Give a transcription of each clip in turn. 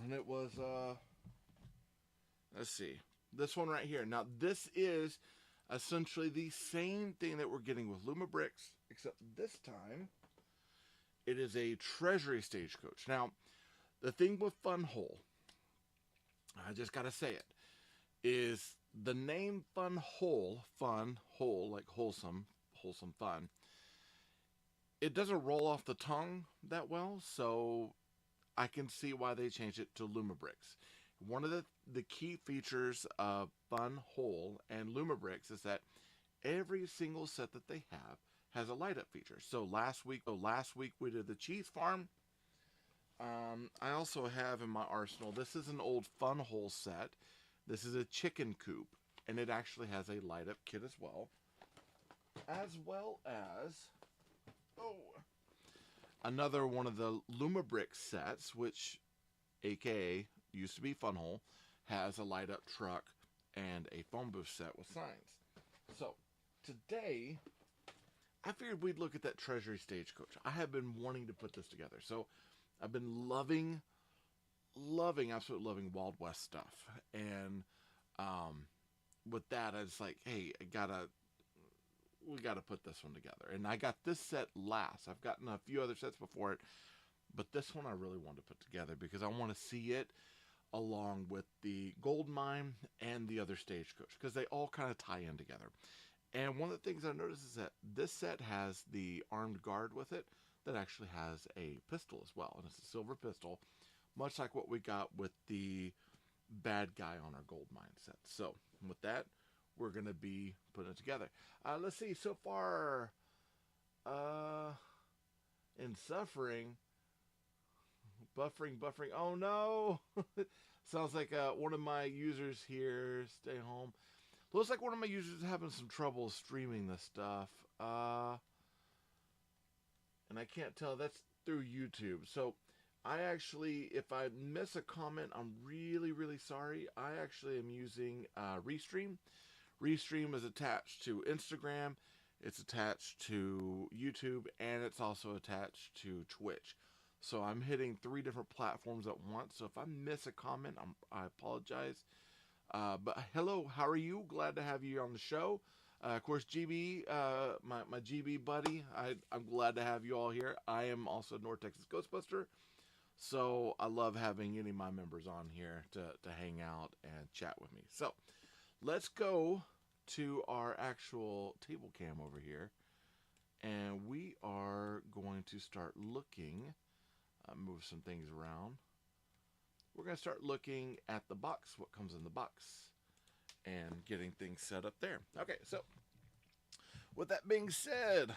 And it was, let's see, this one right here. Now, this is essentially the same thing that we're getting with Luma Bricks, except this time it is a treasury stagecoach. Now, the thing with Fun Hole, I just got to say it, is the name Fun Hole, like wholesome fun, it doesn't roll off the tongue that well, so I can see why they changed it to Lumabricks. One of the key features of Fun Hole and Lumabricks is that every single set that they have has a light up feature. So last week we did the cheese farm. I also have in my arsenal, this is an old Fun Hole set. This is a chicken coop, and it actually has a light up kit as well. As well as, oh, another one of the Lumabrick sets, which aka used to be Funhole, has a light up truck and a phone booth set with signs. So today, I figured we'd look at that Treasury Stagecoach. I have been wanting to put this together. So I've been absolutely loving Wild West stuff. And with that, I was like, hey, we gotta put this one together. And I got this set last. I've gotten a few other sets before it, but this one I really wanted to put together because I want to see it along with the gold mine and the other stagecoach because they all kind of tie in together. And one of the things I noticed is that this set has the armed guard with it that actually has a pistol as well, and it's a silver pistol, much like what we got with the bad guy on our gold mine set. So with that, we're gonna be putting it together. Let's see. So far, in suffering, buffering. Oh no! Sounds like one of my users here. Stay home. Looks like one of my users is having some trouble streaming this stuff. And I can't tell. That's through YouTube. So I actually, if I miss a comment, I'm really sorry. I actually am using Restream. Restream is attached to Instagram, it's attached to YouTube, and it's also attached to Twitch. So I'm hitting 3 different platforms at once. So if I miss a comment, I apologize. But hello, how are you? Glad to have you on the show. Of course, GB, my GB buddy, I'm glad to have you all here. I am also North Texas Ghostbuster. So I love having any of my members on here to hang out and chat with me. So let's go to our actual table cam over here. And we are going to start looking, move some things around. We're going to start looking at the box, what comes in the box, and getting things set up there. Okay, so with that being said,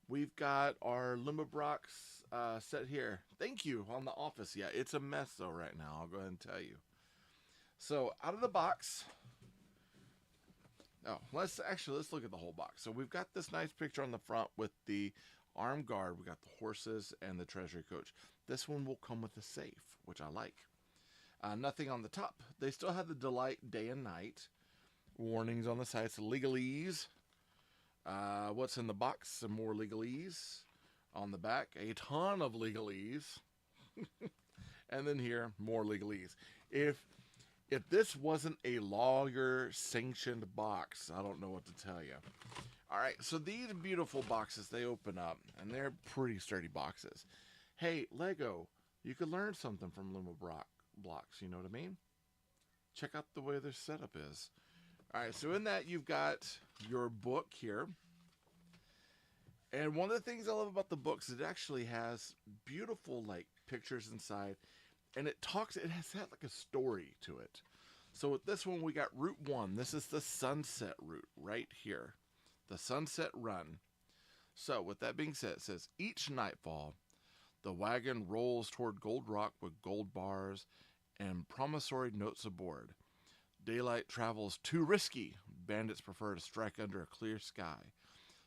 we've got our Limberbrox set here. Thank you on the office. Yeah, it's a mess though right now. I'll go ahead and tell you. So out of the box. Oh, let's look at the whole box. So we've got this nice picture on the front with the armed guard. We got the horses and the treasury coach. This one will come with a safe, which I like. Nothing on the top. They still have the delight day and night. Warnings on the side. So legalese. What's in the box? Some more legalese. On the back, a ton of legalese. And then here, more legalese. If this wasn't a lawyer sanctioned box, I don't know what to tell you. All right, so these beautiful boxes, they open up, and they're pretty sturdy boxes. Hey, Lego, you could learn something from Luma blocks, you know what I mean? Check out the way their setup is. All right, so in that, you've got your book here. And one of the things I love about the books is it actually has beautiful, like, pictures inside. And it has had like a story to it. So with this one, we got Route 1. This is the sunset route right here. The sunset run. So with that being said, it says, each nightfall, the wagon rolls toward Gold Rock with gold bars and promissory notes aboard. Daylight travels too risky. Bandits prefer to strike under a clear sky.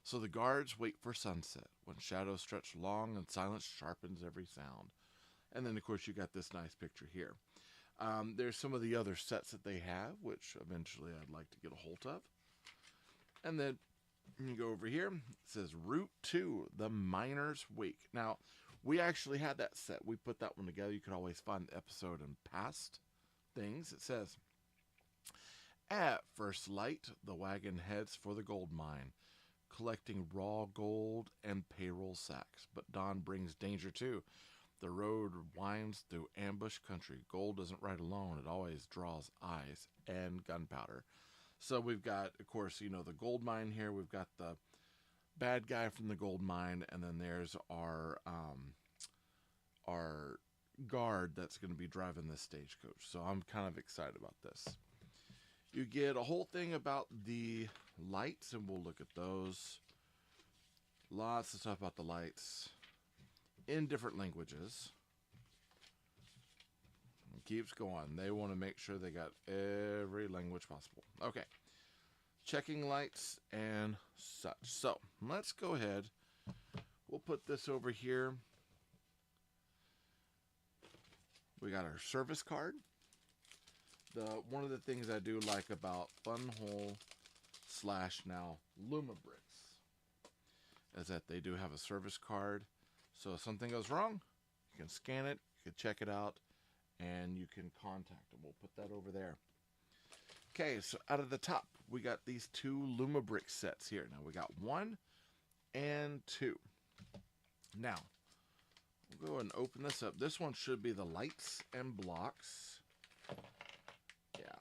So the guards wait for sunset, when shadows stretch long and silence sharpens every sound. And then, of course, you got this nice picture here. There's some of the other sets that they have, which eventually I'd like to get a hold of. And then you go over here. It says Route 2, the Miner's Wake. Now, We actually had that set. We put that one together. You could always find the episode in past things. It says, at first light, the wagon heads for the gold mine, collecting raw gold and payroll sacks. But dawn brings danger too. The road winds through ambush country. Gold doesn't ride alone. It always draws eyes and gunpowder. So we've got, of course, you know, the gold mine here. We've got the bad guy from the gold mine, and then there's our guard that's going to be driving this stagecoach. So I'm kind of excited about this. You get a whole thing about the lights, and we'll look at those. Lots of stuff about the lights in different languages. It keeps going. They want to make sure they got every language possible. Okay. Checking lights and such. So let's go ahead. We'll put this over here. We got our service card. One of the things I do like about Funhole / now Lumabricks is that they do have a service card. So if something goes wrong, you can scan it, you can check it out, and you can contact them. We'll put that over there. Okay, so out of the top, we got these 2 Lumabrick sets here. Now we got 1 and 2. Now, we'll go and open this up. This one should be the lights and blocks. Yeah.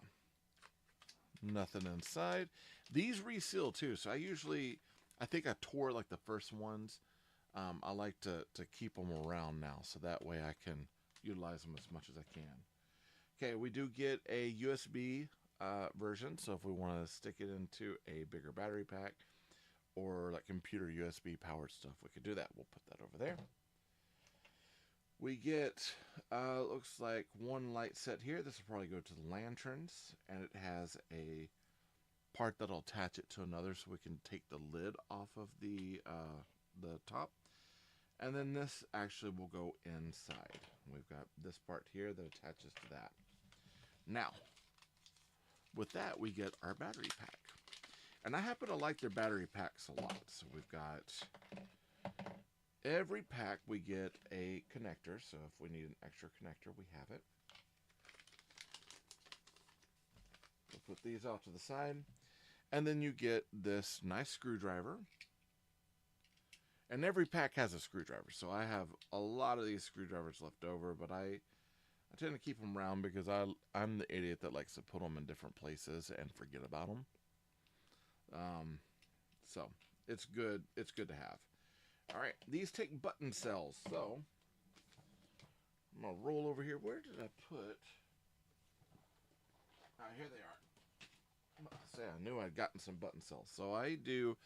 Nothing inside. These reseal too, so I think I tore like the first ones. I like to keep them around now, so that way I can utilize them as much as I can. Okay, we do get a USB version, so if we want to stick it into a bigger battery pack or like computer USB powered stuff, we could do that. We'll put that over there. We get, looks like 1 light set here. This will probably go to the lanterns, and it has a part that'll attach it to another, so we can take the lid off of the top. And then this actually will go inside. We've got this part here that attaches to that. Now, with that, we get our battery pack. And I happen to like their battery packs a lot. So we've got, every pack we get a connector. So if we need an extra connector, we have it. We'll put these off to the side. And then you get this nice screwdriver. And every pack has a screwdriver. So I have a lot of these screwdrivers left over, but I tend to keep them around because I'm the idiot that likes to put them in different places and forget about them. So it's good. It's good to have. All right, these take button cells. So I'm gonna roll over here. Where did I put? Here they are. Say, I knew I'd gotten some button cells. So I do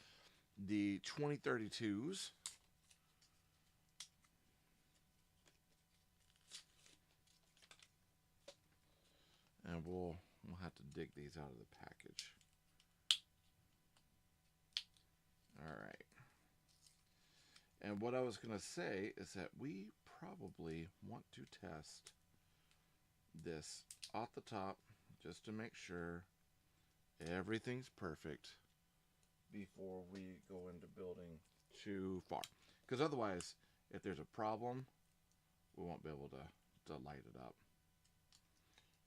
the 2032s. And we'll have to dig these out of the package. All right. And what I was going to say is that we probably want to test this off the top just to make sure everything's perfect before we go into building too far. Because otherwise, if there's a problem, we won't be able to light it up.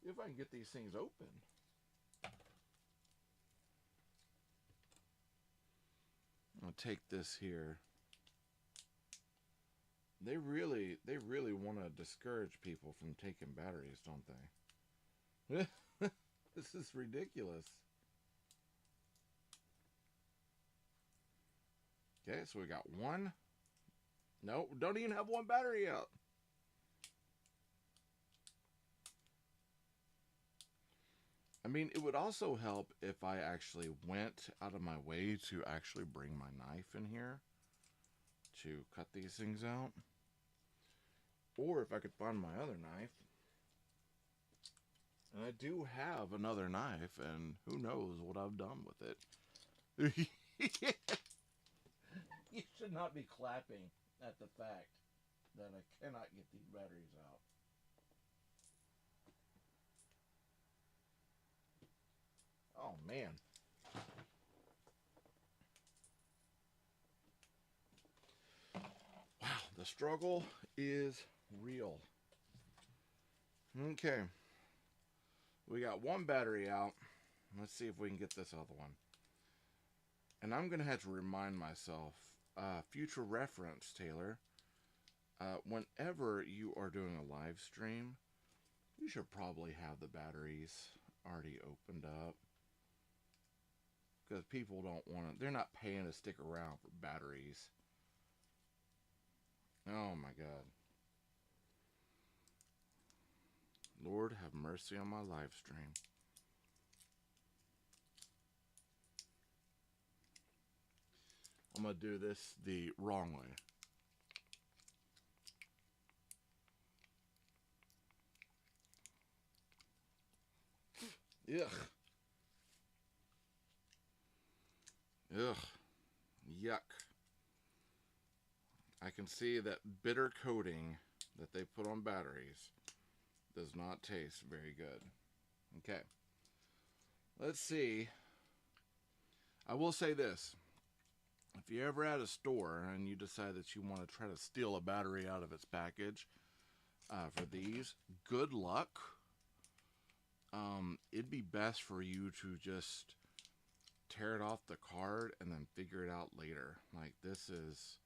If I can get these things open. I'll take this here. They really want to discourage people from taking batteries, don't they? This is ridiculous. Okay, so we got 1. No, don't even have 1 battery out. I mean, it would also help if I actually went out of my way to actually bring my knife in here to cut these things out. Or if I could find my other knife. And I do have another knife, and who knows what I've done with it. You should not be clapping at the fact that I cannot get these batteries out. Oh, man. Wow, the the struggle is real. Okay. We got one battery out. Let's see if we can get this other one. And I'm going to have to remind myself, future reference, Taylor, whenever you are doing a live stream, you should probably have the batteries already opened up. Because people don't want to, they're not paying to stick around for batteries. Oh my God. Lord have mercy on my live stream. I'm going to do this the wrong way. Ugh. Ugh. Yuck. I can see that bitter coating that they put on batteries does not taste very good. Okay. Let's see. I will say this. If you're ever at a store and you decide that you want to try to steal a battery out of its package for these, good luck. It'd be best for you to just tear it off the card and then figure it out later. Like, this is,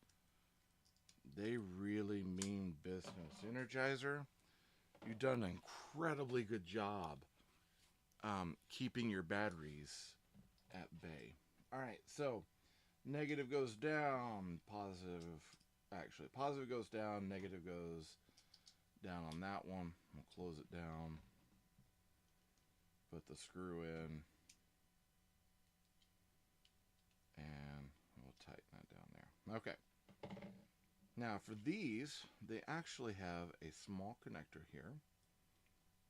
they really mean business. Energizer, you've done an incredibly good job keeping your batteries at bay. All right, so negative goes down, positive goes down, negative goes down on that one. We'll close it down, put the screw in, and we'll tighten that down there. Okay. Now for these, they actually have a small connector here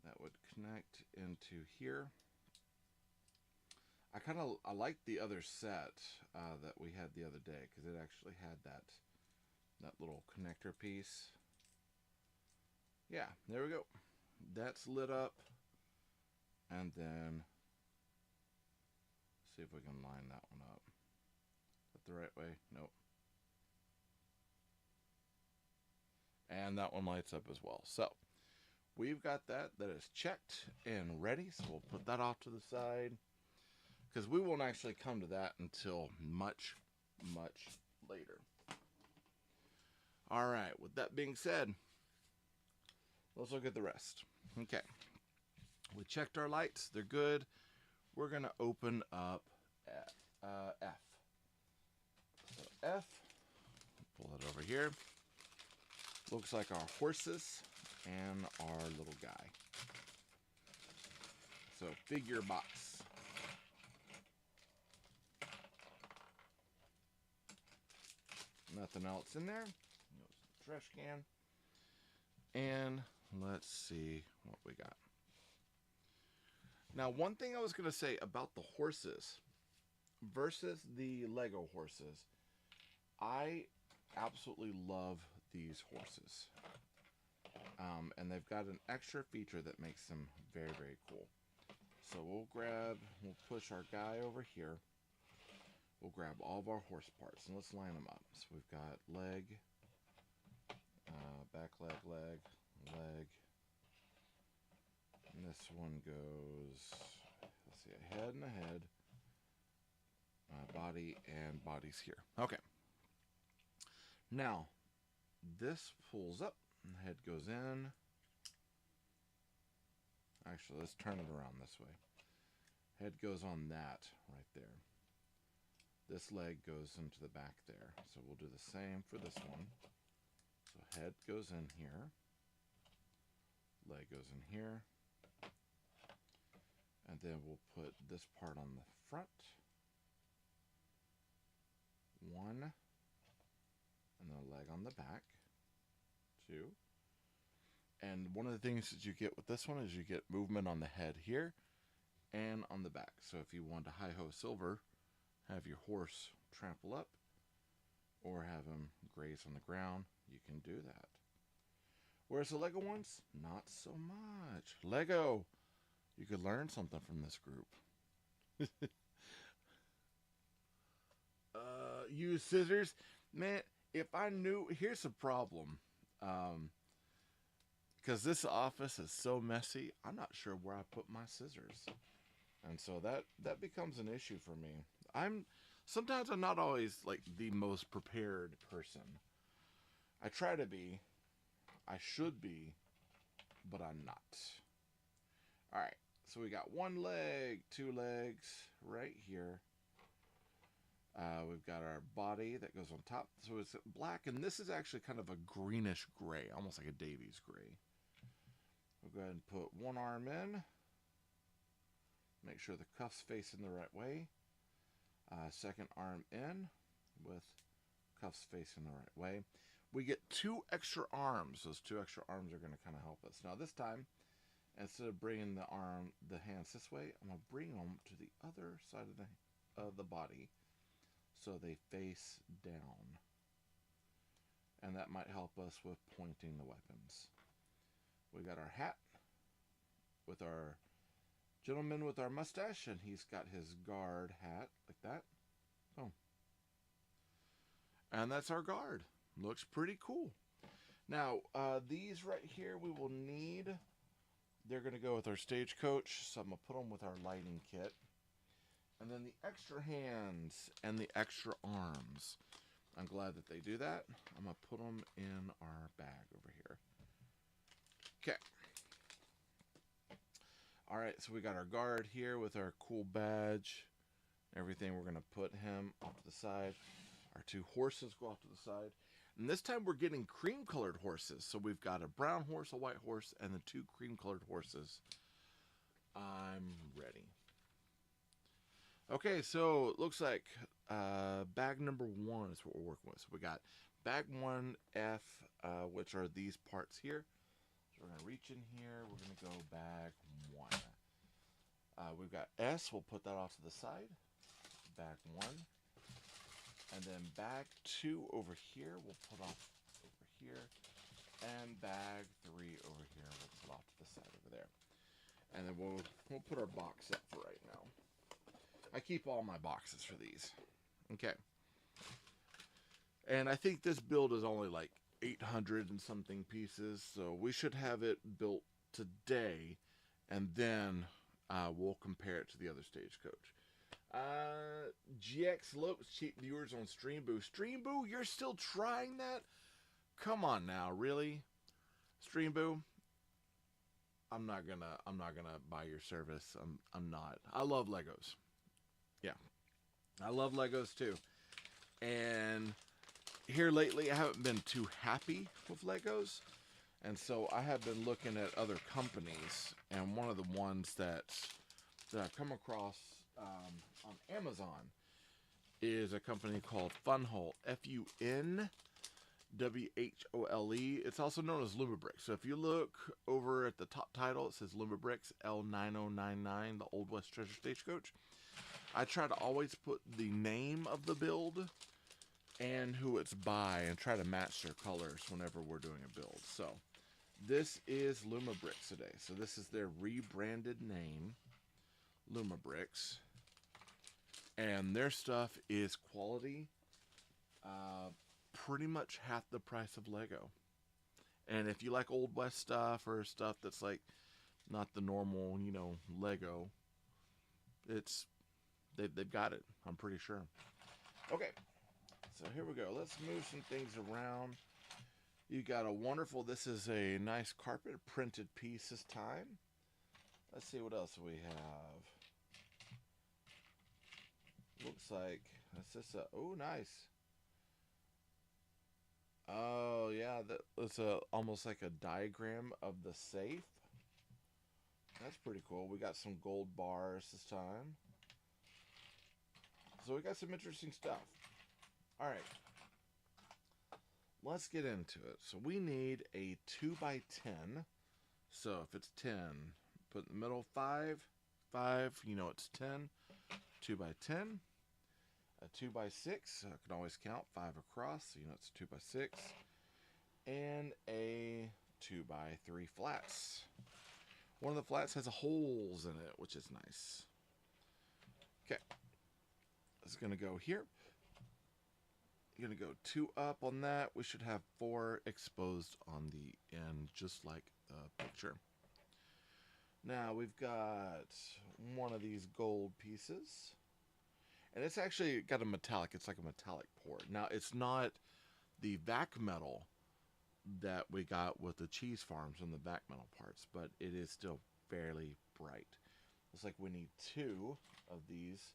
that would connect into here. I like the other set that we had the other day, because it actually had that little connector piece. Yeah, there we go. That's lit up. And then see if we can line that one up. Is that the right way? Nope. And that one lights up as well. So we've got that is checked and ready. So we'll put that off to the side, because we won't actually come to that until much, much later. All right, with that being said, let's look at the rest. Okay, we checked our lights. They're good. We're going to open up F. So F, pull it over here. Looks like our horses and our little guy. So figure box. Nothing else in there. Trash can. And let's see what we got. Now, one thing I was going to say about the horses versus the Lego horses, I absolutely love these horses. And they've got an extra feature that makes them very, very cool. So we'll push our guy over here. We'll grab all of our horse parts and let's line them up. So we've got leg, back leg, leg. And this one goes, let's see, a head and a head. Body and body's here. Okay. Now, this pulls up and the head goes in. Actually, let's turn it around this way. Head goes on that right there. This leg goes into the back there. So we'll do the same for this one. So head goes in here. Leg goes in here. And then we'll put this part on the front. One. And then a leg on the back. Two. And one of the things that you get with this one is you get movement on the head here and on the back. So if you want to hi-ho silver, have your horse trample up or have him graze on the ground, you can do that. Whereas the Lego ones, not so much. Lego, you could learn something from this group. Use scissors. Man, If I knew, here's the problem. Because this office is so messy, I'm not sure where I put my scissors. And so that becomes an issue for me. I'm sometimes I'm not always like the most prepared person. I try to be, I should be, but I'm not. All right. So we got one leg, two legs right here. We've got our body that goes on top. So it's black, and this is actually kind of a greenish gray, almost like a Davies gray. We'll go ahead and put one arm in. Make sure the cuffs facing the right way. Second arm in with cuffs facing the right way. We get two extra arms. Those two extra arms are going to kind of help us. Now this time, instead of bringing the hands this way, I'm going to bring them to the other side of the body so they face down. And that might help us with pointing the weapons. We got our hat with our gentleman with our mustache, and he's got his guard hat like that. Boom. And that's our guard. Looks pretty cool. Now, these right here we will need. They're going to go with our stagecoach, so I'm going to put them with our lighting kit. And then the extra hands and the extra arms. I'm glad that they do that. I'm going to put them in our bag over here. Okay. Alright, so we got our guard here with our cool badge. Everything, we're going to put him off to the side. Our two horses go off to the side. And this time we're getting cream colored horses. So we've got a brown horse, a white horse, and the two cream colored horses. I'm ready. Okay, so it looks like bag number 1 is what we're working with. So we got bag 1F, which are these parts here. So we're going to reach in here. We're going to go bag 1. We've got S. We'll put that off to the side. Bag 1. And then bag 2 over here, we'll put off over here. And bag 3 over here, we'll put off to the side over there. And then we'll put our box up for right now. I keep all my boxes for these. Okay. And I think this build is only like 800 and something pieces, so we should have it built today, and then we'll compare it to the other stagecoach. GX Lopes, cheap viewers on Streamboo. Streamboo, you're still trying that? Come on now, really? Streamboo, I'm not gonna buy your service. I'm not. I love Legos. Yeah, I love Legos too. And here lately, I haven't been too happy with Legos, and so I have been looking at other companies. And one of the ones that I've come across on Amazon is a company called Funhole, Funwhole. It's also known as Lumabricks. So if you look over at the top title, it says Lumabricks L9099, the Old West Treasure Stagecoach. I try to always put the name of the build and who it's by and try to match their colors whenever we're doing a build. So this is Lumabricks today. So this is their rebranded name, Lumabricks. And their stuff is quality, pretty much half the price of Lego. And if you like Old West stuff or stuff that's like not the normal, Lego, they've got it. I'm pretty sure. Okay, so here we go. Let's move some things around. You got a wonderful. This is a nice carpet printed piece this time. Let's see what else we have. Looks like it's just oh, nice. Oh yeah, that's almost like a diagram of the safe. That's pretty cool. We got some gold bars this time. So we got some interesting stuff. All right, let's get into it. So we need a 2x10. So if it's 10, put in the middle 5, 5. It's 10. 2x10. A 2x6. I can always count 5 across. So it's 2x6. And a 2x3 flats. One of the flats has holes in it, which is nice. Okay. It's going to go here. You're going to go 2 up on that. We should have 4 exposed on the end, just like the picture. Now we've got one of these gold pieces. And it's actually got a metallic. It's like a metallic pour. Now, it's not the vac metal that we got with the cheese farms and the vac metal parts, but it is still fairly bright. Looks like we need 2 of these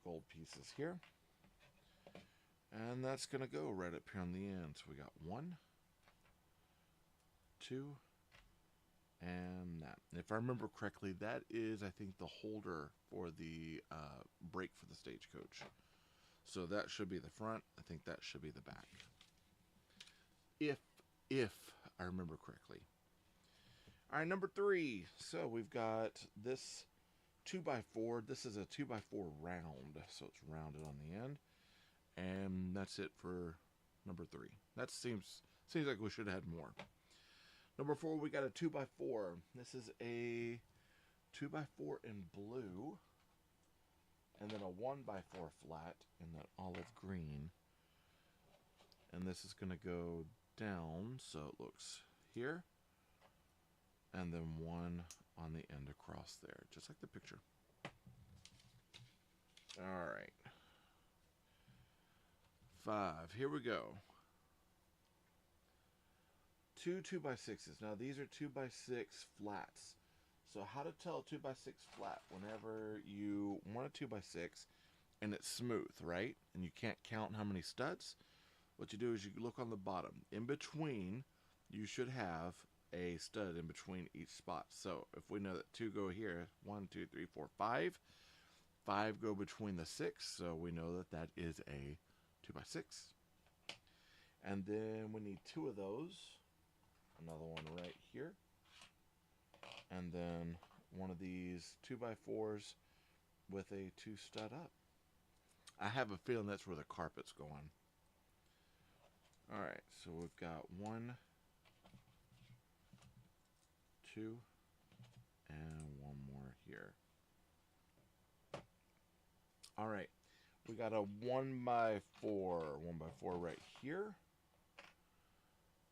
gold pieces here. And that's going to go right up here on the end. So we got 1, 2, and that. And if I remember correctly, that is, I think, the holder for the brake for the stagecoach. So that should be the front. I think that should be the back. If I remember correctly. All right, number 3. So we've got this 2x4. This is a 2x4 round, so it's rounded on the end. And that's it for number 3. That seems like we should have had more. Number 4, we got a 2x4. This is a 2x4 in blue. And then a 1x4 flat in that olive green. And this is going to go down, so it looks here. And then 1 on the end across there, just like the picture. All right. 5, here we go. 2 2x6s. Now these are 2x6 flats. So how to tell a 2x6 flat? Whenever you want a 2x6 and it's smooth, right? And you can't count how many studs. What you do is you look on the bottom. In between, you should have a stud in between each spot. So if we know that 2 go here, 1, 2, 3, 4, 5. 5 go between the 6, so we know that that is a 2x6. And then we need 2 of those. Another one right here. And then one of these 2x4s with a 2 stud up. I have a feeling that's where the carpet's going. Alright, so we've got 1, 2, and 1 more here. Alright, we got a 1x4 right here.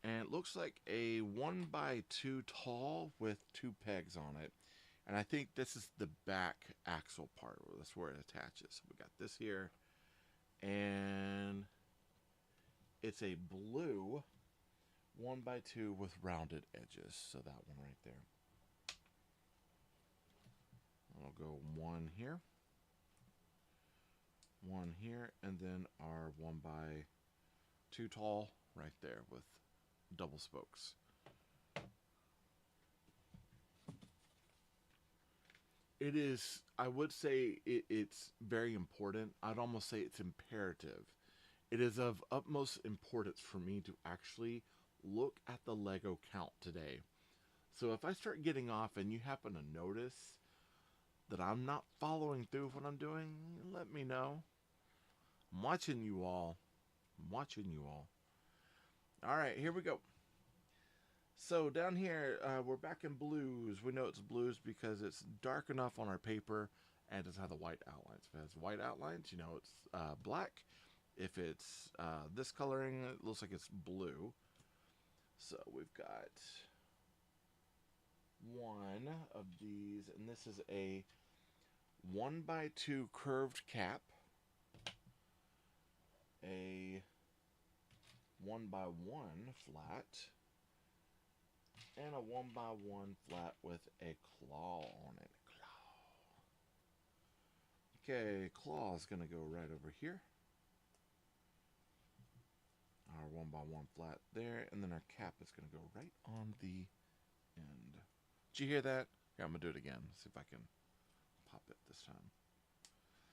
And it looks like a 1x2 tall with 2 pegs on it. And I think this is the back axle part. That's where it attaches. So we got this here. And it's a blue 1x2 with rounded edges. So that one right there. I'll go 1 here. 1 here. And then our 1x2 tall right there with double spokes. It is, I would say it's very important. I'd almost say it's imperative. It is of utmost importance for me to actually look at the Lego count today. So if I start getting off and you happen to notice that I'm not following through with what I'm doing, let me know. I'm watching you all. I'm watching you all. All right, here we go. So down here, we're back in blues. We know it's blues because it's dark enough on our paper and it doesn't have the white outlines. If it has white outlines, you know it's black. If it's this coloring, it looks like it's blue. So we've got 1 of these, and this is a 1x2 curved cap. A 1x1 flat, and a 1x1 flat with a claw on it. Claw. Okay, claw is going to go right over here. Our 1x1 flat there, and then our cap is going to go right on the end. Did you hear that? Here, I'm going to do it again. See if I can pop it this time.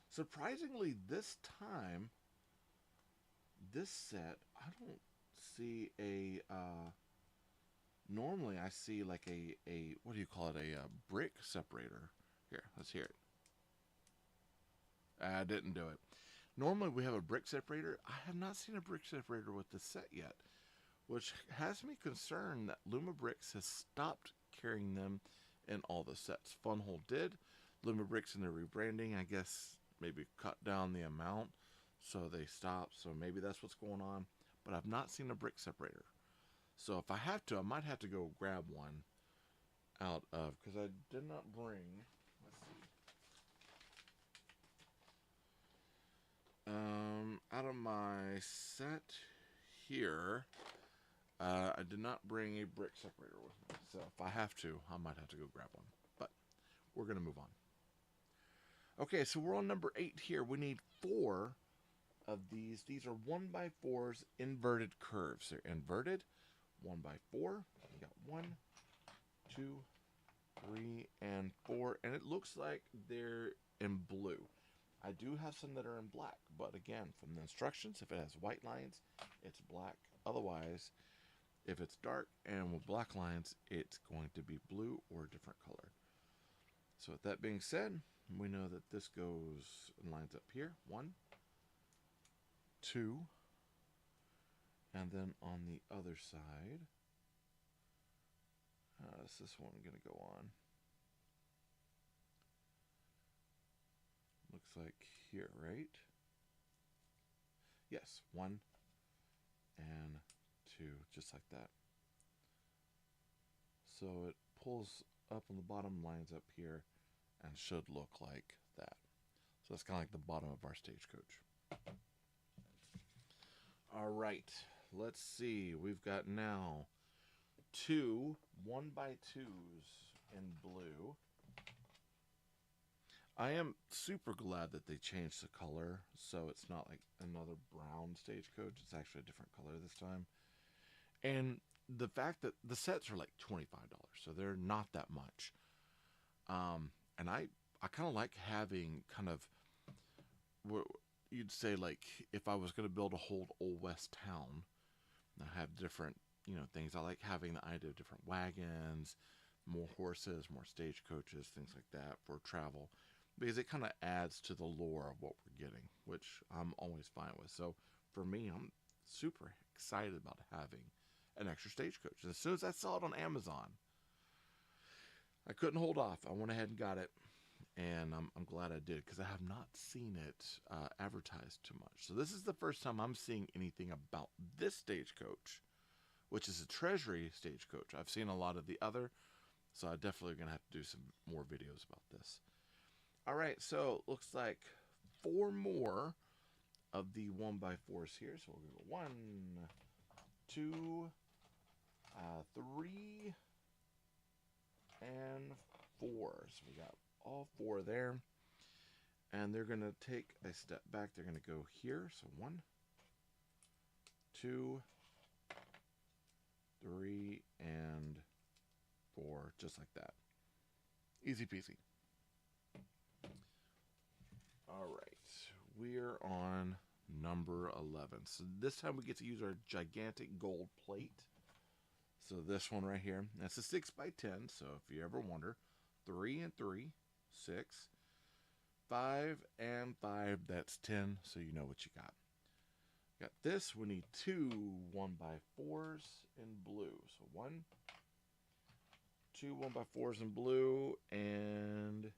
Surprisingly, this time, this set, I don't see a, normally I see like a what do you call it, a brick separator. Here, let's hear it. I didn't do it. Normally we have a brick separator. I have not seen a brick separator with this set yet, which has me concerned that Luma Bricks has stopped carrying them in all the sets. Funhole did. Luma Bricks in their rebranding, I guess, maybe cut down the amount. so they stop. So maybe that's what's going on. But I've not seen a brick separator. So if I have to, I might have to go grab one out of, because I did not bring. Let's see. Out of my set here, I did not bring a brick separator with me. So if I have to, I might have to go grab one. But we're gonna move on. Okay, so we're on number 8 here. We need 4 of these. These are 1x4s inverted curves. They're inverted. 1x4. We got 1, 2, 3, and 4. And it looks like they're in blue. I do have some that are in black, but again, from the instructions, if it has white lines, it's black. Otherwise, if it's dark and with black lines, it's going to be blue or a different color. So with that being said, we know that this goes and lines up here. 1, 2, and then on the other side, is this one going to go on? Looks like here, right? Yes, 1 and 2, just like that. So it pulls up on the bottom, lines up here, and should look like that. So that's kind of like the bottom of our stagecoach. All right, let's see. We've got now 2 1x2s in blue. I am super glad that they changed the color, so it's not like another brown stagecoach. It's actually a different color this time. And the fact that the sets are like $25, so they're not that much. And I kind of like having kind of what you'd say, like if I was going to build a whole Old West town, I have different, things. I like having the idea of different wagons, more horses, more stagecoaches, things like that for travel, because it kind of adds to the lore of what we're getting, which I'm always fine with. So for me, I'm super excited about having an extra stagecoach. As soon as I saw it on Amazon, I couldn't hold off. I went ahead and got it, and I'm glad I did, because I have not seen it advertised too much. So this is the first time I'm seeing anything about this stagecoach, which is a treasury stagecoach. I've seen a lot of the other, so I definitely going to have to do some more videos about this. All right, so it looks like 4 more of the 1x4s here. So we'll go 1, 2, 3, and 4. So we got all 4 there. And they're going to take a step back. They're going to go here. So 1, 2, 3, and 4, just like that. Easy peasy. All right, we're on number 11. So this time we get to use our gigantic gold plate. So this one right here, that's a 6x10. So if you ever wonder, 3 and 3, 6, 5 and 5, that's 10. So you know what you got. Got this. We need 2 1x4s in blue. So 1, 2 1x4s in blue, and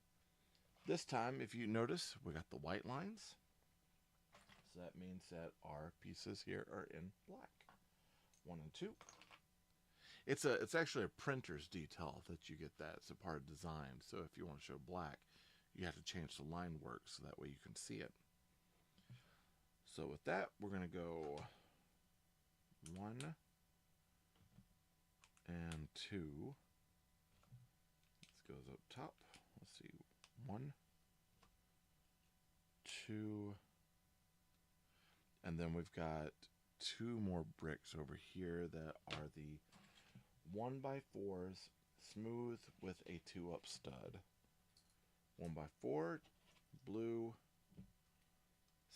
this time, if you notice, we got the white lines. So that means that our pieces here are in black. 1 and 2. It's actually a printer's detail that you get that. It's a part of design. So if you want to show black, you have to change the line work so that way you can see it. So with that, we're going to go 1 and 2. This goes up top. Let's see. 1, 2, and then we've got 2 more bricks over here that are the 1x4s, smooth with a 2-up stud. 1x4, blue,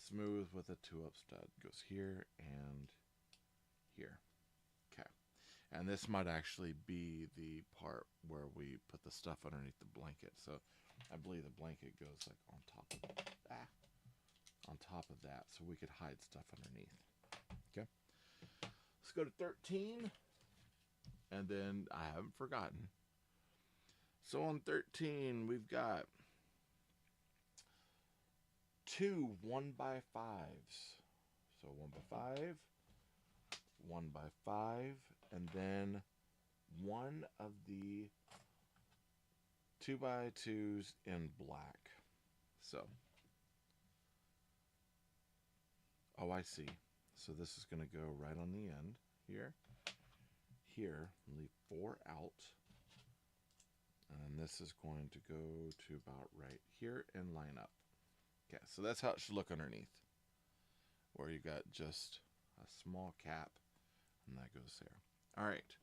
smooth with a 2-up stud. Goes here and here. Okay. And this might actually be the part where we put the stuff underneath the blanket. So I believe the blanket goes like on top of that, so we could hide stuff underneath. Okay. Let's go to 13. And then I haven't forgotten. So on 13, we've got 2 1x5s. So 1x5, 1x5, and then one of the 2x2s in black. So, oh, I see. So this is going to go right on the end here. Here, leave 4 out. And this is going to go to about right here and line up. Okay, so that's how it should look underneath. Where you got just a small cap, and that goes there. All right.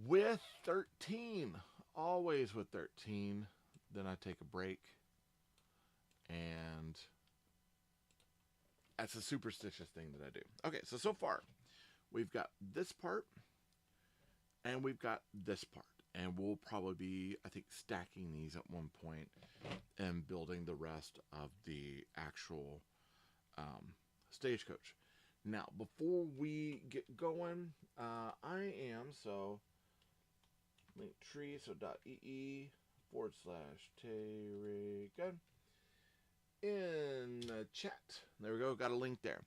With 13, always with 13, then I take a break, and that's a superstitious thing that I do. Okay, so far, we've got this part, and we've got this part, and we'll probably be, I think, stacking these at one point and building the rest of the actual stagecoach. Now, before we get going, I am, so linktree, so .ee/TayRayGun in the chat. There we go, got a link there.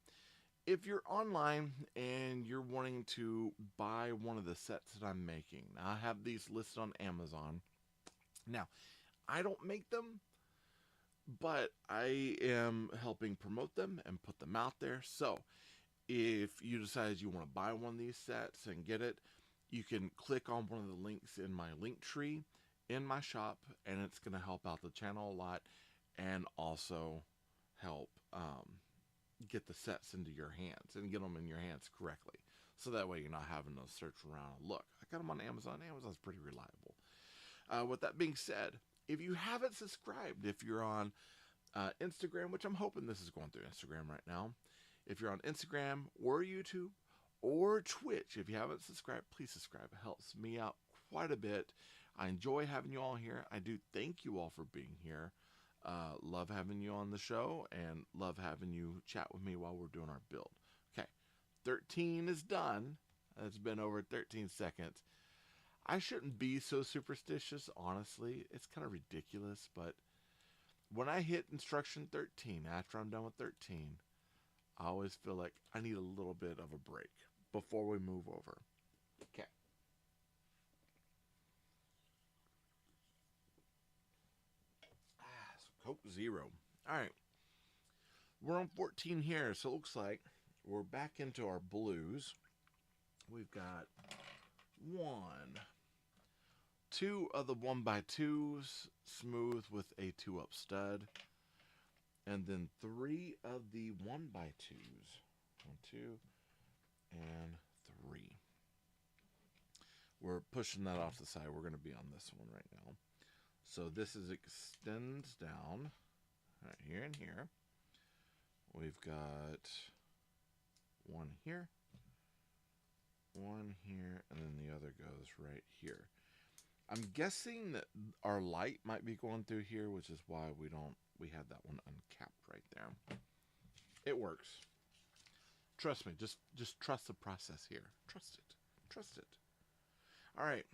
If you're online and you're wanting to buy one of the sets that I'm making, I have these listed on Amazon. Now, I don't make them, but I am helping promote them and put them out there. So if you decide you want to buy one of these sets and get it, you can click on one of the links in my link tree in my shop, and it's going to help out the channel a lot and also help get the sets into your hands and get them in your hands correctly. So that way you're not having to search around and look. I got them on Amazon. Amazon's pretty reliable. With that being said, if you haven't subscribed, if you're on Instagram, which I'm hoping this is going through Instagram right now, if you're on Instagram or YouTube or Twitch, if you haven't subscribed, please subscribe. It helps me out quite a bit. I enjoy having you all here. I do thank you all for being here. Love having you on the show and love having you chat with me while we're doing our build. Okay, 13 is done. It's been over 13 seconds. I shouldn't be so superstitious, honestly. It's kind of ridiculous, but when I hit instruction 13, after I'm done with 13, I always feel like I need a little bit of a break before we move over. Okay. Coke Zero. All right. We're on 14 here, so it looks like we're back into our blues. We've got 2 of the 1x2s, smooth with a 2-up stud. And then 3 of the 1x2s. 1, 2, and 3. We're pushing that off the side. We're going to be on this one right now. So this is extends down right here and here. We've got 1 here, 1 here, and then the other goes right here. I'm guessing that our light might be going through here, which is why we had that one uncapped right there. It works. Trust me, just trust the process here. Trust it. Trust it. All right.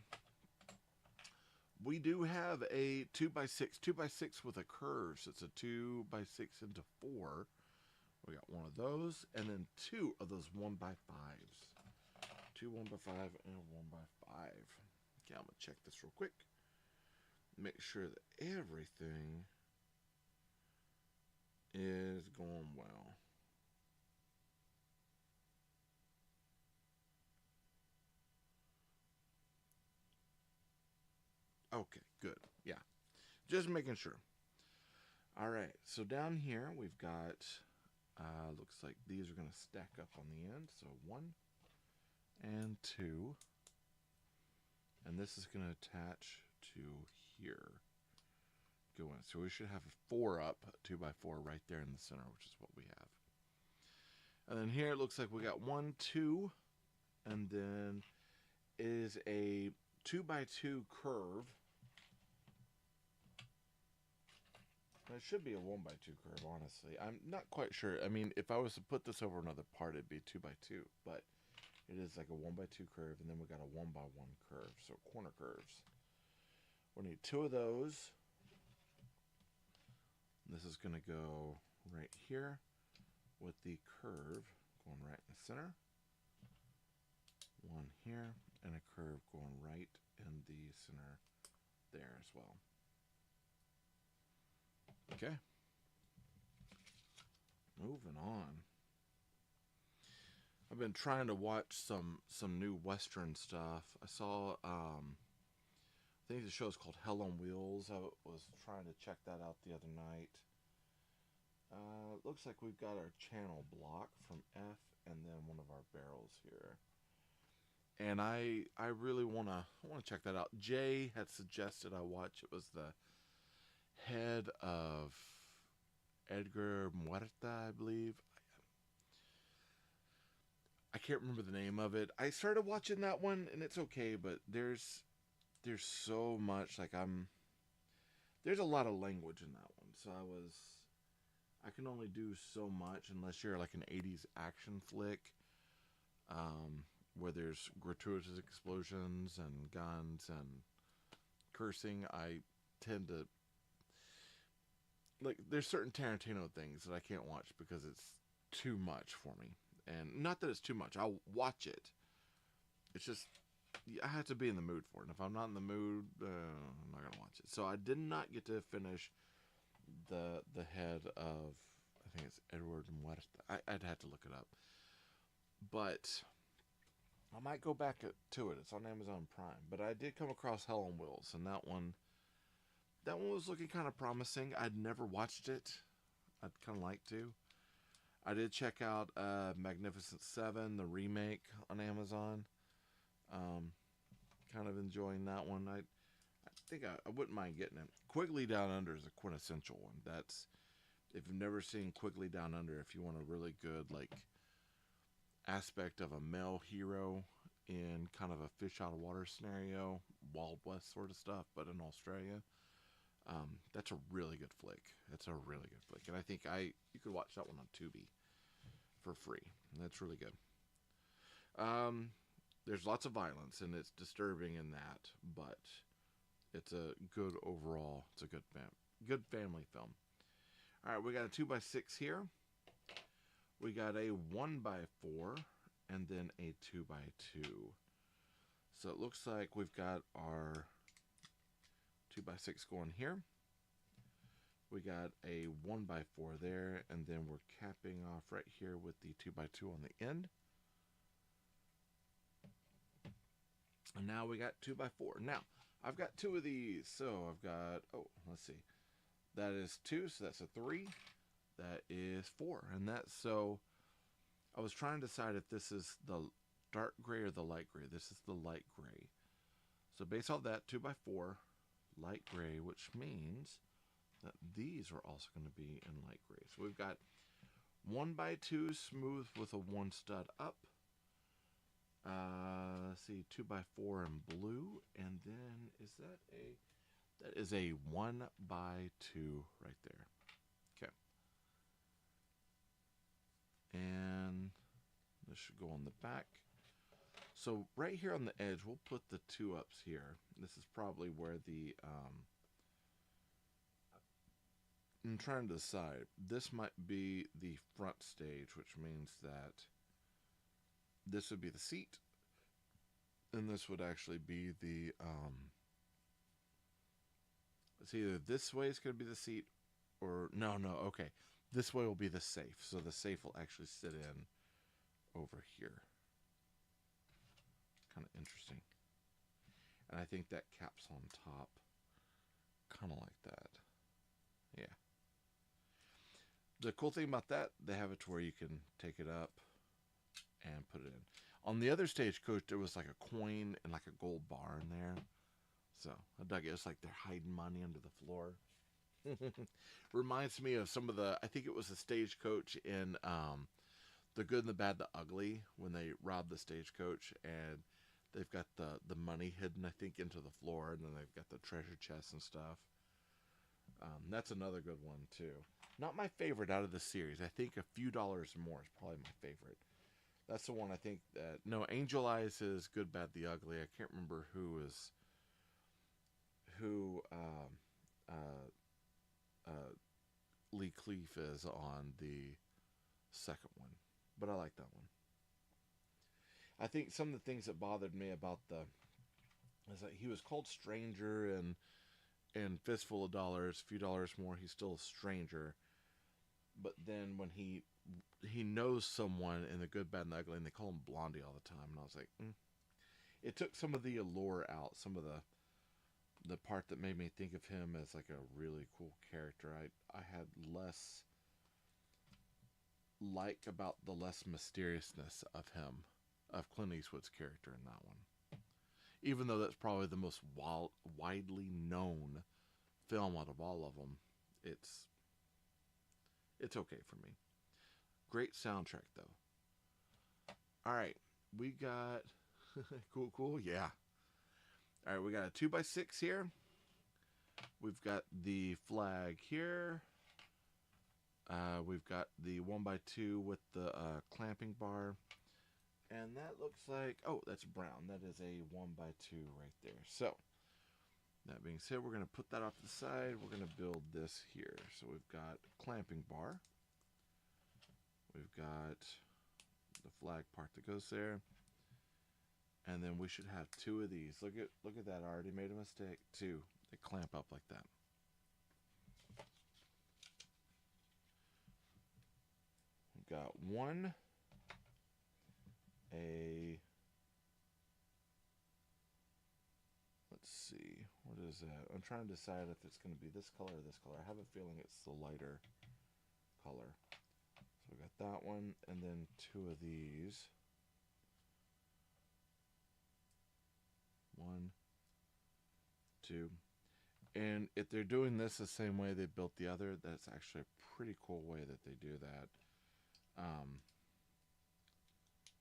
We do have a 2x6, 2x6 with a curve. So it's a 2x6 into 4. We got 1 of those, and then 2 of those 1x5s. 2 1x5 and a 1x5. Okay, I'm gonna check this real quick. Make sure that everything is going well. Okay, good. Yeah, just making sure. All right, so down here we've got, looks like these are going to stack up on the end. So 1 and 2. And this is going to attach to here. Go in. So we should have a 4 up, 2x4 right there in the center, which is what we have. And then here it looks like we got 1, 2, and then is a 2x2 curve. It should be a 1x2 curve, honestly. I'm not quite sure. I mean, if I was to put this over another part, it'd be 2x2, but it is like a 1x2 curve, and then we got a 1x1 curve, so corner curves. We'll need 2 of those. This is going to go right here with the curve going right in the center. One here, and a curve going right in the center there as well. Okay. Moving on. I've been trying to watch some new Western stuff. I saw I think the show is called Hell on Wheels. I was trying to check that out the other night. Looks like we've got our channel block from F and then one of our barrels here. And I really wanna check that out. Jay had suggested I watch. It was the head of Edgar Muerta, I believe. I can't remember the name of it. I started watching that one and it's okay, but there's so much, like there's a lot of language in that one. So I can only do so much unless you're like an 80s action flick, where there's gratuitous explosions and guns and cursing. I tend to, like, there's certain Tarantino things that I can't watch because it's too much for me. And not that it's too much. I'll watch it. It's just, I have to be in the mood for it. And if I'm not in the mood, I'm not gonna watch it. So I did not get to finish the head of, I think it's Edward Muerta. I'd have to look it up, but I might go back to it. It's on Amazon Prime. But I did come across Hell on Wheels, and that one was looking kind of promising. I'd never watched it. I'd kind of like to. I did check out Magnificent Seven, the remake, on Amazon. Kind of enjoying that one. I think I wouldn't mind getting it. Quigley Down Under is a quintessential one. That's, if you've never seen Quigley Down Under, if you want a really good, like, aspect of a male hero in kind of a fish out of water scenario, Wild West sort of stuff, but in Australia, that's a really good flick. It's a really good flick, and I think you could watch that one on Tubi for free. That's really good. There's lots of violence, and it's disturbing in that, but it's a good overall. It's a good family film. All right, we got a 2x6 here. We got a 1x4 and then a 2x2. So it looks like we've got our 2x6 going here. We got a 1x4 there, and then we're capping off right here with the 2x2 on the end. And now we got 2x4. Now, I've got two of these. So I've got, let's see. That is 2, so that's a 3. That is 4. And that's, so I was trying to decide if this is the dark gray or the light gray. This is the light gray. So based on that, 2x4, light gray, which means that these are also going to be in light gray. So we've got 1x2 smooth with a 1 stud up. Let's see, 2x4 in blue, and then that is a 1x2 right there. Okay. And this should go on the back. So right here on the edge, we'll put the 2 ups here. This is probably where the, I'm trying to decide. This might be the front stage, which means that this would be the seat, and this would actually be the, it's either this way is going to be the seat, or, no, okay. This way will be the safe, so the safe will actually sit in over here. Kind of interesting. And I think that caps on top, kind of like that. Yeah. The cool thing about that, they have it to where you can take it up and put it in. On the other Stagecoach, there was like a coin and like a gold bar in there. So I dug it. It's like they're hiding money under the floor. Reminds me of some of the, I think it was the Stagecoach in The Good and the Bad, the Ugly, when they robbed the Stagecoach and they've got the money hidden, I think, into the floor, and then they've got the treasure chests and stuff. That's another good one too. Not my favorite out of the series. I think a few dollars more is probably my favorite. That's the one I think that, no, Angel Eyes is Good, Bad, the Ugly. I can't remember who Lee Cleef is on the second one, but I like that one. I think some of the things that bothered me about the is that he was called Stranger and Fistful of Dollars, a few dollars more, he's still a stranger. But then when he knows someone in the good, bad, and the ugly, and they call him Blondie all the time, and I was like, it took some of the allure out, some of the part that made me think of him as like a really cool character. I had less like about the less mysteriousness of him, of Clint Eastwood's character in that one. Even though that's probably the most widely known film out of all of them, it's okay for me. Great soundtrack though. All right, we got cool, yeah. All right, we got a 2x6 here. We've got the flag here. We've got the 1x2 with the clamping bar. And that looks like, oh, that's brown. That is a 1x2 right there. So, that being said, we're going to put that off to the side. We're going to build this here. So we've got clamping bar. We've got the flag part that goes there. And then we should have two of these. Look at that. I already made a mistake. Two. They clamp up like that. We've got one. Let's see. What is that? I'm trying to decide if it's going to be this color or this color. I have a feeling it's the lighter color. So we got that one. And then two of these. One, two. And if they're doing this the same way they built the other, that's actually a pretty cool way that they do that.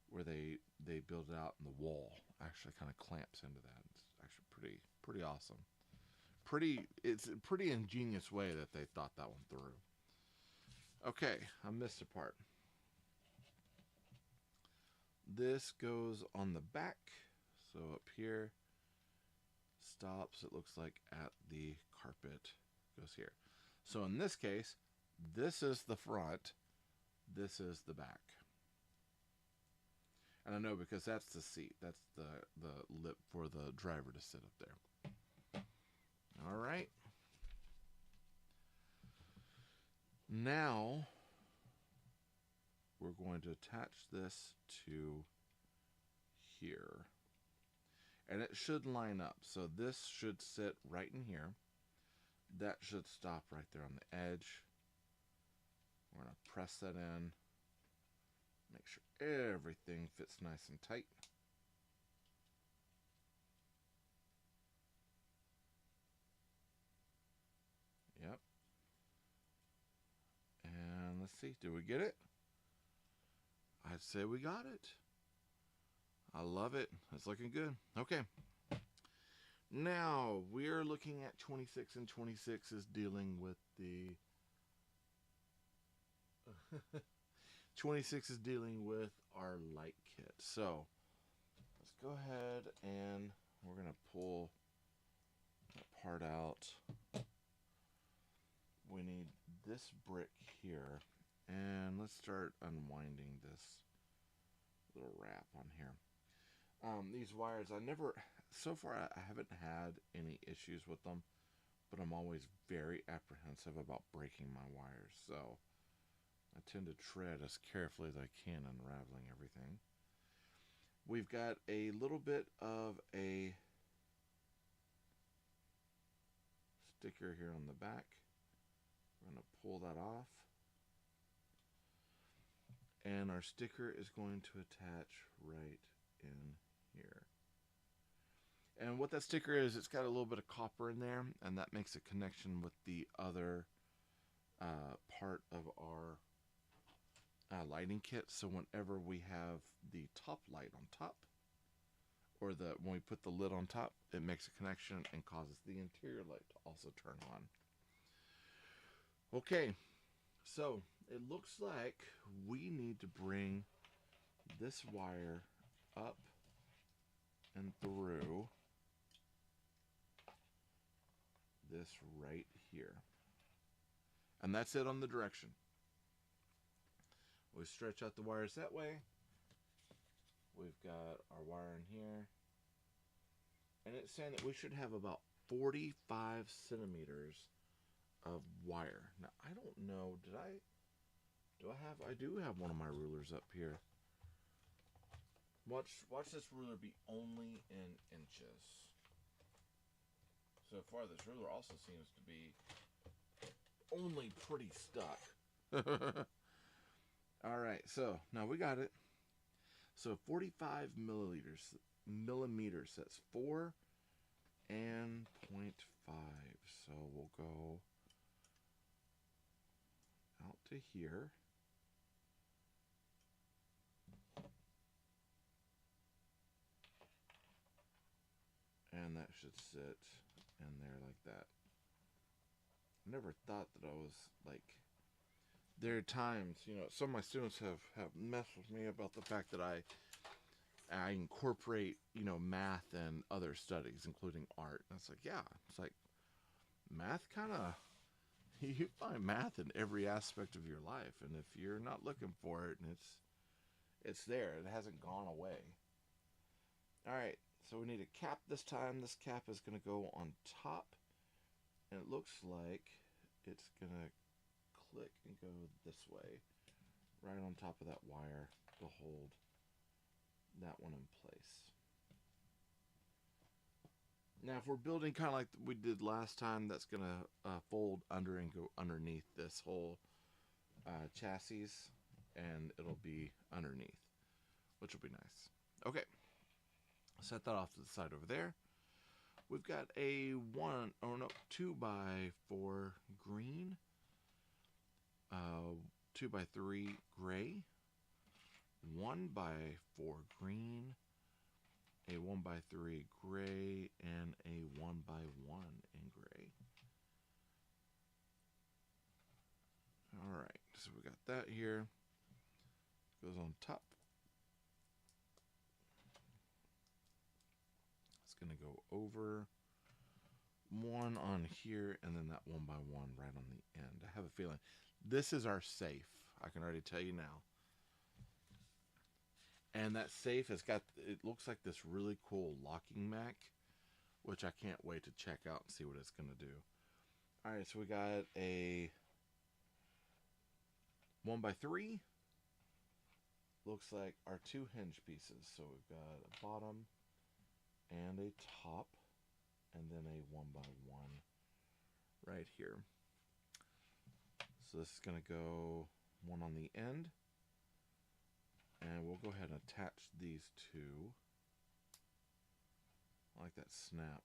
Where they build it out and the wall actually kind of clamps into that. It's actually pretty awesome. It's a pretty ingenious way that they thought that one through. Okay, I missed a part. This goes on the back. So up here, stops, it looks like, at the carpet. Goes here. So in this case, this is the front, this is the back. And I know because that's the seat. That's the lip for the driver to sit up there. All right. Now, we're going to attach this to here. And it should line up. So this should sit right in here. That should stop right there on the edge. We're going to press that in. Make sure everything fits nice and tight. Yep. And let's see, do we get it? I'd say we got it. I love it. It's looking good. Okay. Now, we're looking at 26, and 26 is dealing with the... 26 is dealing with our light kit. So, let's go ahead and we're going to pull that part out. We need this brick here. And let's start unwinding this little wrap on here. These wires, so far I haven't had any issues with them, but I'm always very apprehensive about breaking my wires. So, I tend to tread as carefully as I can unraveling everything. We've got a little bit of a sticker here on the back. We're going to pull that off. And our sticker is going to attach right in here. And what that sticker is, it's got a little bit of copper in there, and that makes a connection with the other part of our lighting kit. So whenever we have the top light on top, or when we put the lid on top, it makes a connection and causes the interior light to also turn on. Okay, so it looks like we need to bring this wire up and through this right here. And that's it on the direction. We stretch out the wires that way. We've got our wire in here. And it's saying that we should have about 45 centimeters of wire. Now, I don't know, I do have one of my rulers up here. Watch this ruler be only in inches. So far, this ruler also seems to be only pretty stuck. Alright, so now we got it. So 45 millimeters, that's 4 and 0.5. So we'll go out to here. And that should sit in there like that. I never thought that I was like, there are times, you know, some of my students have messed with me about the fact that I incorporate, you know, math and other studies, including art. And it's like, yeah, it's like math kind of, you find math in every aspect of your life. And if you're not looking for it, and it's there, it hasn't gone away. All right, so we need a cap this time. This cap is going to go on top, and it looks like it's going to click and go this way, right on top of that wire to hold that one in place. Now, if we're building kind of like we did last time, that's going to fold under and go underneath this whole chassis, and it'll be underneath, which will be nice. Okay, set that off to the side over there. We've got a 2x4 green, 2x3 gray, 1x4 green, a 1x3 gray, and a 1x1 in gray. Alright, so we got that here. Goes on top. It's going to go over one on here, and then that 1x1 right on the end. I have a feeling this is our safe. I can already tell you now. And that safe has got, it looks like this really cool locking mech, which I can't wait to check out and see what it's going to do. Alright, so we got a 1x3. Looks like our 2 hinge pieces. So we've got a bottom and a top, and then a 1x1 right here. So this is going to go one on the end, and we'll go ahead and attach these two. I like that snap.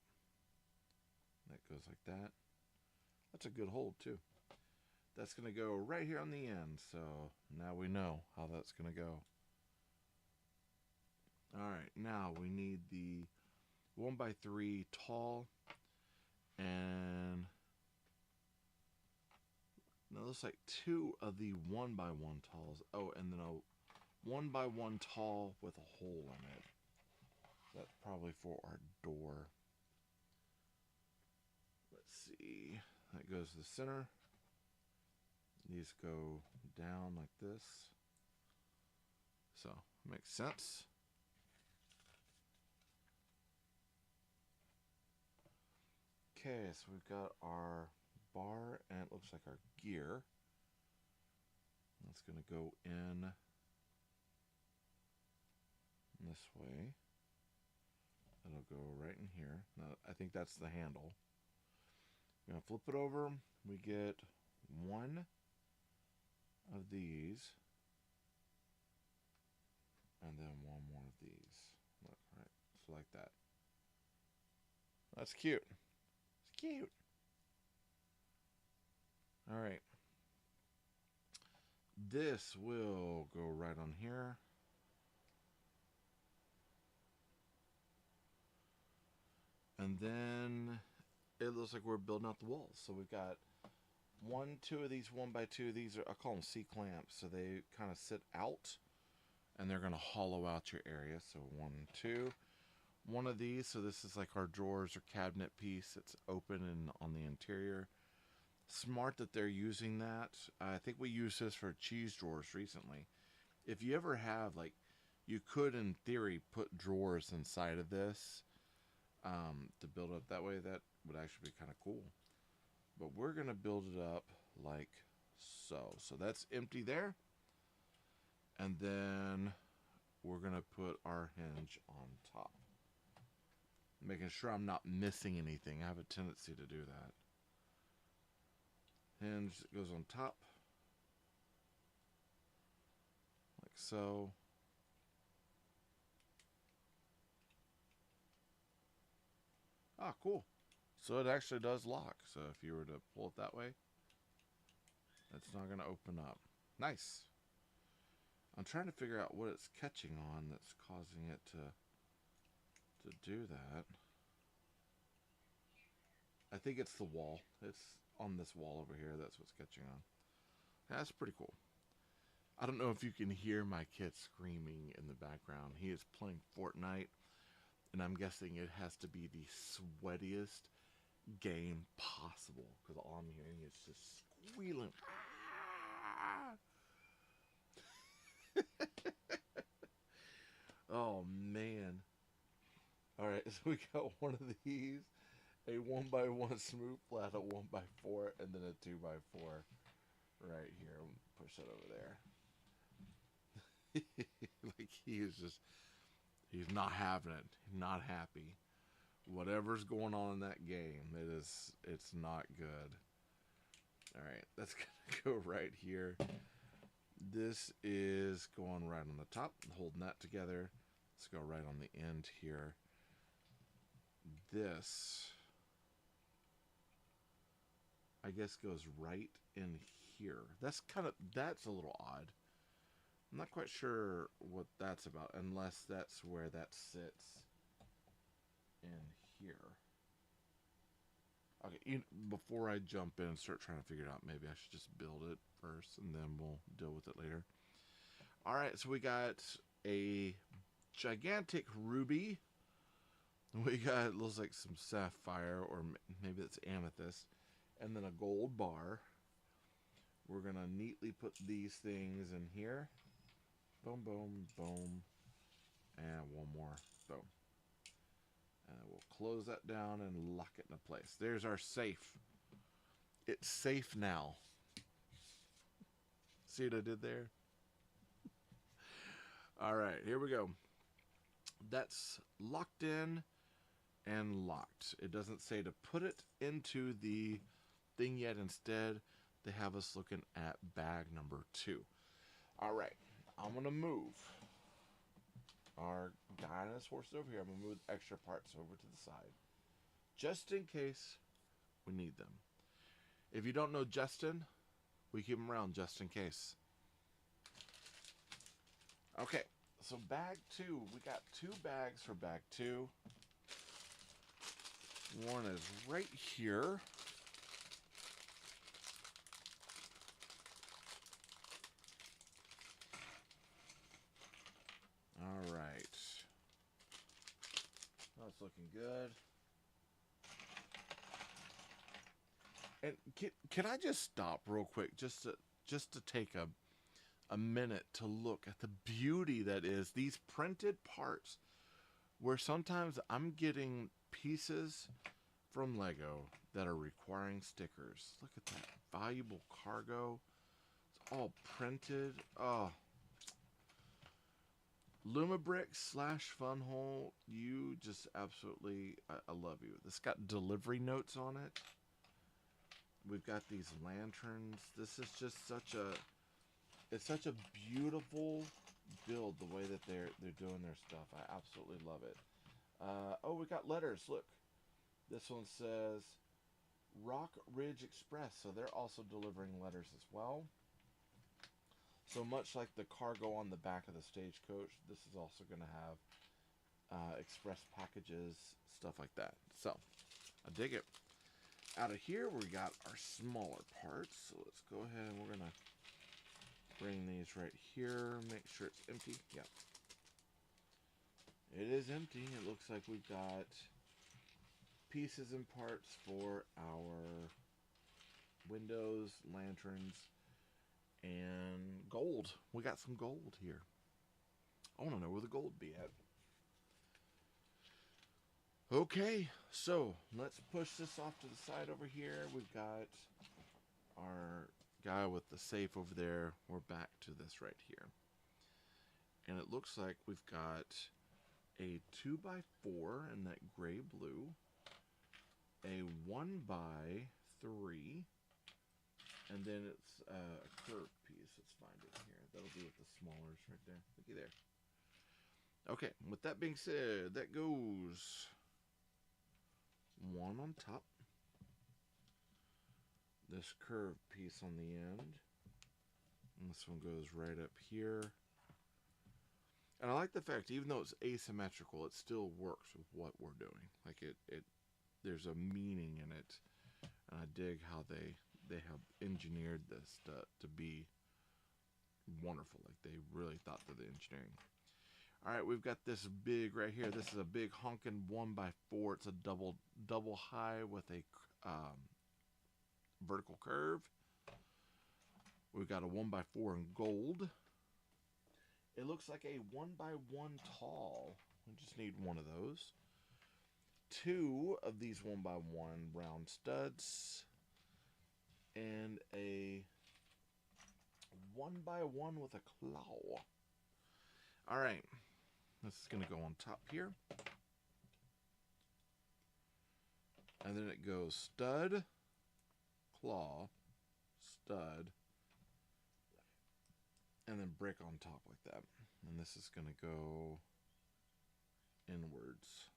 That goes like that. That's a good hold too. That's going to go right here on the end, so now we know how that's going to go. Alright, now we need the 1x3 tall, and now looks like 2 of the 1x1 talls. Oh, and then a 1x1 tall with a hole in it. That's probably for our door. Let's see. That goes to the center. These go down like this. So, makes sense. Okay, so we've got our bar, and it looks like our gear. That's going to go in this way. It'll go right in here. Now, I think that's the handle. We're going to flip it over. We get one of these, and then one more of these. Look, right, so like that. That's cute. It's cute. All right. This will go right on here. And then it looks like we're building out the walls. So we've got 2 of these 1x2. These are, I call them C-clamps. So they kind of sit out, and they're going to hollow out your area. So 1, 2. One of these, so this is like our drawers or cabinet piece. It's open and on the interior. Smart that they're using that. I think we used this for cheese drawers recently. If you ever have, like, you could, in theory, put drawers inside of this to build up that way. That would actually be kind of cool. But we're going to build it up like so. So that's empty there. And then we're going to put our hinge on top. Making sure I'm not missing anything. I have a tendency to do that. Hinge goes on top. Like so. Ah, cool. So it actually does lock. So if you were to pull it that way, it's not going to open up. Nice. I'm trying to figure out what it's catching on that's causing it to do that. I think it's the wall. It's on this wall over here. That's what's catching on. That's pretty cool. I don't know if you can hear my kid screaming in the background. He is playing Fortnite, and I'm guessing it has to be the sweatiest game possible because all I'm hearing is just squealing. Oh man. Alright, so we got one of these, a 1x1 smooth flat, a 1x4, and then a 2x4 right here. Push it over there. Like he is just, he's not having it. He's not happy. Whatever's going on in that game, it's not good. Alright, that's gonna go right here. This is going right on the top, holding that together. Let's go right on the end here. This, I guess, goes right in here. That's a little odd. I'm not quite sure what that's about, unless that's where that sits in here. Okay, before I jump in and start trying to figure it out, maybe I should just build it first, and then we'll deal with it later. Alright, so we got a gigantic ruby. We got, looks like some sapphire, or maybe it's amethyst, and then a gold bar. We're going to neatly put these things in here. Boom, boom, boom. And one more. Boom. And we'll close that down and lock it into place. There's our safe. It's safe now. See what I did there? Alright, here we go. That's locked in and locked. It doesn't say to put it into the thing yet. Instead, they have us looking at bag number 2. Alright, I'm going to move our guy and his horse over here. I'm going to move extra parts over to the side, just in case we need them. If you don't know Justin, we keep him around just in case. Okay, so bag 2. We got 2 bags for bag 2. One is right here. All right. That's looking good. And can I just stop real quick just to take a minute to look at the beauty that is these printed parts, where sometimes I'm getting pieces from Lego that are requiring stickers. Look at that valuable cargo. It's all printed. Oh, Lumabricks / Funhole, you just absolutely, I love you. This got delivery notes on it. We've got these lanterns. This is just such a beautiful build, the way that they're doing their stuff. I absolutely love it. Oh, we got letters. Look, this one says Rock Ridge Express, so they're also delivering letters as well. So much like the cargo on the back of the Stagecoach, this is also going to have express packages, stuff like that. So, I dig it. Out of here, we got our smaller parts. So let's go ahead and we're going to bring these right here. Make sure it's empty. Yep. It is empty. It looks like we've got pieces and parts for our windows, lanterns, and gold. We got some gold here. I want to know where the gold be at. Okay, so let's push this off to the side over here. We've got our guy with the safe over there. We're back to this right here. And it looks like we've got a 2x4 in that gray blue, a 1x3, and then it's a curved piece. Let's find it here. That'll be with the smallers right there. Looky there. Okay, with that being said, that goes one on top, this curved piece on the end, and this one goes right up here. And I like the fact, even though it's asymmetrical, it still works with what we're doing. Like there's a meaning in it, and I dig how they have engineered this to be wonderful. Like they really thought through the engineering. All right, we've got this big right here. This is a big honking 1x4. It's a double high with a vertical curve. We've got a 1x4 in gold. It looks like a 1x1 tall. We just need one of those. Two of these 1x1 round studs. And a 1x1 with a claw. All right. This is going to go on top here. And then it goes stud, claw, stud, and then brick on top like that. And this is going to go inwards.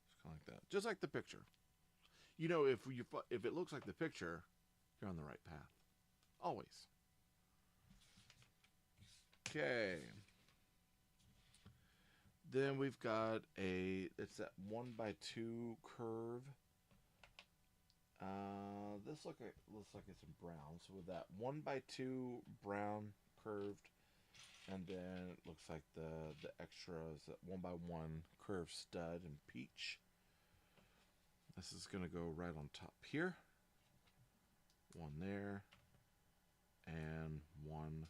Just kind of like that. Just like the picture. You know, if it looks like the picture, you're on the right path. Always. Okay. Then we've got it's that 1x2 curve. This looks like it's in brown. So with that 1x2 brown curved, and then it looks like the extras, that 1x1 curved stud and peach. This is gonna go right on top here. One there, and one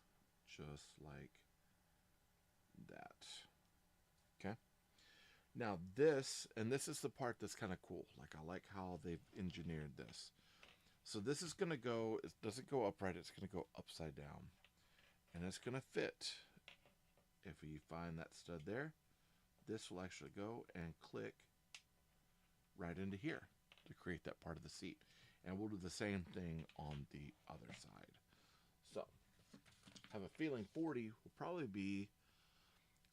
just like that. Okay. Now this is the part that's kind of cool. Like I like how they've engineered this. So this is gonna go. It doesn't go upright. It's gonna go upside down, and it's gonna fit. If you find that stud there, this will actually go and click right into here to create that part of the seat. And we'll do the same thing on the other side. So I have a feeling 40 will probably be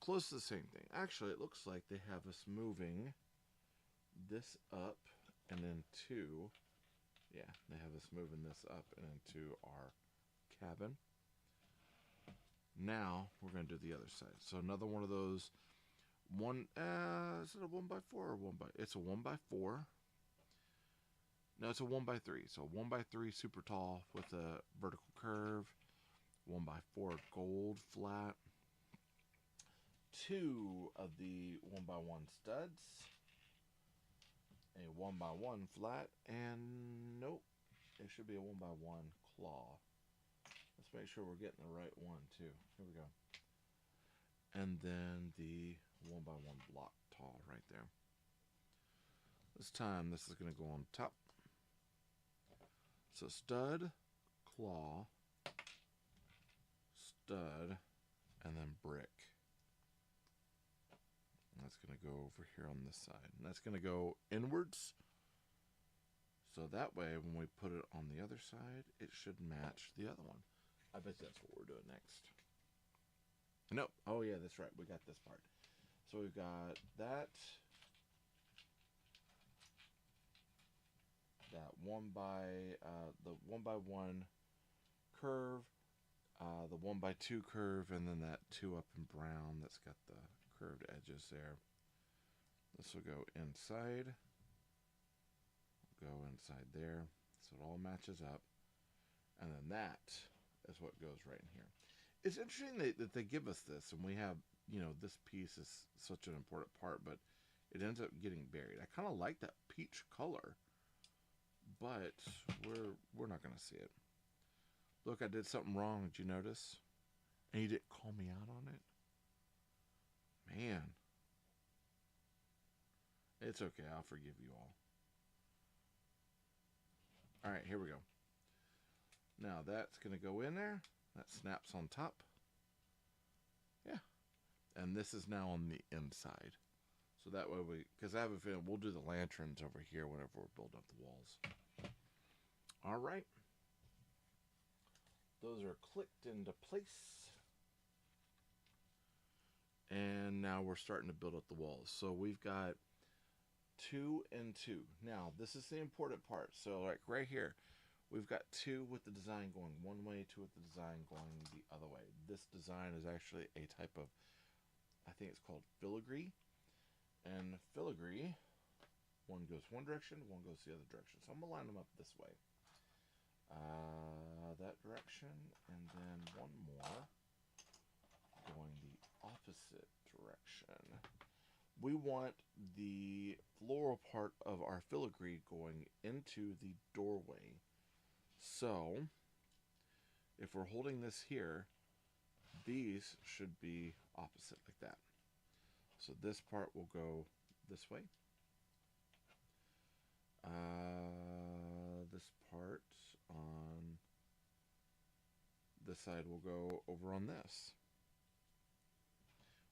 close to the same thing. Actually, it looks like they have us moving this up and into, yeah, they have us moving this up and into our cabin. Now we're going to do the other side. So another one of those is it a 1x4 or 1x? It's a 1x4. No, it's a 1x3. So 1x3 super tall with a vertical curve. 1x4 gold flat. Two of the 1x1 studs. A 1x1 flat. And nope, it should be a 1x1 claw. Let's make sure we're getting the right one too. Here we go. And then the 1x1 block tall right there. This time this is going to go on top. So stud, claw, stud, and then brick. And that's going to go over here on this side. And that's going to go inwards. So that way when we put it on the other side, it should match the other one. I bet that's what we're doing next. Nope. Oh yeah, that's right. We got this part. So we've got that. That the 1x1 curve, the 1x2 curve, and then that 2 up in brown that's got the curved edges there. This will go inside. Go inside there, so it all matches up, and then that is what goes right in here. It's interesting that they give us this, and we have, you know, this piece is such an important part, but it ends up getting buried. I kind of like that peach color but we're not gonna see it. Look, I did something wrong. Did you notice? And you didn't call me out on it. Man, it's okay. I'll forgive you all. All right, here we go. Now that's gonna go in there. That snaps on top. Yeah, and this is now on the inside. So that way because I have a feeling we'll do the lanterns over here whenever we're building up the walls. All right. Those are clicked into place. And now we're starting to build up the walls. So we've got 2 and 2. Now, this is the important part. So like right here, we've got 2 with the design going one way, 2 with the design going the other way. This design is actually a type of, I think it's called filigree. And filigree, one goes one direction, one goes the other direction. So I'm going to line them up this way. That direction, and then one more going the opposite direction. We want the floral part of our filigree going into the doorway. So, if we're holding this here, these should be opposite like that. So this part will go this way. This part on this side will go over on this,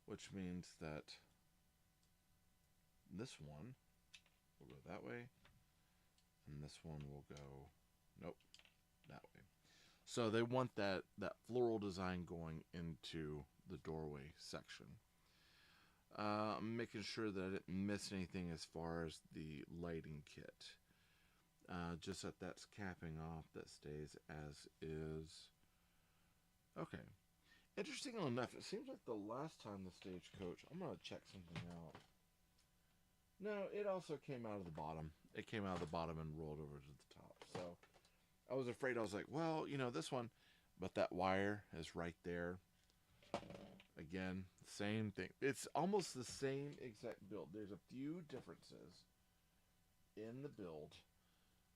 which means that this one will go that way, and this one will go, nope, that way. So they want that floral design going into the doorway section. I'm making sure that I didn't miss anything as far as the lighting kit. Just that that's capping off, that stays as is. Okay. Interestingly enough, it seems like the last time the stagecoach, I'm going to check something out. No, it also came out of the bottom. It came out of the bottom and rolled over to the top. So I was afraid, I was like, well, you know, this one, but that wire is right there. Again, same thing. It's almost the same exact build. There's a few differences in the build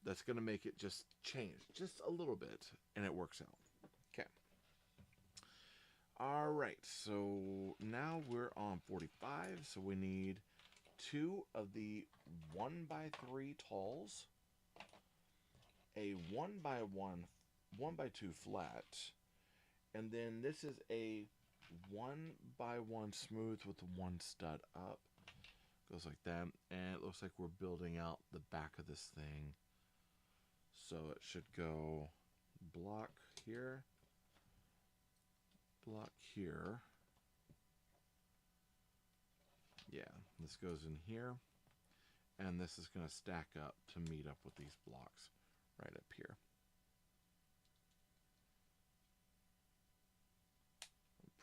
that's going to make it just change just a little bit, and it works out. Okay. All right, so now we're on 45, so we need 2 of the 1x3 talls, a 1x1, 1x2 flat, and then this is a 1x1 smooth with 1 stud up. Goes like that, and it looks like we're building out the back of this thing. So it should go block here, block here. Yeah, this goes in here, and this is going to stack up to meet up with these blocks right up here.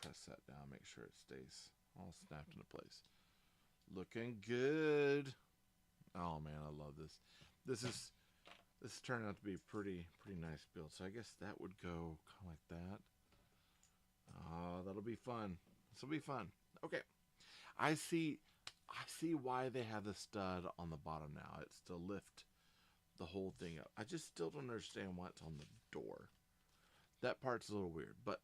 Press that down, make sure it stays all snapped into place. Looking good. Oh man, I love this. This turned out to be a pretty nice build. So I guess that would go kind of like that. Oh, that'll be fun. This will be fun. Okay. I see why they have the stud on the bottom now. It's to lift the whole thing up. I just still don't understand why it's on the door. That part's a little weird, but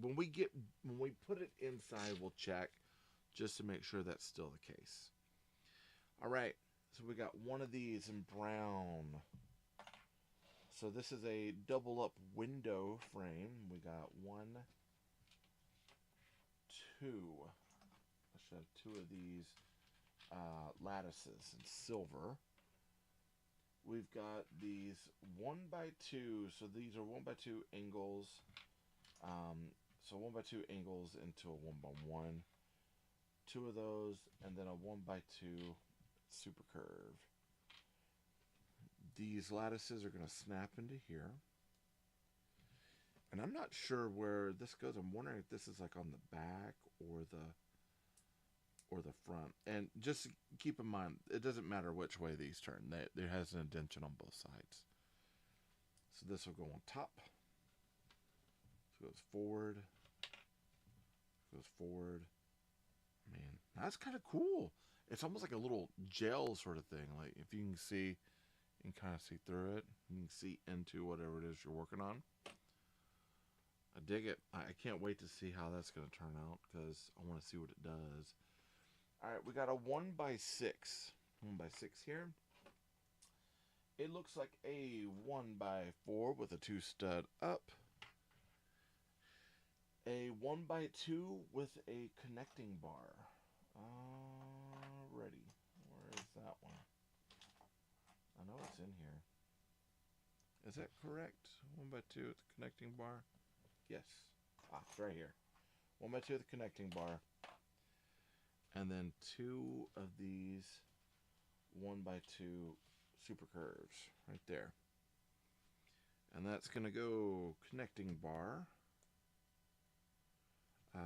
when we put it inside, we'll check just to make sure that's still the case. All right, so we got one of these in brown. So this is a double up window frame. We got 1, 2. I should have 2 of these lattices in silver. We've got these 1x2. So these are 1x2 angles. So 1x2 angles into a 1x1. 2 of those, and then a 1x2 super curve. These lattices are going to snap into here. And I'm not sure where this goes. I'm wondering if this is like on the back or the front. And just keep in mind, it doesn't matter which way these turn. There has an indentation on both sides. So this will go on top. So it goes forward. Goes forward. Man, that's kind of cool. It's almost like a little gel sort of thing. Like if you can see You can kind of see through it. You can see into whatever it is you're working on. I dig it. I can't wait to see how that's going to turn out because I want to see what it does. All right, we got a 1x6. 1x6 here. It looks like a 1x4 with a 2 stud up. A 1x2 with a connecting bar. Ready. Where is that one? I know it's in here. Is that correct? 1x2 with the connecting bar? Yes. It's right here. 1x2 with the connecting bar. And then 2 of these 1x2 super curves right there. And that's going to go connecting bar,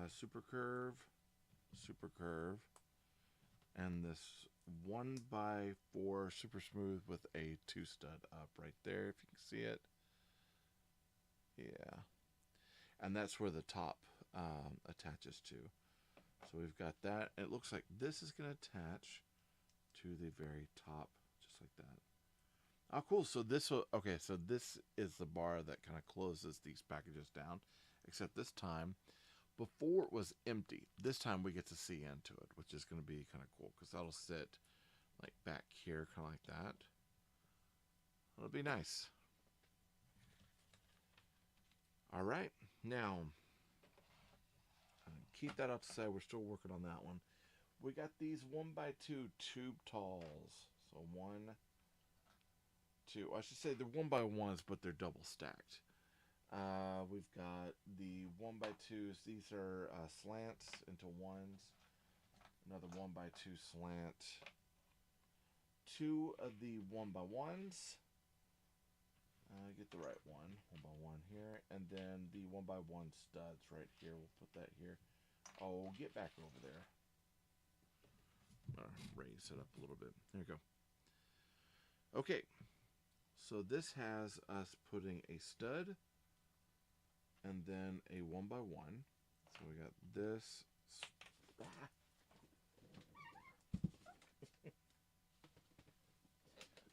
super curve, and this 1x4 super smooth with a 2 stud up right there, if you can see it. Yeah. And that's where the top attaches to. So we've got that. It looks like this is going to attach to the very top, just like that. Oh, cool. So this will, okay, so this is the bar that kind of closes these packages down, except this time, before it was empty. This time we get to see into it, which is going to be kind of cool because that'll sit like back here, kind of like that. It'll be nice. All right, now keep that up to say we're still working on that one. We got these 1x2 tube talls. So 1, 2. I should say they're 1x1s, but they're double stacked. We've got the 1x2s. These are slants into ones. Another 1x2 slant. 2 of the 1x1s. Get the right one. 1x1 here. And then the 1x1 studs right here. We'll put that here. Oh, get back over there. Raise it up a little bit. There you go. Okay. So this has us putting a stud and then a 1x1. So we got this.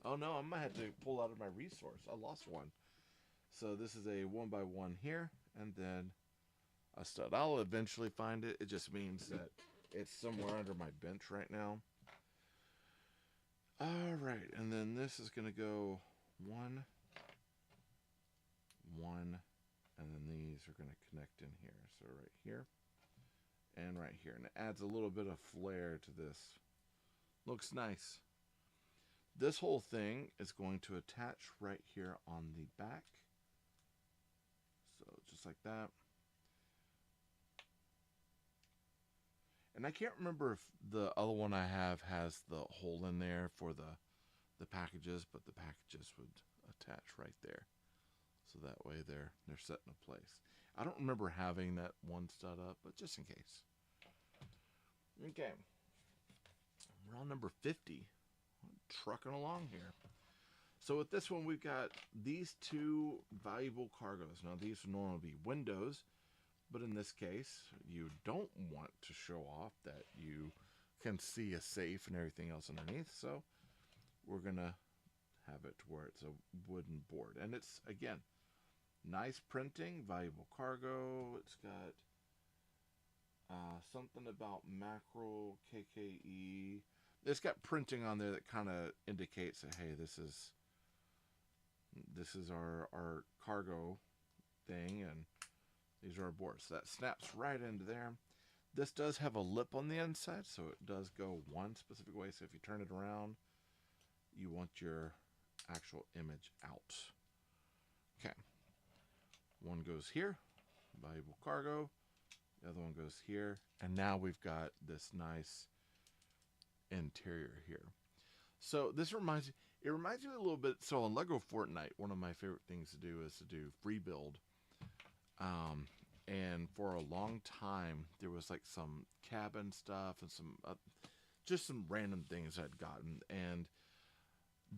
Oh no, I might have to pull out of my resource. I lost one. So this is a 1x1 here, and then a stud. I'll eventually find it. It just means that it's somewhere under my bench right now. All right, and then this is going to go 1, 1, and then these are going to connect in here. So right here and right here. And it adds a little bit of flair to this. Looks nice. This whole thing is going to attach right here on the back. So just like that. And I can't remember if the other one I have has the hole in there for the packages, but the packages would attach right there. So that way they're set in a place. I don't remember having that one stud up, but just in case. Okay. We're on number 50. Trucking along here. So with this one, we've got these 2 valuable cargoes. Now these would normally be windows, but in this case, you don't want to show off that you can see a safe and everything else underneath. So we're going to have it to where it's a wooden board. And it's, again, nice printing, valuable cargo. It's got something about macro, KKE. It's got printing on there that kind of indicates that, hey, this is our cargo thing, and these are our boards. So that snaps right into there. This does have a lip on the inside, so it does go one specific way. So if you turn it around, you want your actual image out. Okay. One goes here, valuable cargo. The other one goes here. And now we've got this nice interior here. So this reminds me a little bit. So on Lego Fortnite, one of my favorite things to do is to do free build. And for a long time, there was like some cabin stuff and some just some random things I'd gotten. And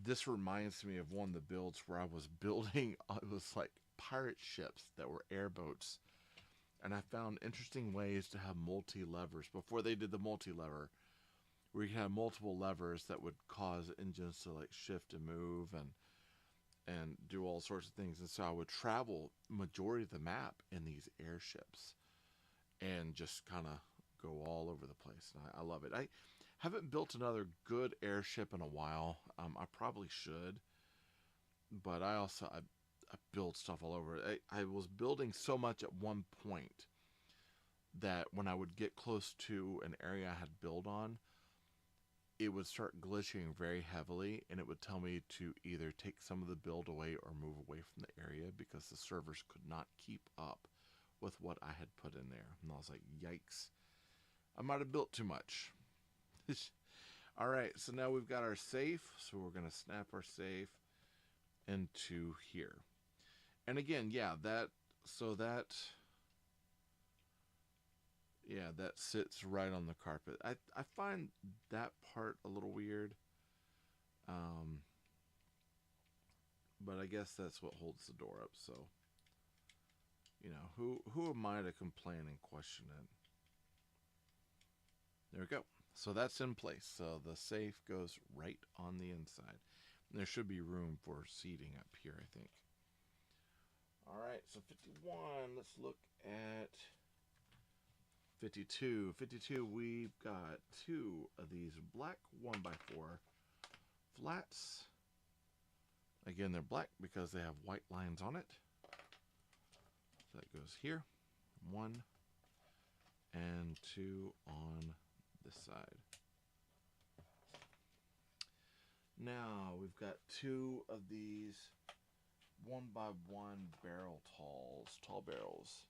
this reminds me of one of the builds where I was building, it was like pirate ships that were airboats. And I found interesting ways to have multi-levers. Before they did the multi-lever, where you have multiple levers that would cause engines to like shift and move and do all sorts of things. And so I would travel majority of the map in these airships and just kind of go all over the place. And I love it. I haven't built another good airship in a while. I probably should, but I build stuff all over. I was building so much at one point that when I would get close to an area I had build on, it would start glitching very heavily, and it would tell me to either take some of the build away or move away from the area because the servers could not keep up with what I had put in there. And I was like, yikes. I might have built too much. All right, so now we've got our safe. So we're going to snap our safe into here. And again, yeah, that sits right on the carpet. I find that part a little weird. But I guess that's what holds the door up, so you know, who am I to complain and question it? There we go. So that's in place. So the safe goes right on the inside. And there should be room for seating up here, I think. All right, so 51, let's look at 52. 52, we've got two of these black 1x4 flats. Again, they're black because they have white lines on it. So that goes here. 1 and 2 on this side. Now we've got two of these 1x1 barrel tall barrels.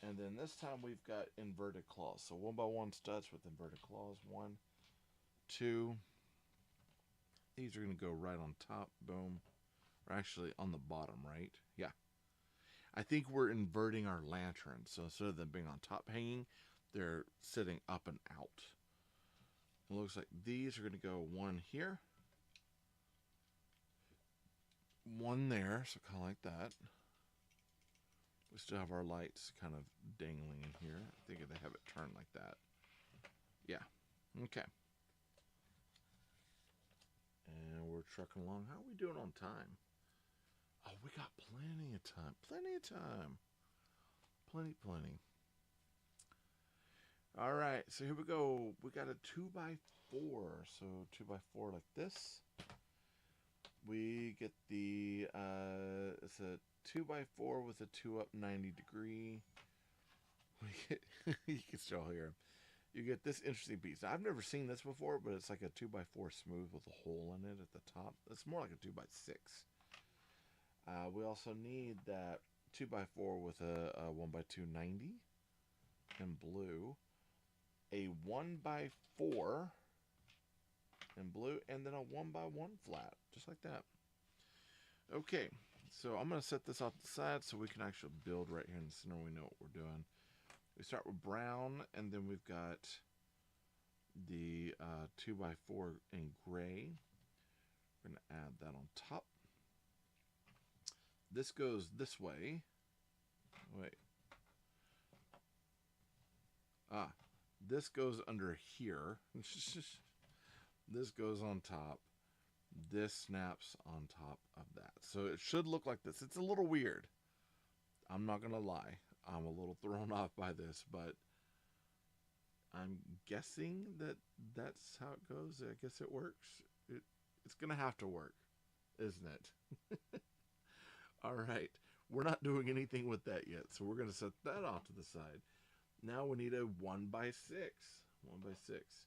And then this time we've got inverted claws. So 1x1 studs with inverted claws. 1, 2. These are going to go right on top. Boom. Or actually on the bottom, right? Yeah. I think we're inverting our lanterns. So instead of them being on top hanging, they're sitting up and out. It looks like these are going to go one here. One there. So kind of like that. We still have our lights kind of dangling in here. I think they have it turned like that. Yeah. Okay. And we're trucking along. How are we doing on time? Oh, we got plenty of time. Plenty of time. Plenty. All right. So here we go. We got a 2x4. So 2x4 like this. We get the, it's a 2x4 with a 2 up 90 degree. We get, you can still hear him. You get this interesting piece. Now, I've never seen this before, but it's like a 2x4 smooth with a hole in it at the top. It's more like a 2x6. We also need that 2x4 with a 1x2 90 in blue. A 1x4 in blue, and then a 1x1 flat, just like that. Okay, so I'm going to set this off the side so we can actually build right here in the center. We know what we're doing. We start with brown, and then we've got the 2x4 in gray. We're going to add that on top. This goes this way. Wait. This goes under here. This goes on top. This snaps on top of that. So it should look like this. It's a little weird. I'm not going to lie. I'm a little thrown off by this, but I'm guessing that that's how it goes. I guess it works. It's going to have to work, isn't it? All right. We're not doing anything with that yet, so we're going to set that off to the side. Now we need a 1x6. 1x6.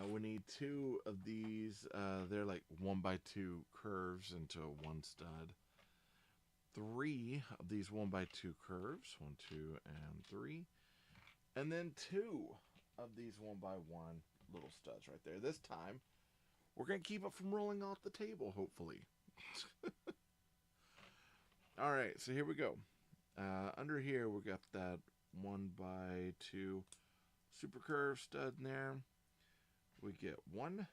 We need two of these. They're like 1x2 curves into one stud. 3 of these 1x2 curves. 1, 2, and 3. And then 2 of these 1x1 little studs right there. This time, we're going to keep it from rolling off the table, hopefully. All right, so here we go. Under here, we got that 1x2 super curve stud in there. We get 1.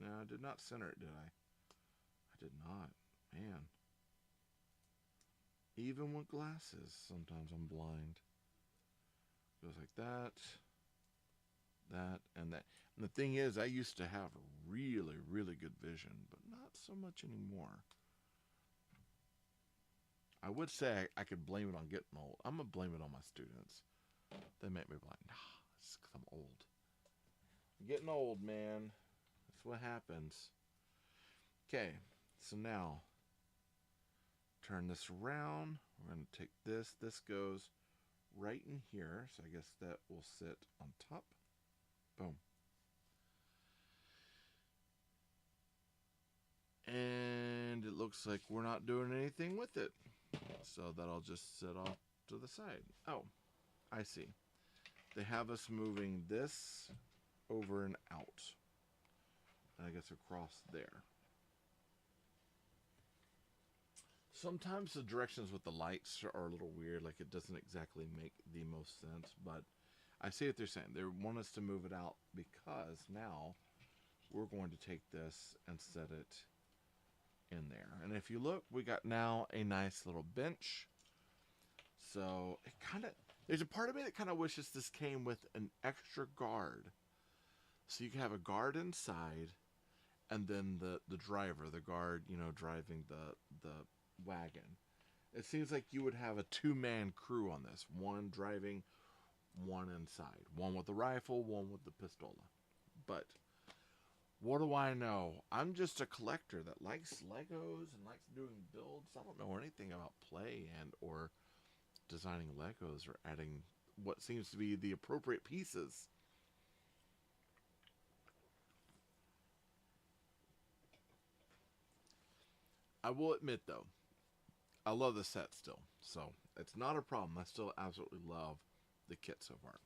No, I did not center it, did I? I did not. Man. Even with glasses, sometimes I'm blind. Goes like that. that, and that. And the thing is, I used to have really, really good vision, but not so much anymore. I would say I could blame it on getting old. I'm going to blame it on my students. They make me blind. Nah, it's because I'm old. I'm getting old, man. That's what happens. Okay, so now turn this around. We're going to take this. This goes right in here. So I guess that will sit on top. Boom. And it looks like we're not doing anything with it. So that'll just sit off to the side. Oh, I see. They have us moving this over and out. And I guess across there. Sometimes the directions with the lights are a little weird. Like it doesn't exactly make the most sense. But I see what they're saying. They want us to move it out because now we're going to take this and set it in there. And if you look, we got now a nice little bench. So it kind of, there's a part of me that kind of wishes this came with an extra guard. So you can have a guard inside and then the driver, the guard, you know, driving the wagon. It seems like you would have a two-man crew on this. One driving, one inside. One with the rifle, one with the pistola. But what do I know? I'm just a collector that likes Legos and likes doing builds. I don't know anything about play and or designing Legos or adding what seems to be the appropriate pieces. I will admit though, I love the set still. So it's not a problem. I still absolutely love the kit so far.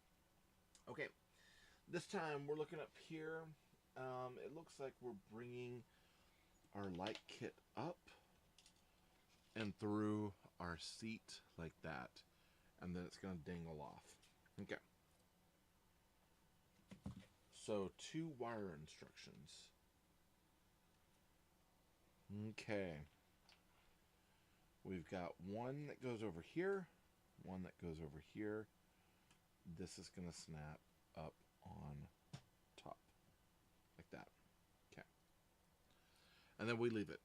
Okay, this time we're looking up here. It looks like we're bringing our light kit up and through our seat like that. And then it's going to dangle off. Okay. So 2 wire instructions. Okay. We've got one that goes over here, one that goes over here. This is going to snap up on top like that. Okay. And then we leave it.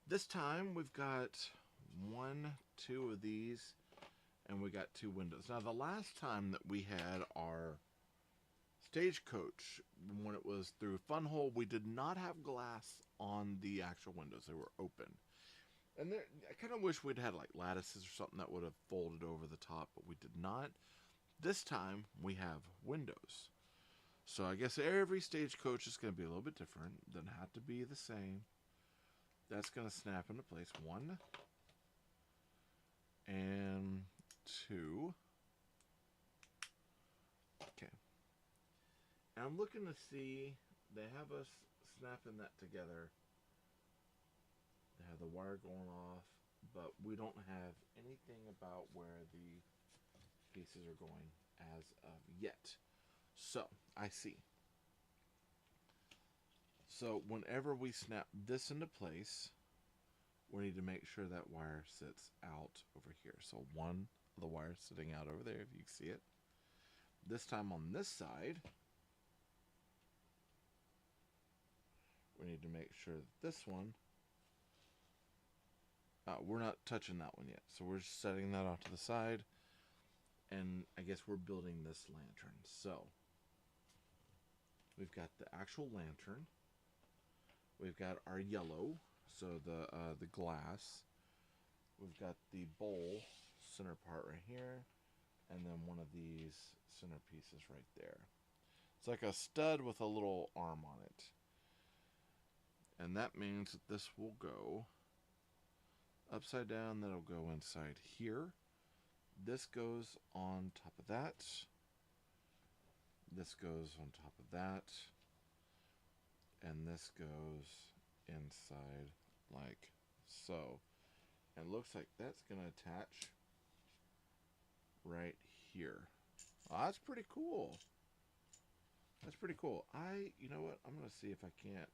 This time we've got 1, 2 of these, and we got 2 windows. Now the last time that we had our stagecoach, when it was through Funhole, we did not have glass on the actual windows. They were open. And there, I kind of wish we'd had like lattices or something that would have folded over the top, but we did not. This time we have windows. So I guess every stagecoach is going to be a little bit different. Doesn't have to be the same. That's going to snap into place. 1 and 2. Okay. And I'm looking to see, they have us snapping that together. They have the wire going off, but we don't have anything about where the pieces are going as of yet. So, I see. So, whenever we snap this into place, we need to make sure that wire sits out over here. So, one of the wires sitting out over there, if you can see it. This time on this side, we need to make sure that this one, we're not touching that one yet. So, we're just setting that off to the side. And I guess we're building this lantern. So, we've got the actual lantern. We've got our yellow, so the glass. We've got the bowl center part right here, and then one of these center pieces right there. It's like a stud with a little arm on it. And that means that this will go upside down, that'll go inside here. This goes on top of that. This goes on top of that. And this goes inside like so. And it looks like that's going to attach right here. Oh, that's pretty cool. That's pretty cool. You know what? I'm going to see if I can't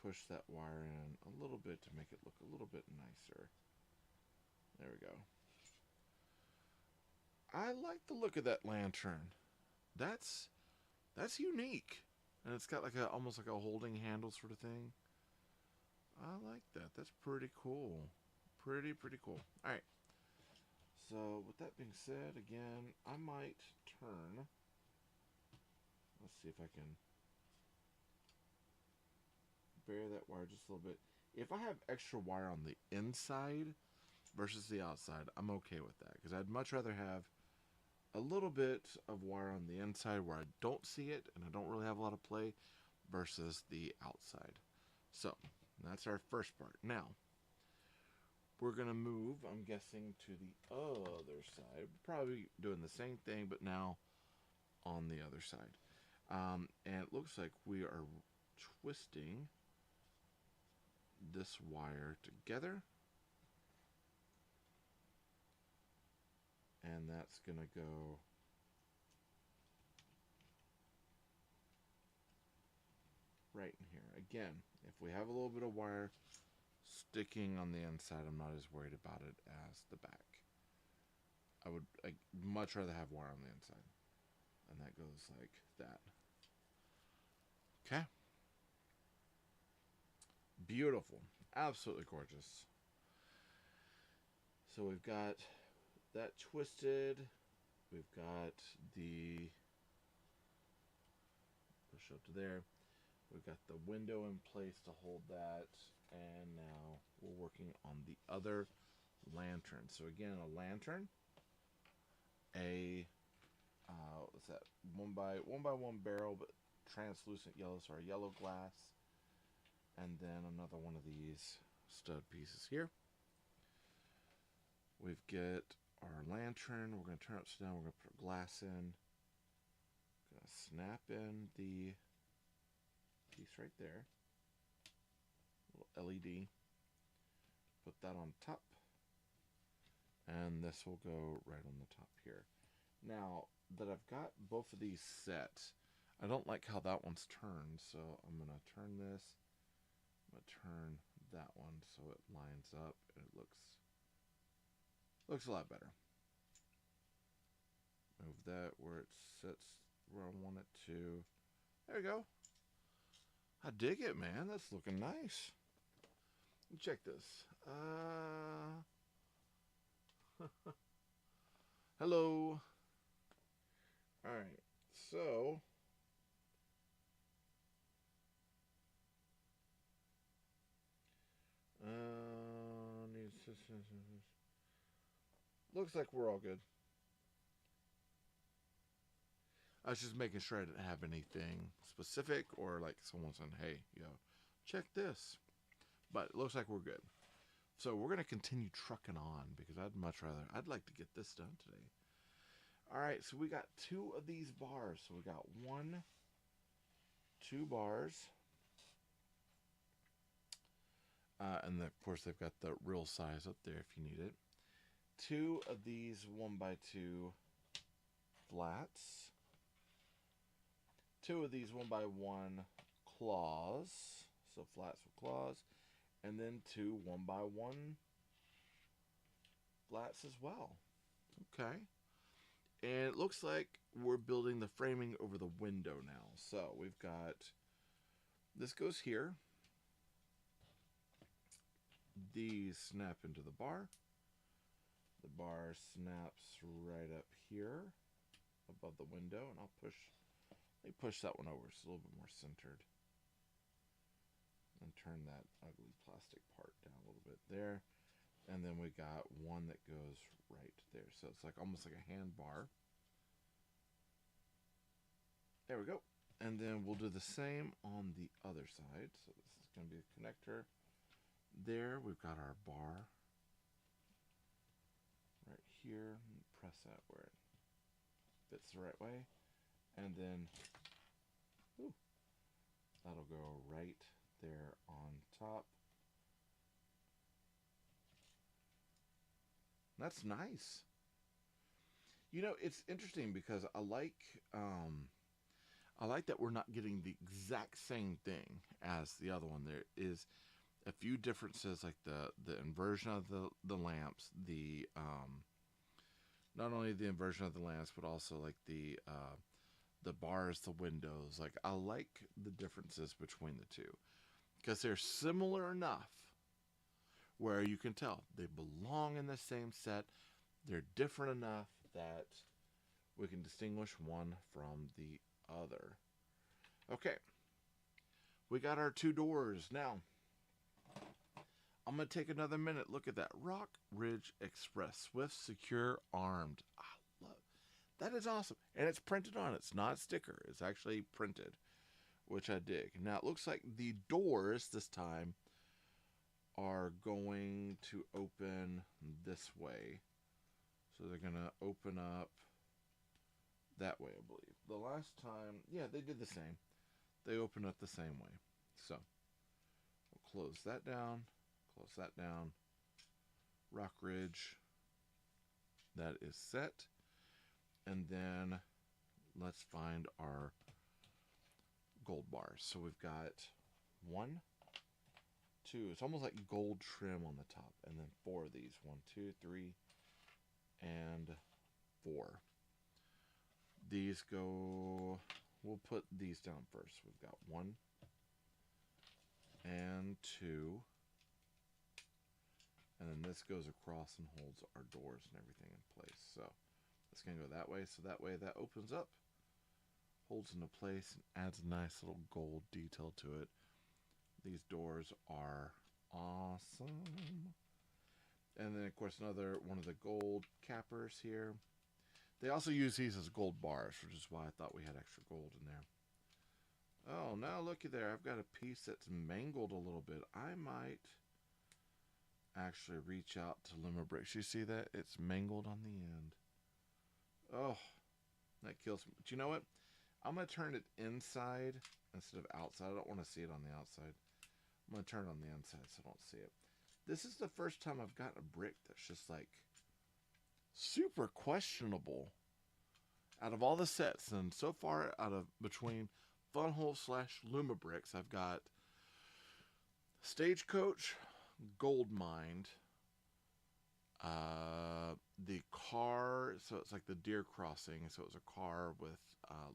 push that wire in a little bit to make it look a little bit nicer. There we go. I like the look of that lantern. That's that's unique. And it's got like a almost like a holding handle sort of thing. I like that. That's pretty cool. Pretty cool. All right. So with that being said, again, I might turn. Let's see if I can bury that wire just a little bit. If I have extra wire on the inside versus the outside, I'm okay with that because I'd much rather have a little bit of wire on the inside where I don't see it and I don't really have a lot of play versus the outside. So that's our first part. Now we're gonna move, I'm guessing, to the other side. Probably doing the same thing, but now on the other side. And it looks like we are twisting this wire together. And that's gonna go right in here. Again, if we have a little bit of wire sticking on the inside, I'm not as worried about it as the back. I'd much rather have wire on the inside. And that goes like that. Okay. Beautiful. Absolutely gorgeous. So we've got that twisted. We've got the push up to there. We've got the window in place to hold that. And now we're working on the other lantern. So again, a lantern, a what's that? One by one barrel, but translucent yellow, sorry, yellow glass, and then another one of these stud pieces here. We've got our lantern. We're going to turn it upside down. We're going to put glass in. Going to snap in the piece right there. Little LED. Put that on top. And this will go right on the top here. Now that I've got both of these set, I don't like how that one's turned, so I'm going to turn this. I'm going to turn that one so it lines up and it looks a lot better. Move that where it sits where I want it to. There we go. I dig it, man. That's looking nice. Check this. Hello. Alright, so looks like we're all good. I was just making sure I didn't have anything specific or like someone saying, hey, check this. But it looks like we're good. So we're going to continue trucking on because I'd like to get this done today. All right, so we got 2 of these bars. So we got 2 bars. And then, of course, they've got the real size up there if you need it. 2 of these 1x2 flats. 2 of these 1x1 claws. So flats with claws. And then 2 1x1 flats as well. Okay. And it looks like we're building the framing over the window now. So we've got, this goes here. These snap into the bar. The bar snaps right up here above the window. And let me push that one over so it's a little bit more centered. And turn that ugly plastic part down a little bit there. And then we got one that goes right there. So it's like almost like a hand bar. There we go. And then we'll do the same on the other side. So this is going to be a connector. There we've got our bar right here. Press that where it fits the right way. And then that'll go right there on top. That's nice. It's interesting because I like that we're not getting the exact same thing as the other one. There is a few differences, like the inversion of the lamps, the Not only the inversion of the lamps, but also like the bars, the windows. Like I like the differences between the two because they're similar enough where you can tell they belong in the same set. They're different enough that we can distinguish one from the other. Okay, we got our two doors. Now, I'm going to take another minute. Look at that. Rock Ridge Express, swift, secure, armed. I love that. Is awesome. And it's printed on. It's not a sticker. It's actually printed, which I dig. Now, it looks like the doors this time are going to open this way. So they're going to open up that way, I believe. The last time, yeah, they did the same. They open up the same way. So we'll close that down, close that down. Rock Ridge, that is set. And then let's find our gold bars. So we've got 1, 2. It's almost like gold trim on the top. And then 4 of these. 1, 2, 3, and 4. These go, we'll put these down first. We've got 1 and 2. And then this goes across and holds our doors and everything in place. So it's going to go that way. So that way that opens up, holds into place, and adds a nice little gold detail to it. These doors are awesome. And then, of course, another one of the gold cappers here. They also use these as gold bars, which is why I thought we had extra gold in there. Oh, now looky there. I've got a piece that's mangled a little bit. I might actually reach out to Limmerbricks. You see that? It's mangled on the end. Oh, that kills me. But you know what? I'm going to turn it inside instead of outside. I don't want to see it on the outside. I'm going to turn it on the inside so I don't see it. This is the first time I've gotten a brick that's just like super questionable out of all the sets. And so far, out of between Funhole / Lumabricks, I've got Stagecoach, Gold Mined, the car, so it's like the deer crossing, so it's a car with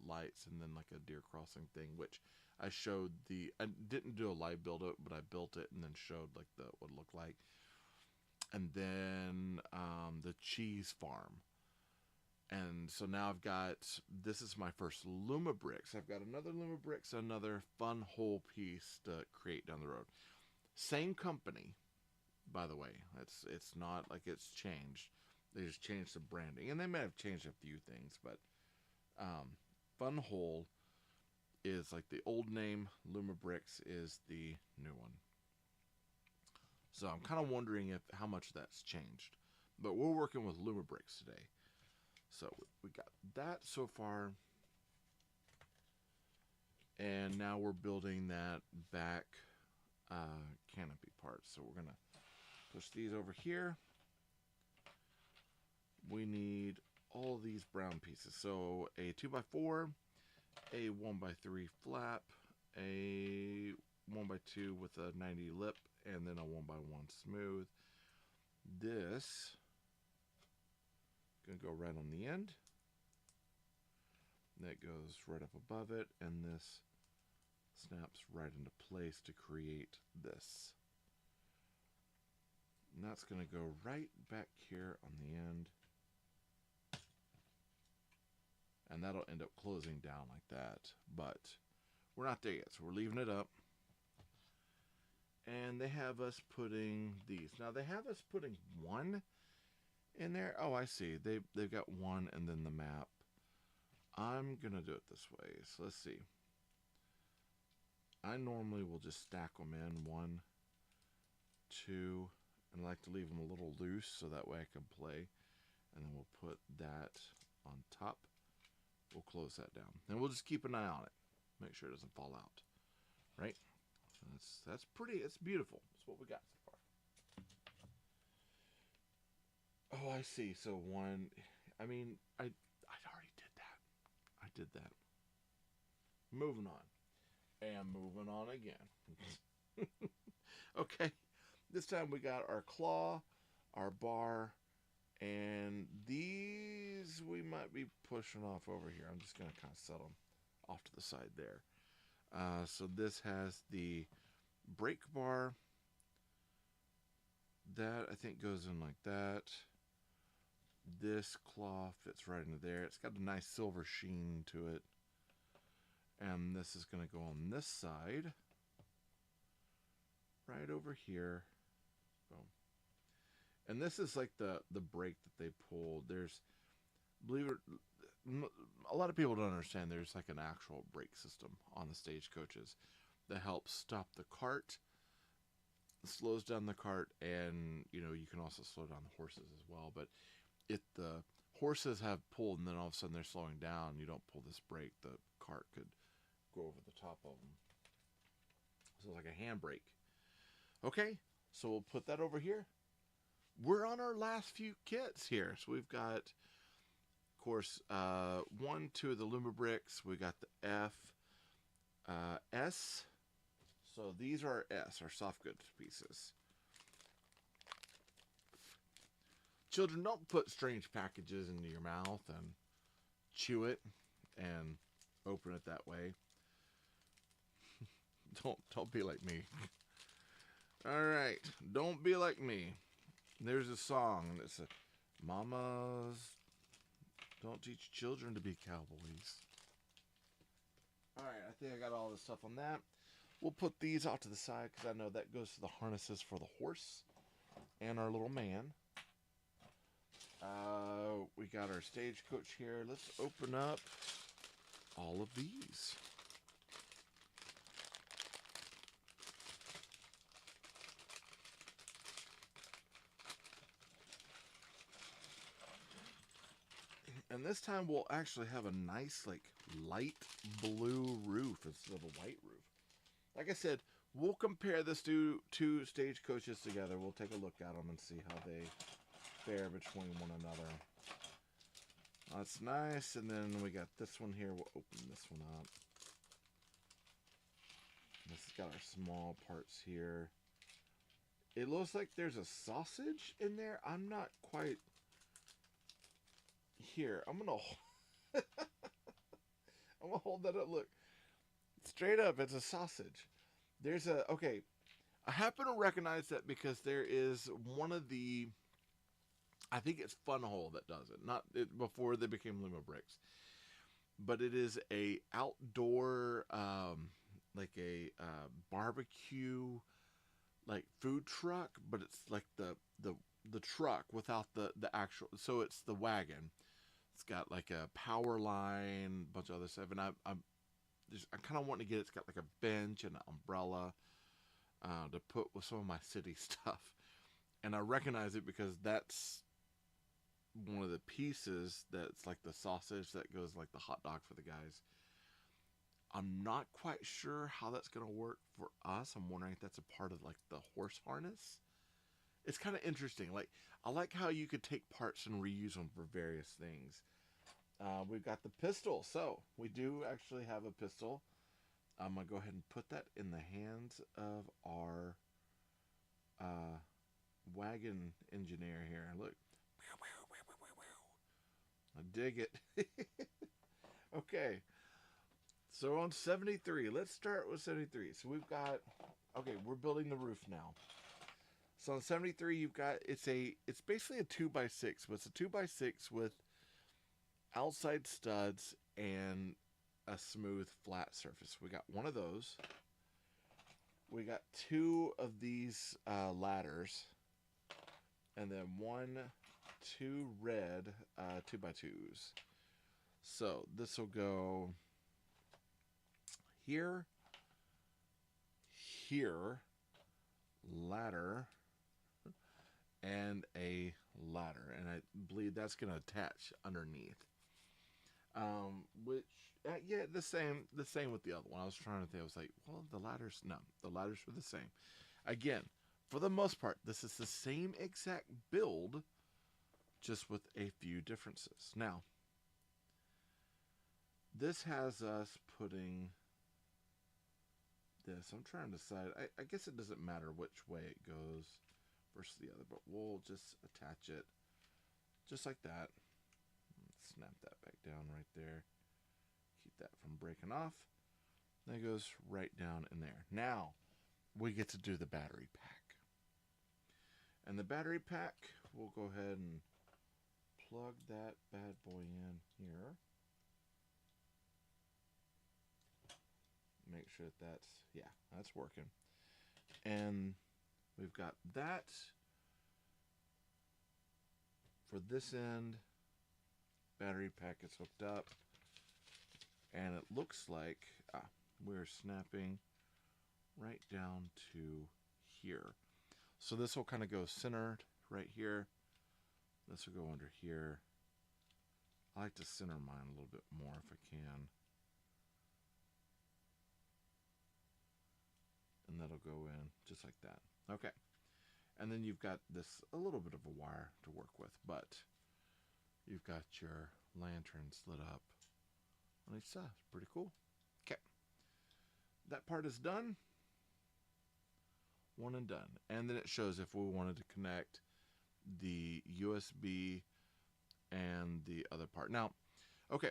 lights and then like a deer crossing thing, which I showed I didn't do a live build up, but I built it and then showed like what it looked like. And then the cheese farm. And so now I've got, this is my first Lumabricks. I've got another Lumabricks, another fun whole piece to create down the road. Same company, by the way. It's not like it's changed. They just changed the branding. And they may have changed a few things, but Fun Hole is like the old name. Lumabricks is the new one. So I'm kind of wondering how much that's changed. But we're working with Lumabricks today. So we got that so far. And now we're building that back canopy part. So we're going to push these over here. We need all these brown pieces. So a 2x4, a 1x3 flap, a 1x2 with a 90 lip, and then a 1x1 smooth. This gonna go right on the end. That goes right up above it, and this snaps right into place to create this. And that's gonna go right back here on the end. And that'll end up closing down like that. But we're not there yet, so we're leaving it up. And they have us putting these. Now they have us putting 1 in there. Oh, I see. They've got 1 and then the map. I'm going to do it this way. So let's see. I normally will just stack them in 1, 2, and I like to leave them a little loose so that way I can play. And then we'll put that on top. We'll close that down. And we'll just keep an eye on it. Make sure it doesn't fall out. Right? That's pretty. It's beautiful. That's what we got so far. Oh, I see. So 1. I mean, I already did that. I did that. Moving on. And moving on again. Okay. This time we got our claw, our bar, And these we might be pushing off over here. I'm just going to kind of set them off to the side there. So this has the brake bar. That I think goes in like that. This claw fits right into there. It's got a nice silver sheen to it. And this is going to go on this side. Right over here. Boom. And this is like the brake that they pulled. There's, believe it, a lot of people don't understand there's like an actual brake system on the stagecoaches that helps stop the cart, slows down the cart, and you can also slow down the horses as well. But if the horses have pulled and then all of a sudden they're slowing down, you don't pull this brake, the cart could go over the top of them. So it's like a handbrake. Okay, so we'll put that over here. We're on our last few kits here. So we've got, of course, 1, 2 of the Lumabricks. We got the F, S. So these are our S, our soft goods pieces. Children, don't put strange packages into your mouth and chew it and open it that way. Don't be like me. All right, don't be like me. There's a song that says, "Mamas don't teach children to be cowboys." All right, I think I got all the stuff on that. We'll put these off to the side because I know that goes to the harnesses for the horse and our little man. We got our stagecoach here. Let's open up all of these. And this time we'll actually have a nice, like, light blue roof instead of a white roof. Like I said, we'll compare this to two stagecoaches together. We'll take a look at them and see how they fare between one another. That's nice. And then we got this one here. We'll open this one up. This has got our small parts here. It looks like there's a sausage in there. I'm not quite... Here, I'm gonna hold that up. Look, straight up, it's a sausage. Okay, I happen to recognize that because there is one of the, I think it's Fun Hole that does it. Not it, before they became Luma Bricks, but it is a outdoor, like a barbecue, like food truck, but it's like the truck without the actual. So it's the wagon. It's got like a power line, a bunch of other stuff, and I'm kind of wanting to get it. It's got like a bench and an umbrella to put with some of my city stuff, and I recognize it because that's one of the pieces that's like the sausage that goes like the hot dog for the guys. I'm not quite sure how that's gonna work for us. I'm wondering if that's a part of like the horse harness. It's kind of interesting. Like, I like how you could take parts and reuse them for various things. We've got the pistol. So, we do actually have a pistol. I'm going to go ahead and put that in the hands of our wagon engineer here. Look. I dig it. Okay. So, on 73. Let's start with 73. So, we've got... Okay, we're building the roof now. So on 73, you've got, it's basically a 2x6, but it's a 2x6 with outside studs and a smooth flat surface. We got one of those. We got 2 of these ladders, and then 2 red 2x2s. So this will go here, here, ladder, and a ladder, and I believe that's going to attach underneath. Which yeah, the same with the other one. I was trying to think. I was like, well, the ladders are the same. Again, for the most part, this is the same exact build, just with a few differences. Now, this has us putting this. I'm trying to decide. I guess it doesn't matter which way it goes versus the other, but we'll just attach it just like that. Snap that back down right there. Keep that from breaking off. That goes right down in there. Now, we get to do the battery pack. And the battery pack, we'll go ahead and plug that bad boy in here. Make sure that's working. And we've got that for this end. Battery pack is hooked up. And it looks like we're snapping right down to here. So this will kind of go centered right here. This will go under here. I like to center mine a little bit more if I can. And that'll go in just like that. Okay. And then you've got this, a little bit of a wire to work with, but you've got your lanterns lit up on each side. Pretty cool. Okay. That part is done. One and done. And then it shows if we wanted to connect the USB and the other part. Now, okay.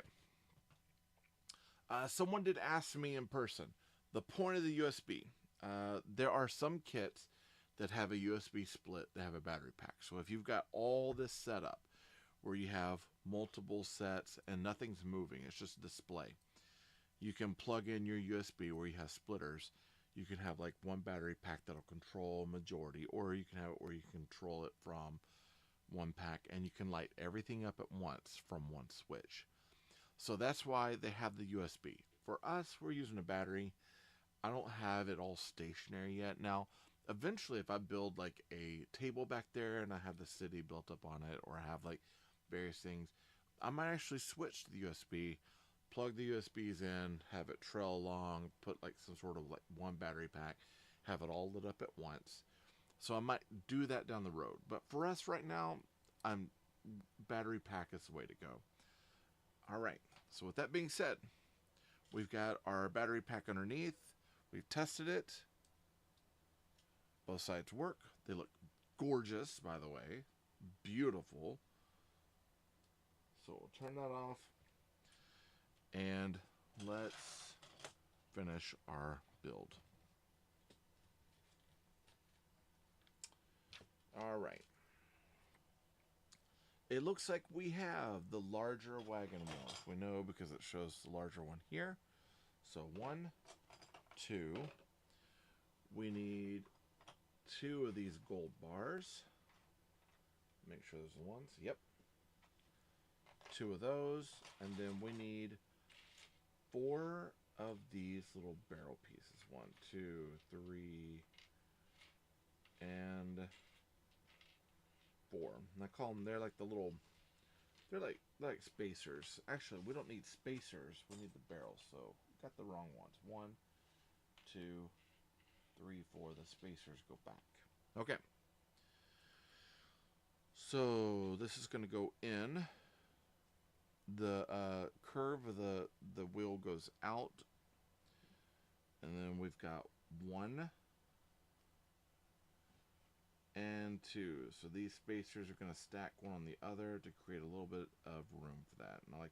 Someone did ask me in person, the point of the USB. There are some kits that have a USB split that have a battery pack. So if you've got all this set up where you have multiple sets and nothing's moving, it's just a display, you can plug in your USB where you have splitters. You can have like one battery pack that'll control majority, or you can have it where you control it from one pack, and you can light everything up at once from one switch. So that's why they have the USB. For us, we're using a battery. I don't have it all stationary yet. Now, eventually, if I build like a table back there and I have the city built up on it, or I have like various things, I might actually switch to the USB, plug the USBs in, have it trail along, put like some sort of like one battery pack, have it all lit up at once. So I might do that down the road. But for us right now, battery pack is the way to go. All right. So with that being said, we've got our battery pack underneath. We've tested it. Both sides work. They look gorgeous, by the way. Beautiful. So we'll turn that off. And let's finish our build. All right. It looks like we have the larger wagon wheel. We know because it shows the larger one here. So 1, 2. We need 2 of these gold bars. Make sure there's the ones. Yep. 2 of those. And then we need 4 of these little barrel pieces. 1, 2, 3, and 4. And I call them, they're like the little, they're like spacers. Actually, we don't need spacers. We need the barrels. So got the wrong ones. 1, 2, 3, 4. The spacers go back. Okay. So this is going to go in. The curve of the wheel goes out. And then we've got 1 and 2. So these spacers are going to stack one on the other to create a little bit of room for that. And I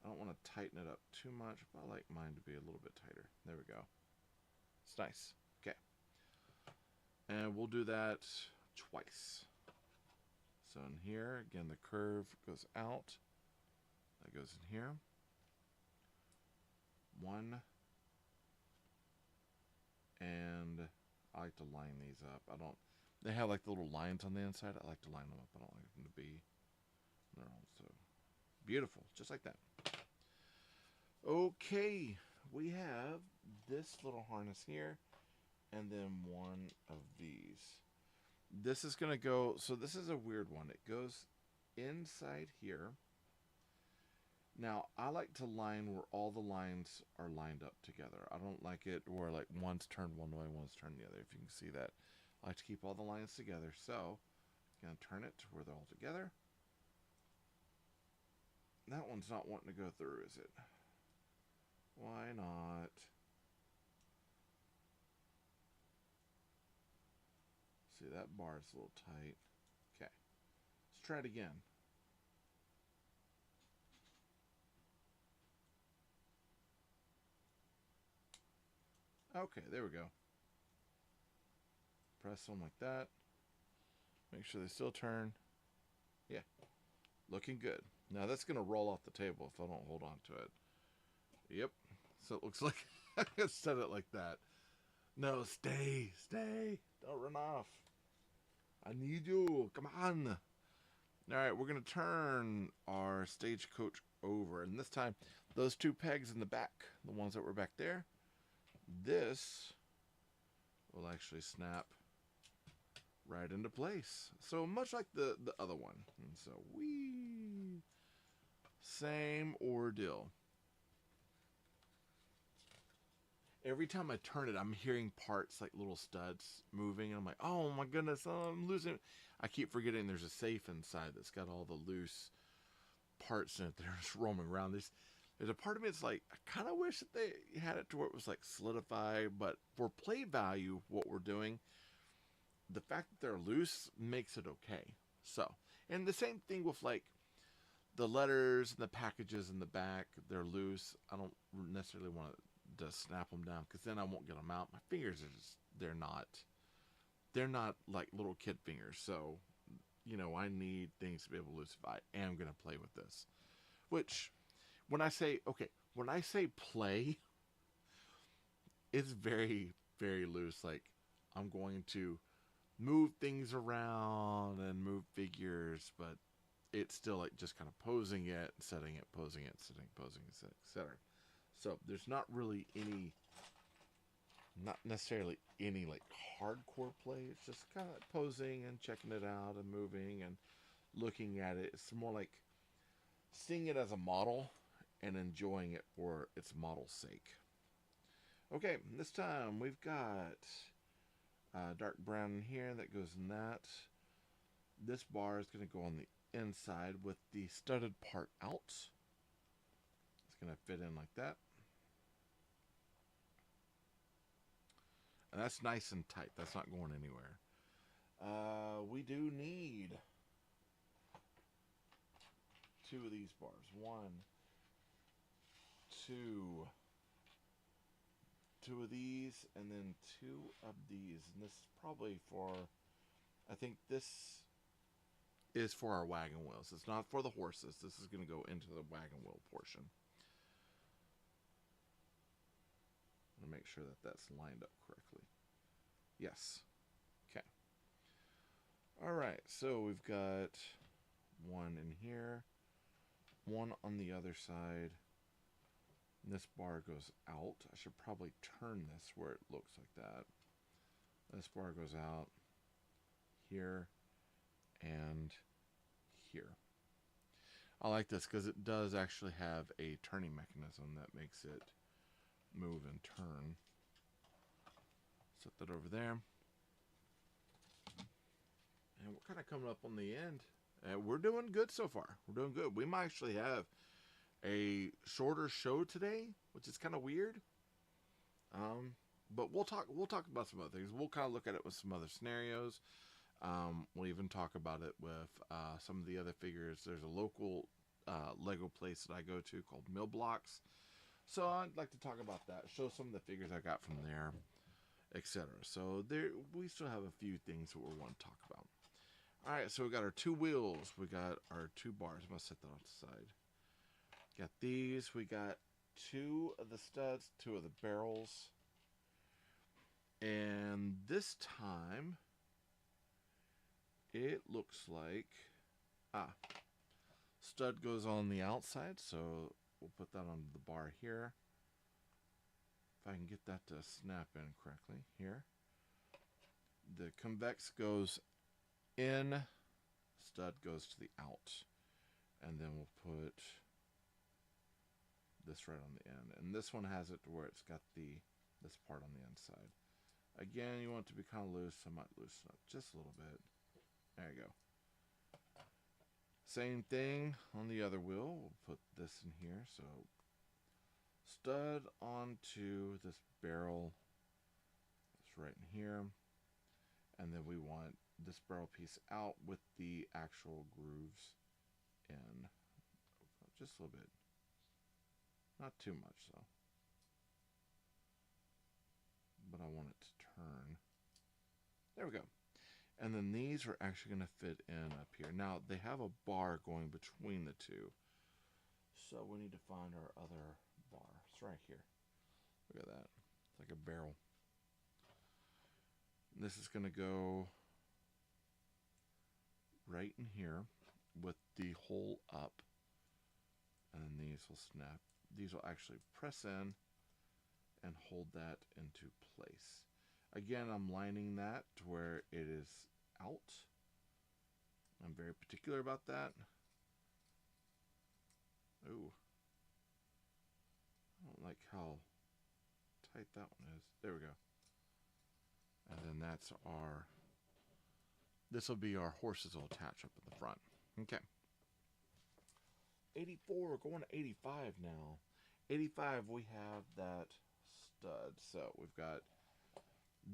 don't want to tighten it up too much, but I like mine to be a little bit tighter. There we go. It's nice. Okay. And we'll do that twice. So in here, again, the curve goes out. That goes in here. 1. And I like to line these up. They have like the little lines on the inside. I like to line them up. I don't like them to be, no, so beautiful, just like that. Okay, we have this little harness here, and then 1 of these. This is gonna go, so this is a weird one. It goes inside here. Now, I like to line where all the lines are lined up together. I don't like it where like one's turned one way, one's turned the other, if you can see that. I like to keep all the lines together. So, I'm going to turn it to where they're all together. That one's not wanting to go through, is it? Why not? See, that bar's a little tight. Okay. Let's try it again. Okay, there we go. Press them like that. Make sure they still turn. Yeah, looking good. Now that's going to roll off the table if I don't hold on to it. Yep. So it looks like I set it like that. No, stay. Don't run off. I need you. Come on. All right, we're going to turn our stagecoach over. And this time, those two pegs in the back, the ones that were back there, this will actually snap right into place. So much like the other one. And so same ordeal. Every time I turn it, I'm hearing parts like little studs moving, and I'm like, oh my goodness, I'm losing it. I keep forgetting there's a safe inside that's got all the loose parts in it that are just roaming around. There's a part of me that's like, I kind of wish that they had it to where it was like solidified, but for play value, what we're doing, the fact that they're loose makes it okay. So, and the same thing with like the letters and the packages in the back, they're loose. I don't necessarily want to snap them down because then I won't get them out. My fingers are just, they're not like little kid fingers. So, you know, I need things to be able to loose if I am going to play with this. Which, when I say play, it's very, very loose. Like, I'm going to move things around and move figures, but it's still like just kind of posing it, setting it, posing it, setting, posing it, etc. So there's not really any, not necessarily any like hardcore play. It's just kind of posing and checking it out and moving and looking at it. It's more like seeing it as a model and enjoying it for its model's sake. Okay, this time we've got dark brown in here that goes in that. This bar is going to go on the inside with the studded part out. It's going to fit in like that. And that's nice and tight. That's not going anywhere. We do need two of these bars. 1, 2, 2 of these, and then 2 of these. And this is probably for, I think this is for our wagon wheels. It's not for the horses. This is going to go into the wagon wheel portion. I'm going to make sure that that's lined up correctly. Yes. Okay. All right. So we've got 1 in here, 1 on the other side. And this bar goes out. I should probably turn this where it looks like that. This bar goes out here and here. I like this because it does actually have a turning mechanism that makes it move and turn. Set that over there. And we're kind of coming up on the end. We're doing good so far. We're doing good. We might actually have a shorter show today, which is kind of weird. But we'll talk about some other things. We'll kind of look at it with some other scenarios. We'll even talk about it with some of the other figures. There's a local Lego place that I go to called Mill Blocks. So I'd like to talk about that, show some of the figures I got from there, etc. So we still have a few things that we want to talk about. All right, so we got our 2 wheels. We got our 2 bars. I'm going to set that off the side. Got these. We got 2 of the studs, 2 of the barrels. And this time, it looks like, stud goes on the outside, so we'll put that on the bar here. If I can get that to snap in correctly here. The convex goes in, stud goes to the out. And then we'll put this right on the end. And this one has it to where it's got this part on the inside. Again, you want it to be kind of loose. I might loosen up just a little bit. There you go. Same thing on the other wheel. We'll put this in here. So stud onto this barrel. It's right in here. And then we want this barrel piece out with the actual grooves in. Just a little bit. Not too much, though. But I want it to turn. There we go. And then these are actually going to fit in up here. Now, they have a bar going between the two. So we need to find our other bar. It's right here. Look at that. It's like a barrel. This is going to go right in here with the hole up. And then these will snap. These will actually press in and hold that into place. Again, I'm lining that to where it is out. I'm very particular about that. Ooh. I don't like how tight that one is. There we go. And then that's our, this will be our horses will attach up in the front. Okay. 84, we're going to 85 now. 85, we have that stud. So we've got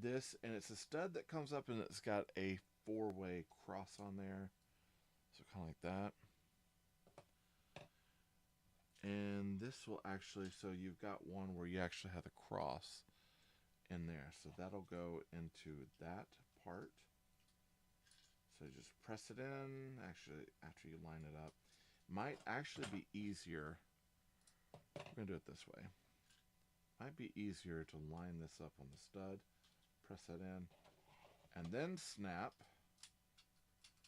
this, and it's a stud that comes up and it's got a 4-way cross on there. So kind of like that. And this will actually, so you've got one where you actually have the cross in there. So that'll go into that part. So just press it in, actually, after you line it up. Might actually be easier, we're going to do it this way. Might be easier to line this up on the stud, press that in, and then snap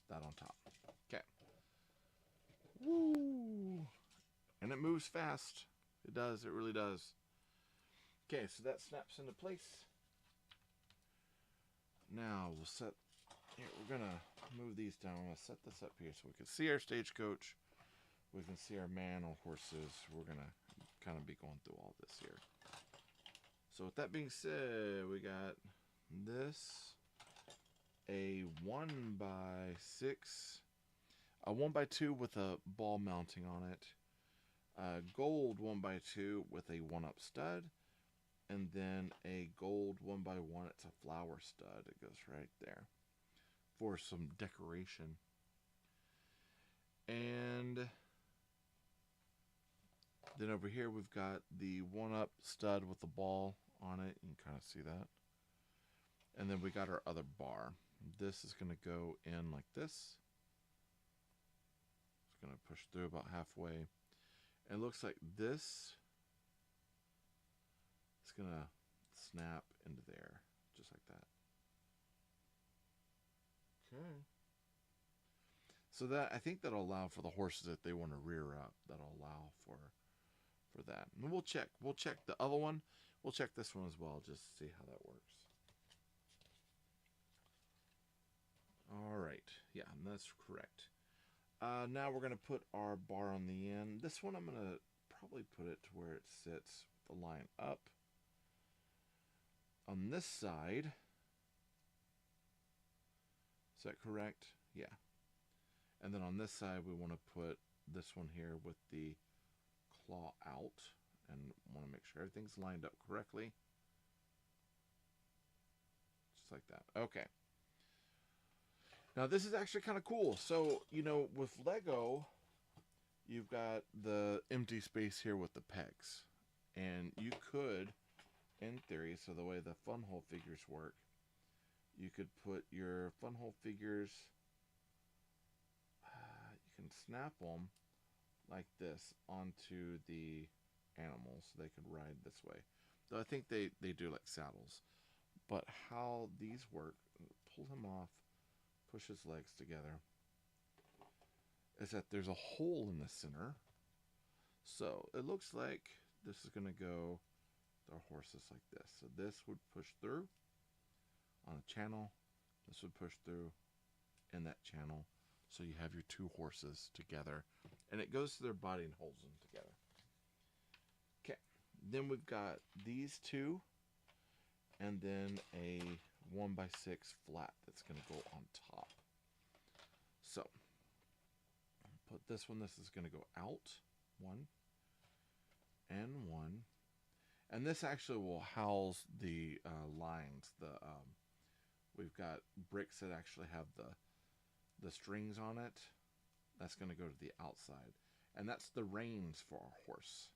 that on top. Okay. Woo! And it moves fast. It does, it really does. Okay, so that snaps into place. Now we'll set, here, we're going to move these down. I'm going to set this up here so we can see our stagecoach. We can see our man on horses. We're going to kind of be going through all this here. So with that being said, we got this, a 1x6, a 1x2 with a ball mounting on it, a gold 1x2 with a 1-up stud, and then a gold 1x1. It's a flower stud. It goes right there for some decoration. And then over here we've got the 1-up stud with the ball on it. You can kind of see that. And then we got our other bar. This is going to go in like this. It's going to push through about halfway. And it looks like this is going to snap into there, just like that. Okay. So that, I think that'll allow for the horses that they want to rear up. That'll allow for that. And we'll check the other one. We'll check this one as well, just to see how that works. All right. Yeah, that's correct. Now we're going to put our bar on the end. This one I'm going to probably put it to where it sits with the line up. On this side, is that correct? Yeah. And then on this side, we want to put this one here with the claw out, and want to make sure everything's lined up correctly. Just like that. Okay. Now this is actually kind of cool. So, you know, with Lego, you've got the empty space here with the pegs. And you could, in theory, so the way the fun hole figures work, you could put your fun hole figures, you can snap them like this onto the animals so they could ride this way. Though I think they do like saddles. But how these work, pull him off, push his legs together, is that there's a hole in the center. So it looks like this is going to go with our horses like this. So this would push through on a channel. This would push through in that channel. So you have your two horses together. And it goes to their body and holds them together. Okay. Then we've got these two. And then a 1x6 flat that's going to go on top. So, put this one. This is going to go out. 1 and 1. And this actually will house the lines. We've got bricks that actually have the strings on it. That's going to go to the outside. And that's the reins for our horse.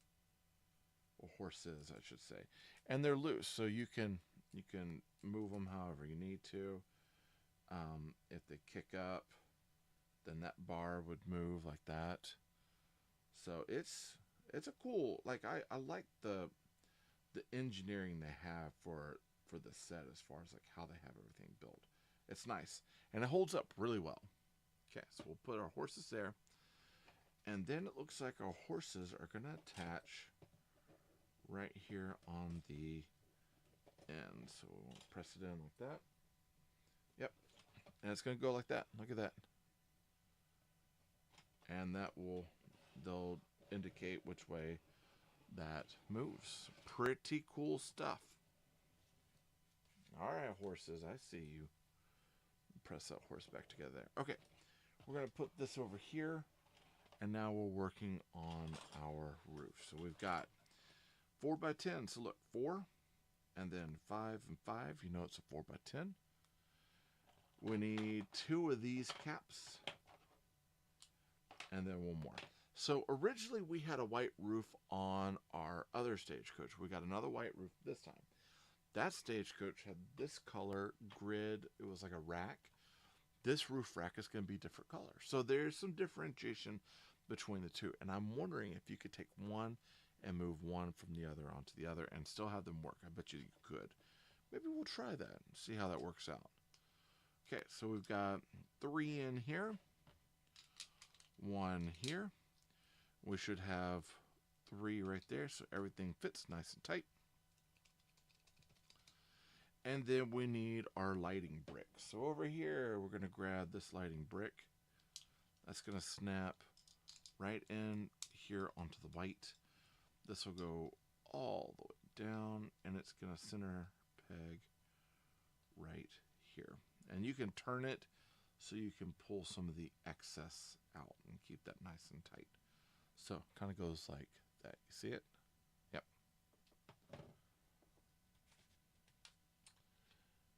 Or horses, I should say. And they're loose, so you can move them however you need to. If they kick up, then that bar would move like that. So it's a cool, like I like the engineering they have for the set as far as like how they have everything built. It's nice and it holds up really well. Okay, so we'll put our horses there, and then it looks like our horses are gonna attach right here on the end. So we'll press it in like that. Yep, and it's gonna go like that. Look at that, and they'll indicate which way that moves. Pretty cool stuff. All right, horses, I see you. Press that horse back together there. Okay, we're going to put this over here, and now we're working on our roof. So we've got 4x10. So look, 4, and then 5 and 5. You know it's a 4x10. We need 2 of these caps, and then 1 more. So originally we had a white roof on our other stagecoach. We got another white roof this time. That stagecoach had this color grid. It was like a rack. This roof rack is going to be different color. So there's some differentiation between the two. And I'm wondering if you could take one and move one from the other onto the other and still have them work. I bet you could. Maybe we'll try that and see how that works out. Okay, so we've got 3 in here. 1 here. We should have 3 right there, so everything fits nice and tight. And then we need our lighting brick. So over here, we're going to grab this lighting brick. That's going to snap right in here onto the white. This will go all the way down, and it's going to center peg right here. And you can turn it so you can pull some of the excess out and keep that nice and tight. So it kind of goes like that. You see it? Yep.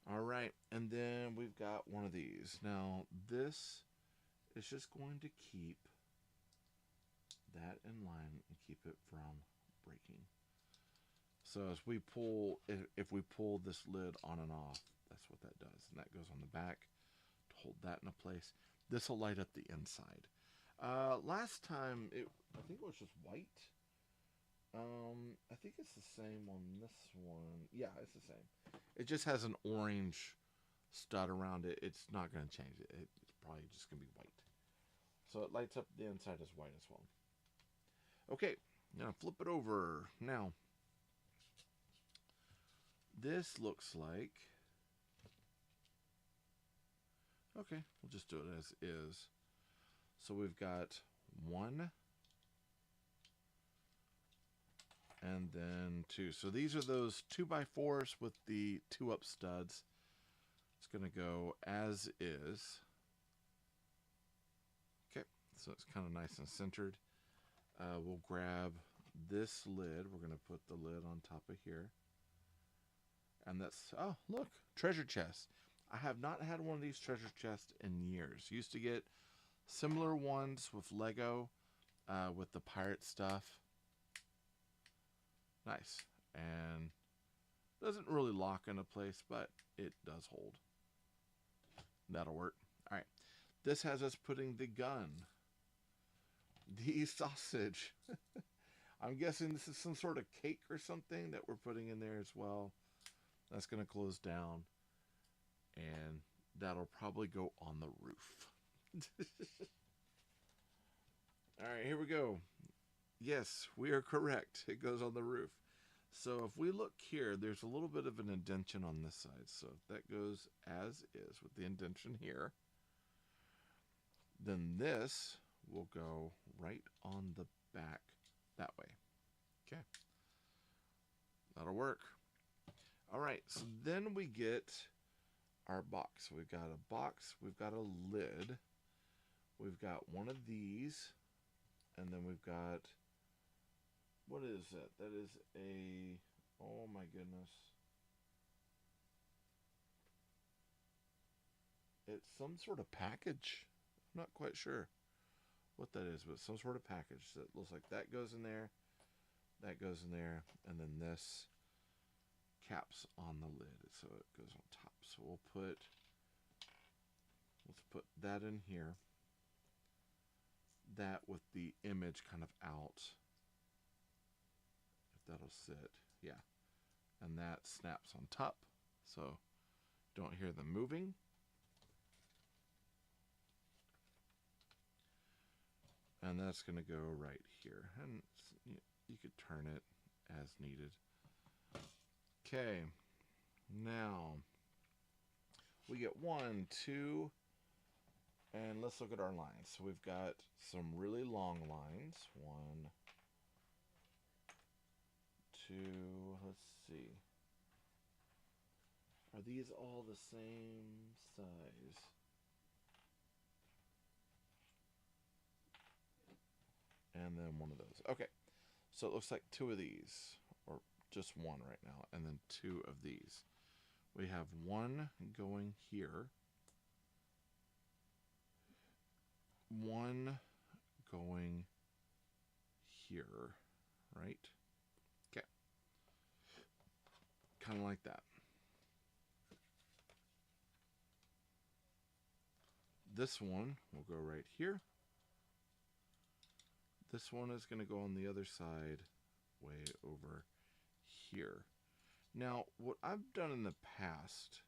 All right, and then we've got one of these. Now this is just going to keep that in line and keep it from breaking. So as we pull, if we pull this lid on and off, that's what that does. And that goes on the back to hold that in place. This will light up the inside. Last time, I think it was just white. I think it's the same on this one. Yeah, it's the same. It just has an orange stud around it. It's not going to change it. It's probably just going to be white. So it lights up the inside as white as well. Okay, now flip it over. Now, this looks like... Okay, we'll just do it as is. So we've got 1... and then 2. So these are those 2x4s with the 2-up studs. It's going to go as is. Okay, so it's kind of nice and centered. We'll grab this lid. We're going to put the lid on top of here. And that's, oh, look, treasure chest. I have not had one of these treasure chests in years. Used to get similar ones with Lego, with the pirate stuff. Nice. And doesn't really lock into place, but it does hold. That'll work. All right. This has us putting the gun. The sausage. I'm guessing this is some sort of cake or something that we're putting in there as well. That's going to close down. And that'll probably go on the roof. All right, here we go. Yes, we are correct. It goes on the roof. So if we look here, there's a little bit of an indentation on this side. So that goes as is with the indentation here. Then this will go right on the back that way. Okay. That'll work. All right, so then we get our box. We've got a box. We've got a lid. We've got one of these. And then we've got... What is that? That is a... Oh my goodness. It's some sort of package. I'm not quite sure what that is, but some sort of package that looks like that goes in there, that goes in there, and then this caps on the lid, so it goes on top. So let's put that in here. That with the image kind of out, if that'll sit, yeah. And that snaps on top, so don't hear them moving. And that's going to go right here, and you could turn it as needed. Okay, now we get 1, 2, and let's look at our lines. So we've got some really long lines. 1, 2, let's see. Are these all the same size? And then one of those. Okay, so it looks like 2 of these, or just 1 right now, and then 2 of these. We have 1 going here, 1 going here, right? Okay, kind of like that. This one will go right here. This one is going to go on the other side, way over here. Now, what I've done in the past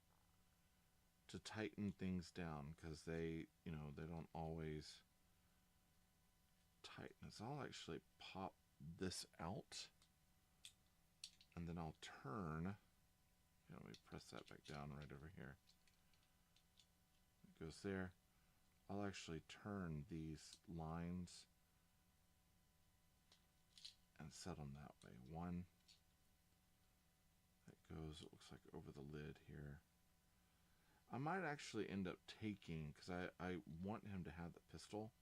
to tighten things down, because they don't always tighten, is I'll actually pop this out, and then I'll turn. Let me press that back down right over here. It goes there. I'll actually turn these lines and set them that way. 1 that goes, it looks like, over the lid here. I might actually end up taking, because I want him to have the pistol,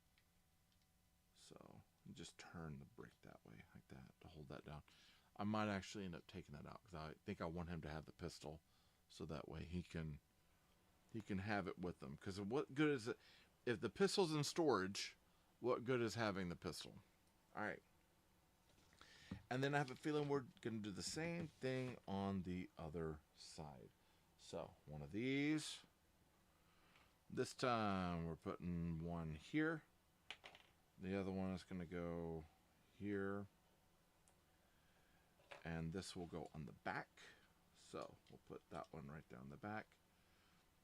so just turn the brick that way, like that, to hold that down. I might actually end up taking that out, because I think I want him to have the pistol, so that way he can have it with him. Because what good is it if the pistol's in storage? What good is having the pistol? All right. And then I have a feeling we're going to do the same thing on the other side. So, one of these. This time we're putting 1 here. The other one is going to go here. And this will go on the back. So, we'll put that one right there on the back.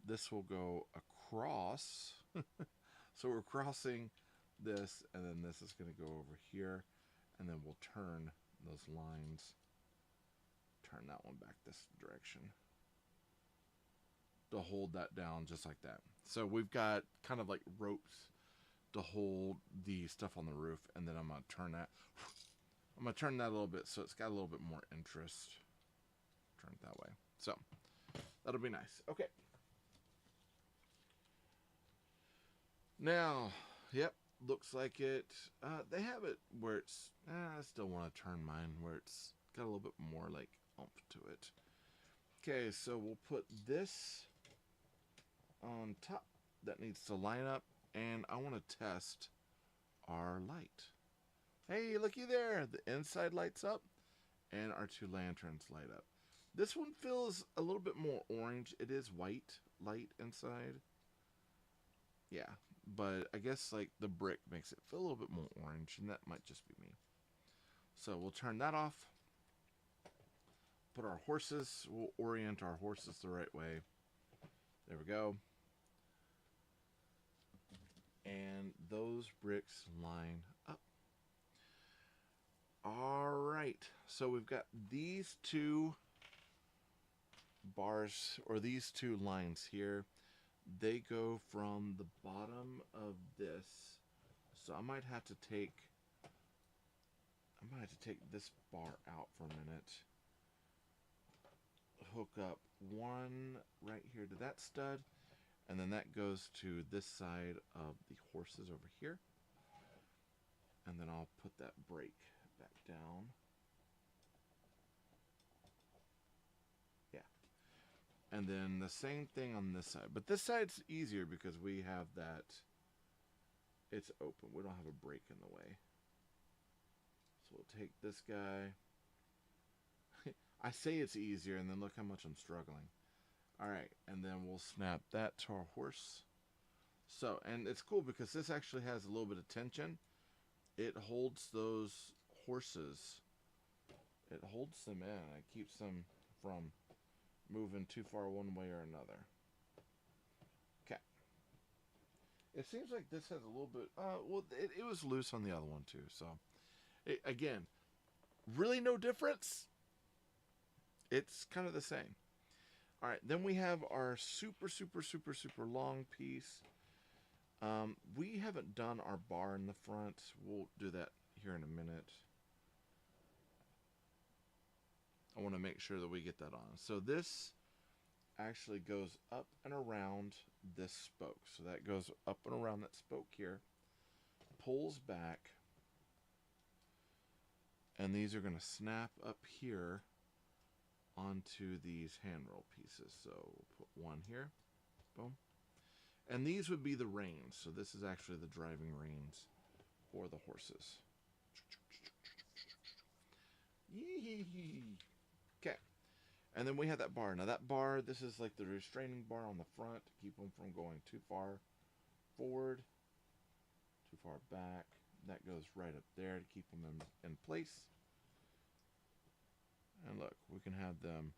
This will go across. So we're crossing this, and then this is going to go over here. And then we'll turn those lines, turn that one back this direction to hold that down just like that. So we've got kind of like ropes to hold the stuff on the roof, and then I'm going to turn that. I'm going to turn that a little bit so it's got a little bit more interest. Turn it that way. So that'll be nice. Okay. Now, yep. Looks like it. They have it where it's. I still want to turn mine where it's got a little bit more like oomph to it. Okay, so we'll put this on top. That needs to line up, and I want to test our light. Hey, looky there! The inside lights up, and our 2 lanterns light up. This one feels a little bit more orange. It is white light inside. Yeah. But I guess like the brick makes it feel a little bit more orange, and that might just be me. So we'll turn that off. Put our horses. We'll orient our horses the right way. There we go. And those bricks line up. All right. So we've got these 2 bars, or these 2 lines here. They go from the bottom of this, so I might have to take this bar out for a minute. Hook up 1 right here to that stud, and then that goes to this side of the horses over here. And then I'll put that brake back down. Yeah. And then the same thing on this side. But this side's easier because we have that. It's open. We don't have a break in the way. So we'll take this guy. I say it's easier, and then look how much I'm struggling. Alright, and then we'll snap that to our horse. So, and it's cool because this actually has a little bit of tension. It holds those horses. It holds them in. It keeps them from moving too far one way or another. Okay. It seems like this has a little bit... well, it was loose on the other one too, so... again, really no difference. It's kind of the same. Alright, then we have our super long piece. We haven't done our bar in the front. We'll do that here in a minute. I want to make sure that we get that on. So this actually goes up and around this spoke. So that goes up and around that spoke here. Pulls back. And these are going to snap up here onto these handrail pieces. So we'll put one here. Boom. And these would be the reins. So this is actually the driving reins for the horses. Okay. And then we have that bar. Now that bar, this is like the restraining bar on the front to keep them from going too far forward, too far back. That goes right up there to keep them in place. And look, we can have them.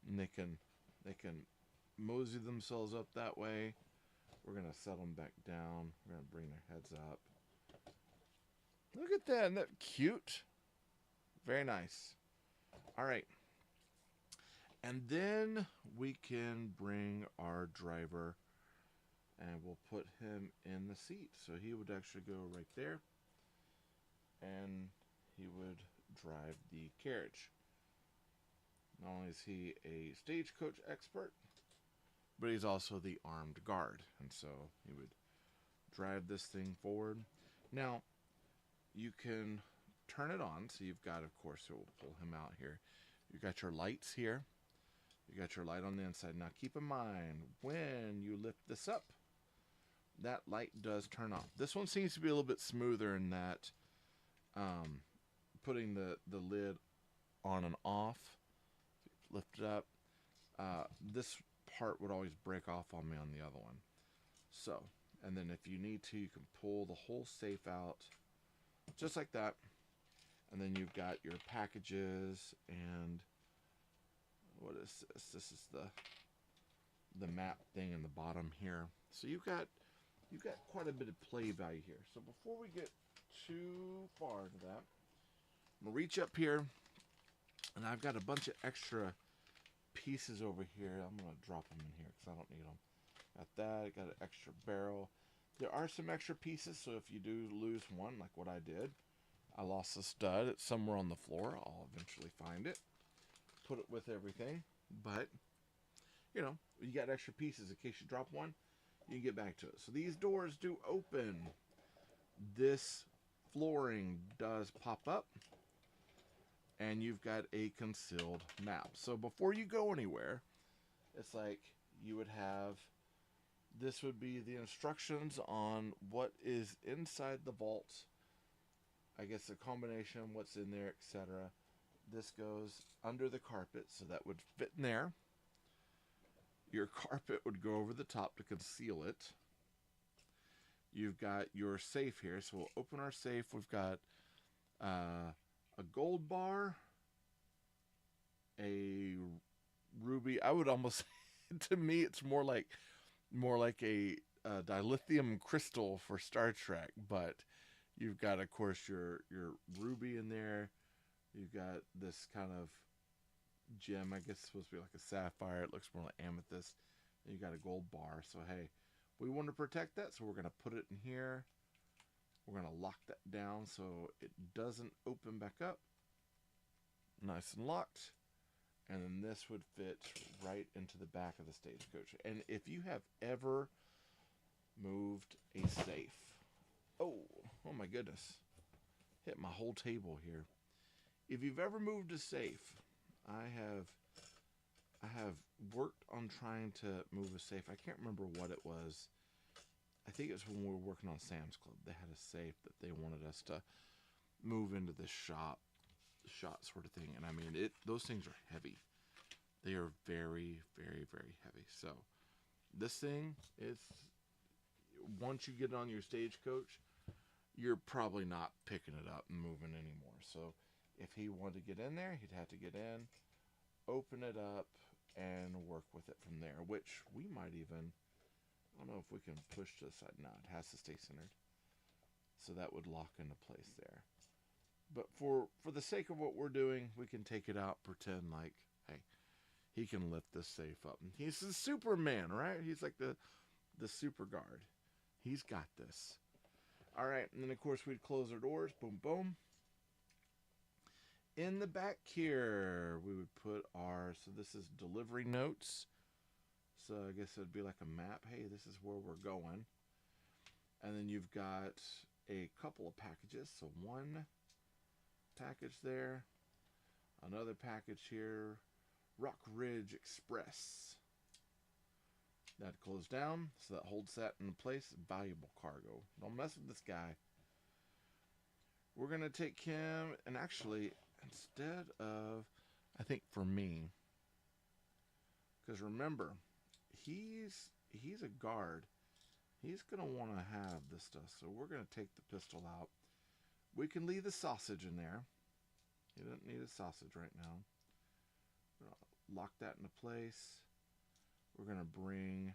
And they can mosey themselves up that way. We're gonna set them back down. We're gonna bring their heads up. Look at that, isn't that cute? Very nice. All right. And then we can bring our driver and we'll put him in the seat. So he would actually go right there and he would drive the carriage. Not only is he a stagecoach expert, but he's also the armed guard. And so he would drive this thing forward. Now, you can turn it on. So you've got, of course, it will pull him out here. You've got your lights here. You got your light on the inside. Now keep in mind, when you lift this up, that light does turn off. This one seems to be a little bit smoother in that putting the lid on and off. Lift it up. This part would always break off on me on the other one. So, and then if you need to, you can pull the whole safe out just like that. And then you've got your packages and what is this? This is the map thing in the bottom here. So you've got quite a bit of play value here. So before we get too far into that, I'm gonna reach up here, and I've got a bunch of extra pieces over here. I'm gonna drop them in here because I don't need them. Got that. Got an extra barrel. There are some extra pieces, so if you do lose one, like what I did, I lost a stud. It's somewhere on the floor. I'll eventually find it. Put it with everything. But, you know, you got extra pieces in case you drop one, you can get back to it. So these doors do open. This flooring does pop up. And you've got a concealed map. So before you go anywhere, it's like you would have... This would be the instructions on what is inside the vault. I guess the combination, what's in there, etc. This goes under the carpet, so that would fit in there. Your carpet would go over the top to conceal it. You've got your safe here, so we'll open our safe. We've got a gold bar, a ruby. I would almost, to me, it's more like a dilithium crystal for Star Trek, but you've got, of course, your ruby in there. You've got this kind of gem, I guess it's supposed to be like a sapphire. It looks more like amethyst. And you got a gold bar. So, hey, we want to protect that, so we're going to put it in here. We're going to lock that down so it doesn't open back up. Nice and locked. And then this would fit right into the back of the stagecoach. And if you have ever moved a safe, oh my goodness, hit my whole table here. If you've ever moved a safe, I have I have worked on trying to move a safe. I can't remember what it was. I think it was when we were working on Sam's Club. They had a safe that they wanted us to move into this shop sort of thing. And I mean, those things are heavy. They are very, very, very heavy. So this thing is, once you get on your stagecoach, you're probably not picking it up and moving anymore. So if he wanted to get in there, he'd have to get in, open it up, and work with it from there, which we might even, I don't know if we can push to the side. No, it has to stay centered. So that would lock into place there. But for the sake of what we're doing, we can take it out, pretend like, hey, he can lift this safe up. And he's the Superman, right? He's like the super guard. He's got this. All right, and then of course we'd close our doors. Boom, boom. In the back here, we would put our, so this is delivery notes. So I guess it'd be like a map. Hey, this is where we're going. And then you've got a couple of packages. So one package there, another package here, Rock Ridge Express. That closed down, so that holds that in place. Valuable cargo. Don't mess with this guy. We're going to take him, and actually, instead of, I think for me, because remember, he's a guard. He's going to want to have this stuff, so we're going to take the pistol out. We can leave the sausage in there. You don't need a sausage right now. We're going to lock that into place. We're going to bring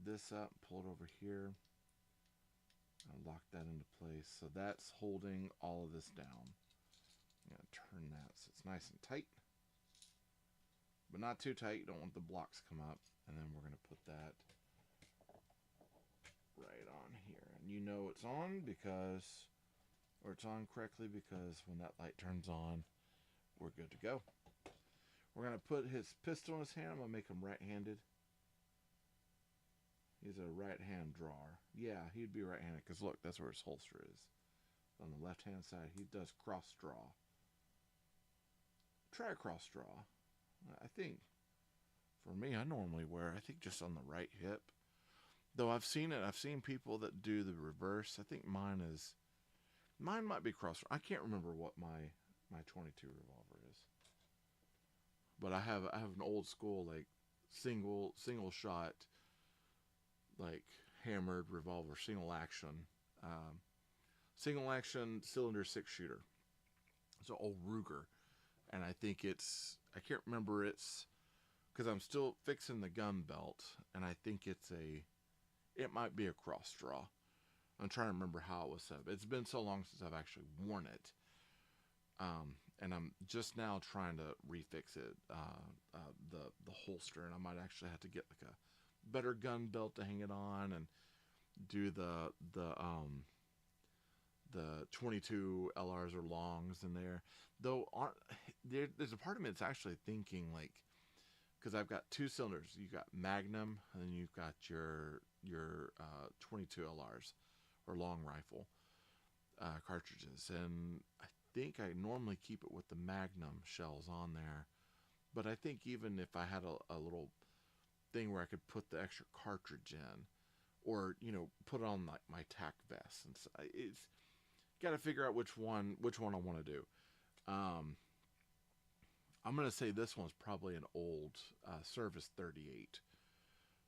this up, pull it over here, and lock that into place. So that's holding all of this down. I'm going to turn that so it's nice and tight, but not too tight. You don't want the blocks to come up. And then we're going to put that right on here. And you know it's on because, or it's on correctly because when that light turns on, we're good to go. We're going to put his pistol in his hand. I'm going to make him right-handed. He's a right-hand drawer. Yeah, he'd be right-handed because look, that's where his holster is. On the left-hand side, he does cross-draw. Try a cross-draw. I think, for me, I normally wear, I think, just on the right hip. Though I've seen it. I've seen people that do the reverse. I think mine might be cross-draw. I can't remember what my 22 revolver is. But I have an old school, like, single shot, like, hammered revolver, single action cylinder 6-shooter. It's an old Ruger. And I think I can't remember because I'm still fixing the gun belt. And I think it might be a cross draw. I'm trying to remember how it was set up. It's been so long since I've actually worn it. And I'm just now trying to refix it, the holster, and I might actually have to get like a better gun belt to hang it on, and do the 22 LRs or longs in there. Though there's a part of me that's actually thinking like, because I've got two cylinders, you got Magnum, and then you've got your 22 LRs or long rifle cartridges, and I think I normally keep it with the Magnum shells on there. But I think even if I had a little thing where I could put the extra cartridge in, or put on like my tack vest, and so it's got to figure out which one I want to do. I'm gonna say this one's probably an old Service 38,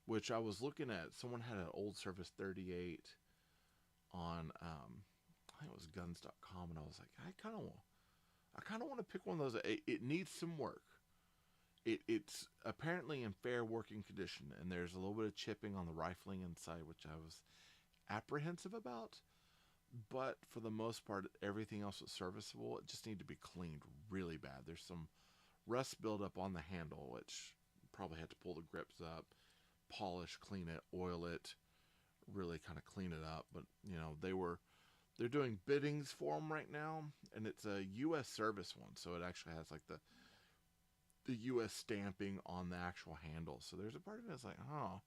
which I was looking at. Someone had an old Service 38 on I think it was guns.com, and I was like, I kind of want to pick one of those. It needs some work. It's apparently in fair working condition, and there's a little bit of chipping on the rifling inside, which I was apprehensive about. But for the most part, everything else was serviceable. It just needed to be cleaned really bad. There's some rust buildup on the handle, which probably had to pull the grips up, polish, clean it, oil it, really kind of clean it up. But they're doing biddings for them right now, and it's a U.S. service one, so it actually has like the U.S. stamping on the actual handle. So there's a part of it that's like, oh,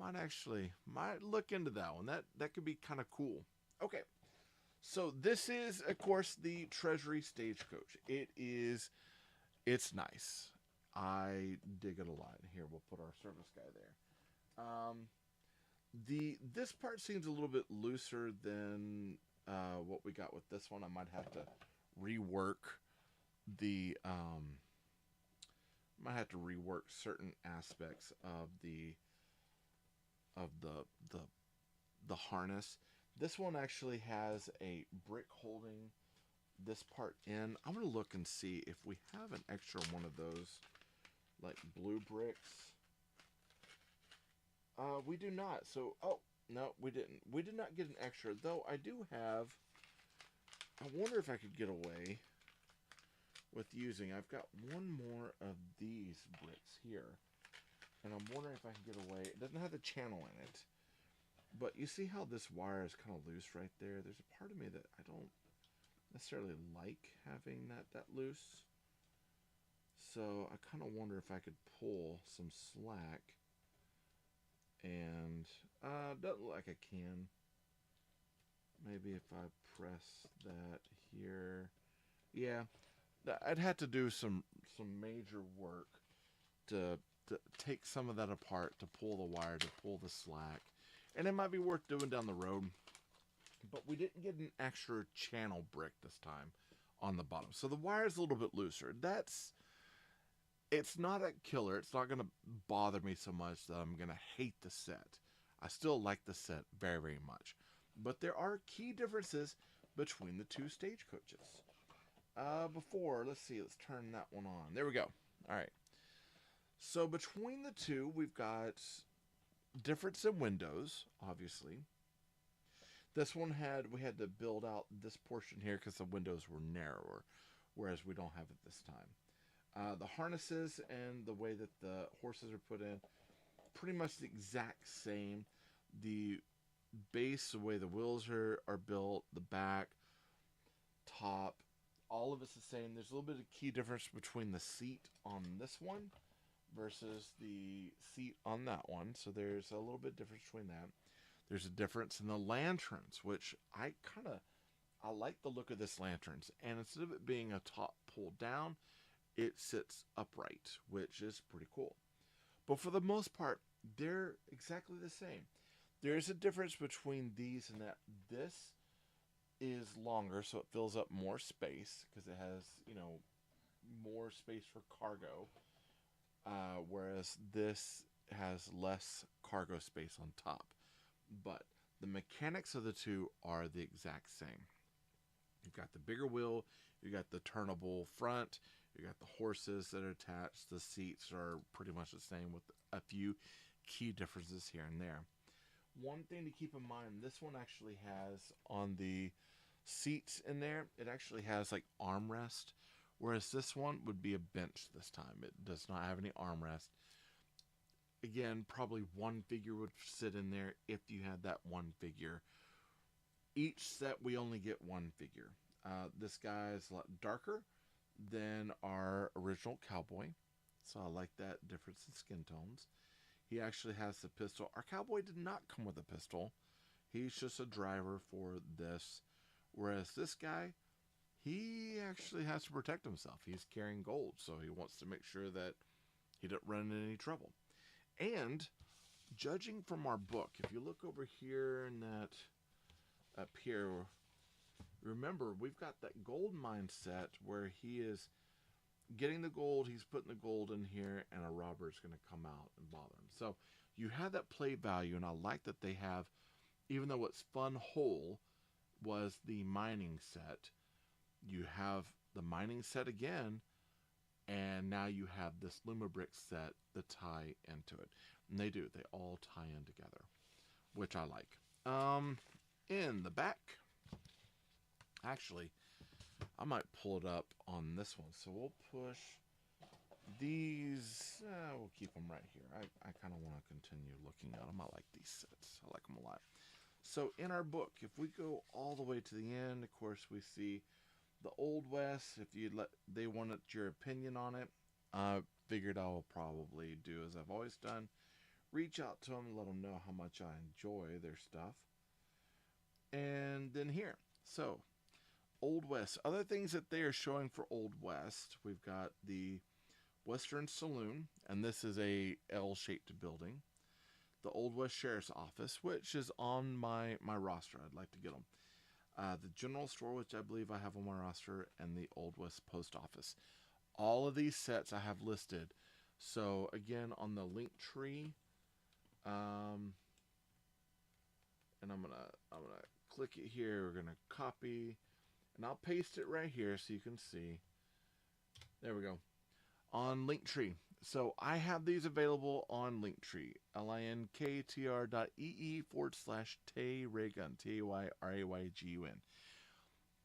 I might look into that one. That could be kind of cool. Okay, So this is, of course, the Treasury Stagecoach. It's nice. I dig it a lot. Here, we'll put our service guy there. This part seems a little bit looser than what we got with this one. I might have to rework the might have to rework certain aspects of the the harness. This one actually has a brick holding this part in. I'm gonna look and see if we have an extra one of those, like blue bricks. We do not. So, oh no, we didn't. We did not get an extra, though. I do have. I wonder if I could get away with using. I've got one more of these bricks here, and I'm wondering if I can get away. It doesn't have the channel in it, but you see how this wire is kind of loose right there. There's a part of me that I don't necessarily like having that loose. So I kind of wonder if I could pull some slack. And doesn't look like I can. Maybe if I press that here. Yeah, I'd have to do some major work to take some of that apart, to pull the wire, to pull the slack. And it might be worth doing down the road. But we didn't get an extra channel brick this time on the bottom. So the wire is a little bit looser. It's not a killer. It's not going to bother me so much that I'm going to hate the set. I still like the set very, very much. But there are key differences between the two stagecoaches. Let's see, let's turn that one on. There we go. All right. So between the two, we've got difference in windows, obviously. This one we had to build out this portion here because the windows were narrower, whereas we don't have it this time. The harnesses and the way that the horses are put in, pretty much the exact same. The base, the way the wheels are built, the back, top, all of it's the same. There's a little bit of key difference between the seat on this one versus the seat on that one. So there's a little bit difference between that. There's a difference in the lanterns, which I like the look of this lanterns. And instead of it being a top pull down, it sits upright, which is pretty cool. But for the most part, they're exactly the same. There's a difference between these and that. This is longer, so it fills up more space because it has, more space for cargo. Whereas this has less cargo space on top. But the mechanics of the two are the exact same. You've got the bigger wheel, you got the turnable front, you got the horses that are attached. The seats are pretty much the same with a few key differences here and there. One thing to keep in mind, this one actually has on the seats in there, it actually has like armrest, whereas this one would be a bench this time. It does not have any armrest. Again, probably one figure would sit in there if you had that one figure. Each set, we only get one figure. This guy is a lot darker than our original cowboy, so I like that difference in skin tones. He actually has the pistol. Our cowboy did not come with a pistol. He's just a driver for this. Whereas this guy, he actually has to protect himself. He's carrying gold, so he wants to make sure that he doesn't run into any trouble. And judging from our book, if you look over here and that up here, remember we've got that gold mindset where he is getting the gold, he's putting the gold in here, and a robber is going to come out and bother him. So you have that play value, and I like that they have, even though what's fun whole was the mining set, you have the mining set again, and now you have this Lumabrick set that tie into it. And they do. They all tie in together, which I like. In the back, actually, I might pull it up on this one. So we'll push these. We'll keep them right here. I kind of want to continue looking at them. I like these sets. I like them a lot. So in our book, if we go all the way to the end, of course, we see the Old West. If they wanted your opinion on it, I figured I'll probably do as I've always done. Reach out to them and let them know how much I enjoy their stuff. And then here. So, Old West. Other things that they are showing for Old West, we've got the Western Saloon, and this is a L-shaped building. The Old West Sheriff's Office, which is on my roster. I'd like to get them. The General Store, which I believe I have on my roster, and the Old West Post Office. All of these sets I have listed. So again, on the link tree, and I'm gonna click it here. We're gonna copy, and I'll paste it right here so you can see. There we go. On Linktree. So I have these available on Linktree. linktr.ee/TayRayGun. TayRayGun.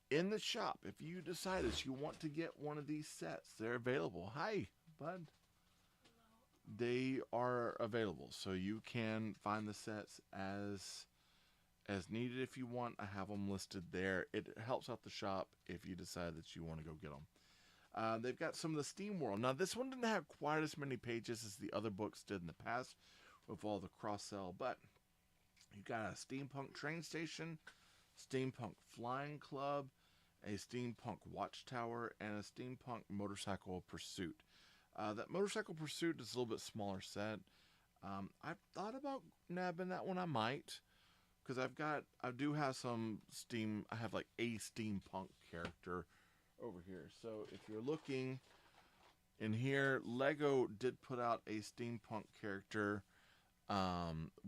In the shop, if you decide that you want to get one of these sets, they're available. Hi, bud. They are available. So you can find the sets as needed if you want. I have them listed there. It helps out the shop if you decide that you want to go get them. They've got some of the Steam World. Now, this one didn't have quite as many pages as the other books did in the past with all the cross-sell, but you've got a steampunk train station, steampunk flying club, a steampunk watchtower, and a steampunk motorcycle pursuit. That motorcycle pursuit is a little bit smaller set. I've thought about nabbing that one. I might, because I do have some I have like a steampunk character over here. So if you're looking in here, Lego did put out a steampunk character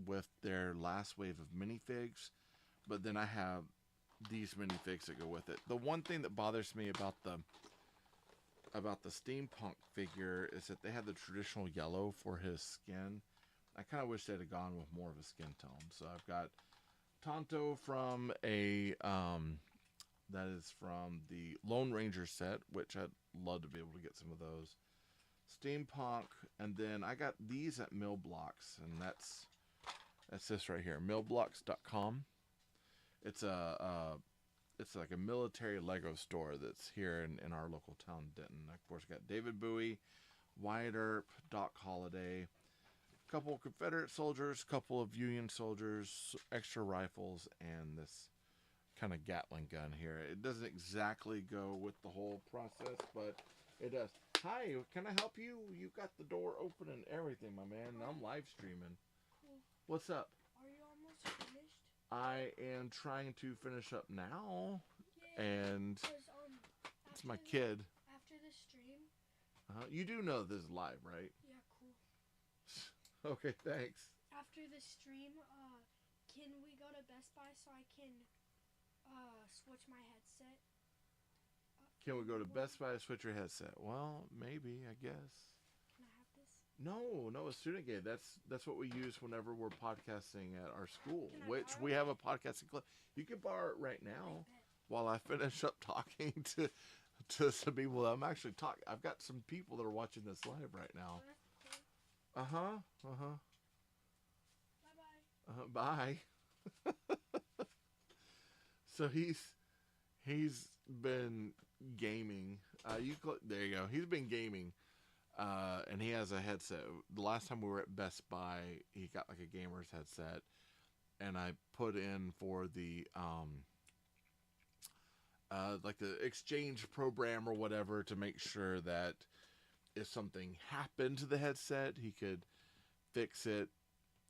with their last wave of minifigs, but then I have these minifigs that go with it. The one thing that bothers me about the steampunk figure is that they had the traditional yellow for his skin. I kind of wish they'd have gone with more of a skin tone. So I've got Tonto from that is from the Lone Ranger set, which I'd love to be able to get some of those. Steampunk, and then I got these at Millblocks, and that's this right here, millblocks.com. It's it's like a military Lego store that's here in our local town, Denton. Of course, got David Bowie, Wyatt Earp, Doc Holliday, a couple of Confederate soldiers, a couple of Union soldiers, extra rifles, and this kind of Gatling gun here. It doesn't exactly go with the whole process, but it does. Hi, can I help you? You've got the door open and everything, my man. I'm live streaming. Cool. What's up? Are you almost finished? I am trying to finish up now, Yay. And it's my kid. After the stream. You do know this is live, right? Yeah, cool. Okay, thanks. After the stream, can we go to Best Buy so I can switch my headset? Can we go to Best Buy to switch your headset? Well, maybe, I guess. Can I have this? No, a student game. That's what we use whenever we're podcasting at our school, Can I which borrow we have a podcasting club. You can borrow it right now while I finish up talking to some people. I'm actually talking. I've got some people that are watching this live right now. Bye-bye. Bye. So he's been gaming. There you go. He's been gaming. And he has a headset. The last time we were at Best Buy, he got like a gamer's headset, and I put in for the like the exchange program or whatever to make sure that if something happened to the headset, he could fix it,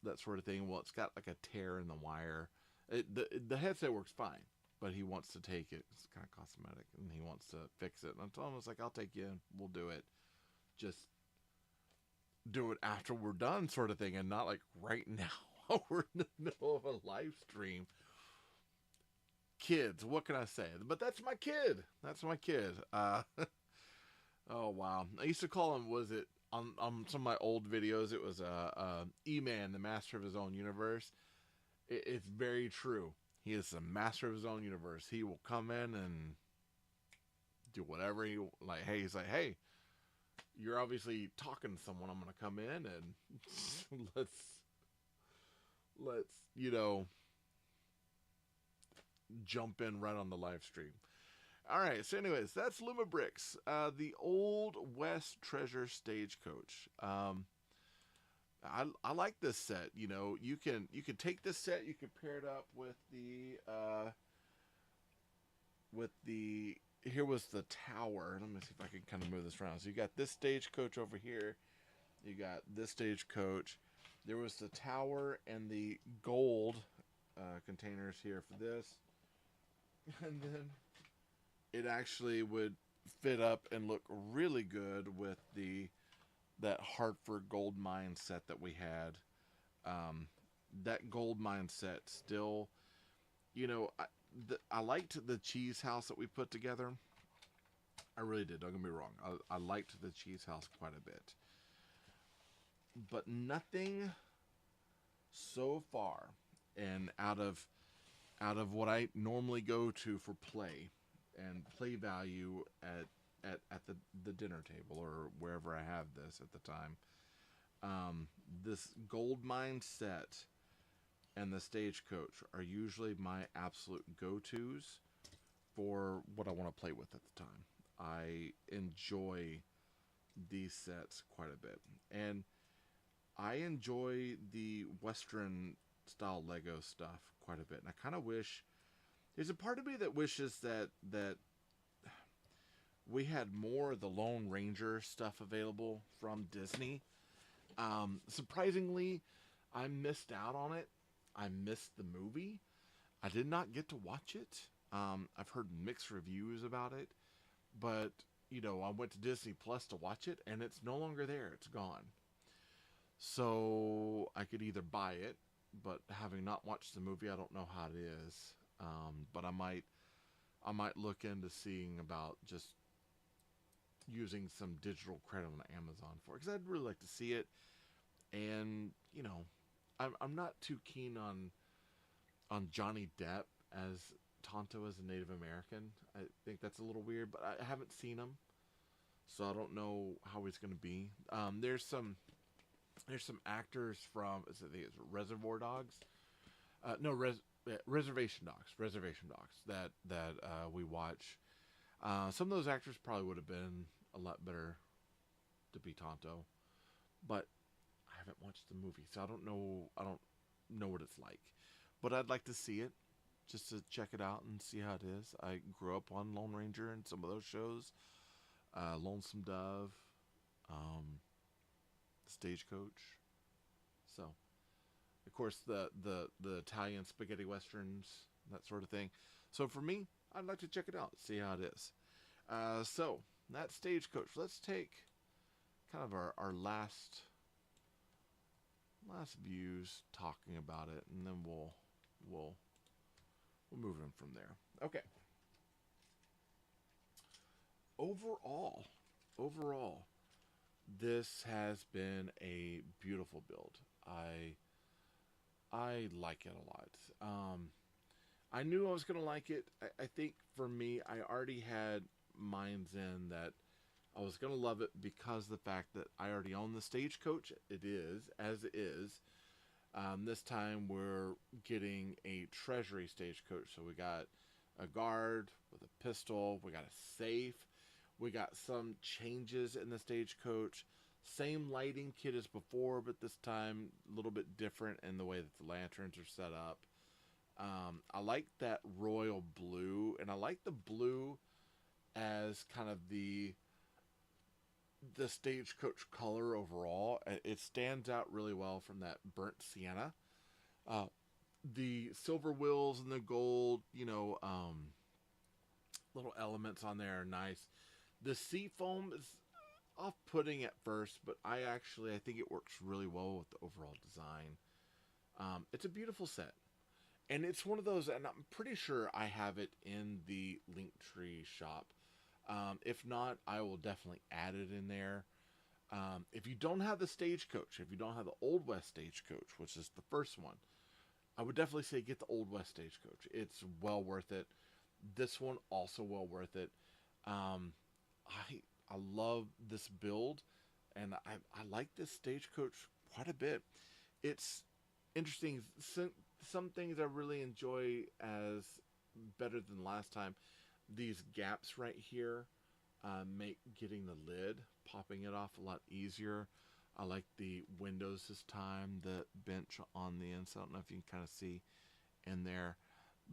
that sort of thing. Well, it's got like a tear in the wire. The headset works fine, but he wants to take it. It's kind of cosmetic, and he wants to fix it. And I told him, I was like, I'll take you in. We'll do it. Just do it after we're done, sort of thing, and not like right now. We're in the middle of a live stream. Kids, what can I say? But that's my kid. That's my kid. Oh wow! I used to call him. Was it on some of my old videos? It was E-Man, the master of his own universe. It's very true. He is the master of his own universe. He will come in and do whatever he like. Hey, he's like, hey, you're obviously talking to someone. I'm gonna come in and let's jump in right on the live stream. All right. So, anyways, that's Luma Bricks, the Old West Treasure Stagecoach. I like this set. You can take this set. You can pair it up with the with the here was the tower. Let me see if I can kind of move this around. So you got this stagecoach over here. You got this stagecoach. There was the tower and the gold containers here for this, and then it actually would fit up and look really good with the that Hartford gold mine set that we had. That gold mine set still, you know, I liked the cheese house that we put together. I really did. Don't get me wrong. I liked the cheese house quite a bit, but nothing so far, and out of what I normally go to for play and play value at the dinner table or wherever I have this at the time. This gold mine set and the stagecoach are usually my absolute go-tos for what I want to play with at the time. I enjoy these sets quite a bit, and I enjoy the Western style Lego stuff quite a bit. And I kind of wish there's a part of me that wishes that we had more of the Lone Ranger stuff available from Disney. Surprisingly, I missed out on it. I missed the movie. I did not get to watch it. I've heard mixed reviews about it, but I went to Disney Plus to watch it, and it's no longer there. It's gone. So I could either buy it, but having not watched the movie, I don't know how it is. But I might look into seeing about just using some digital credit on Amazon for it, because I'd really like to see it. And I'm not too keen on Johnny Depp as Tonto as a Native American. I think that's a little weird, but I haven't seen him, so I don't know how he's going to be. There's some actors from I think it's Reservoir Dogs, no Reservation Dogs, that we watch. Some of those actors probably would have been a lot better to be Tonto, but I haven't watched the movie, so I don't know what it's like. But I'd like to see it just to check it out and see how it is. I grew up on Lone Ranger and some of those shows, Lonesome Dove, Stagecoach. So, of course, the Italian spaghetti westerns, that sort of thing. So for me, I'd like to check it out, see how it is. So that Stagecoach. Let's take kind of our last views talking about it, and then we'll move in from there. Okay. Overall, this has been a beautiful build. I like it a lot. I knew I was gonna like it. I think for me, I already had minds in that I was gonna love it because of the fact that I already own the Stagecoach. It is as it is. This time we're getting a treasury stagecoach. So we got a guard with a pistol. We got a safe. We got some changes in the stagecoach. Same lighting kit as before, but this time a little bit different in the way that the lanterns are set up. I like that royal blue, and I like the blue as kind of the stagecoach color overall. It stands out really well from that burnt sienna. The silver wheels and the gold, little elements on there are nice. The sea foam is off-putting at first, but I think it works really well with the overall design. It's a beautiful set, and it's one of those, and I'm pretty sure I have it in the Linktree shop. If not, I will definitely add it in there. If you don't have the Stagecoach, if you don't have the Old West Stagecoach, which is the first one, I would definitely say get the Old West Stagecoach. It's well worth it. This one also well worth it. I love this build, and I like this Stagecoach quite a bit. It's interesting. Some things I really enjoy as better than last time. These gaps right here make getting the lid, popping it off a lot easier. I like the windows this time, the bench on the inside. I don't know if you can kind of see in there.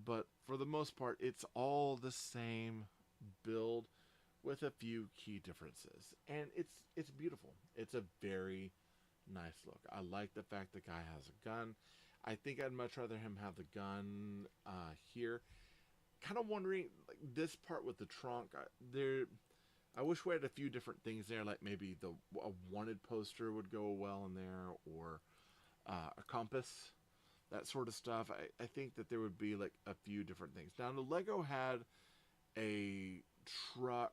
but for the most part, it's all the same build with a few key differences, and it's beautiful. It's a very nice look. I like the fact the guy has a gun. I think I'd much rather him have the gun here. Kind of wondering, like this part with the trunk. I wish we had a few different things there, like maybe a wanted poster would go well in there, or a compass, that sort of stuff. I think that there would be like a few different things. Now the Lego had a truck.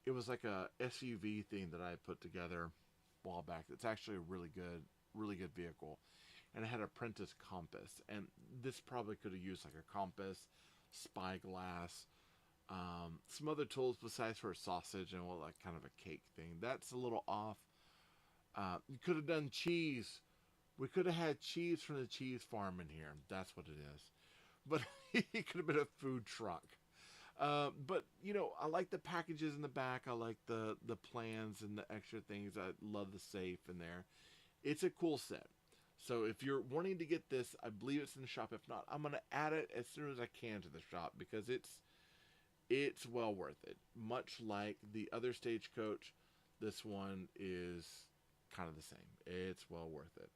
It was like a SUV thing that I put together a while back. It's actually a really good vehicle, and it had a Prentice compass. And this probably could have used like a compass, spyglass, some other tools besides for a sausage and well, like kind of a cake thing. That's a little off. You could have done cheese. We could have had cheese from the cheese farm in here. That's what it is. But it could have been a food truck. But you know, I like the packages in the back. I like the plans and the extra things. I love the safe in there. It's a cool set. So if you're wanting to get this, I believe it's in the shop. If not, I'm gonna add it as soon as I can to the shop because it's well worth it. Much like the other Stagecoach, this one is kind of the same. It's well worth it.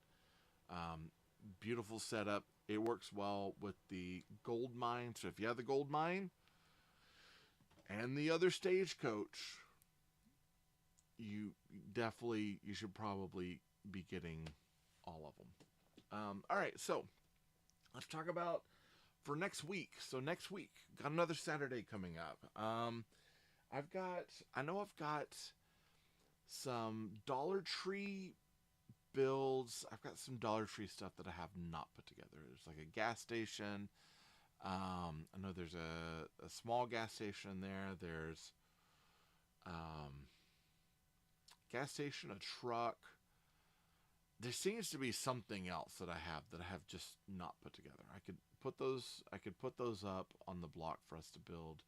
Um, Beautiful setup. It works well with the gold mine. So if you have the gold mine and the other Stagecoach, you should probably be getting all of them. All right, so let's talk about for next week. So next week, got another Saturday coming up. I know I've got some Dollar Tree builds. I've got some Dollar Tree stuff that I have not put together. There's like a gas station. I know there's a small gas station there. There's gas station, a truck. There seems to be something else that I have just not put together. I could put those up on the block for us to build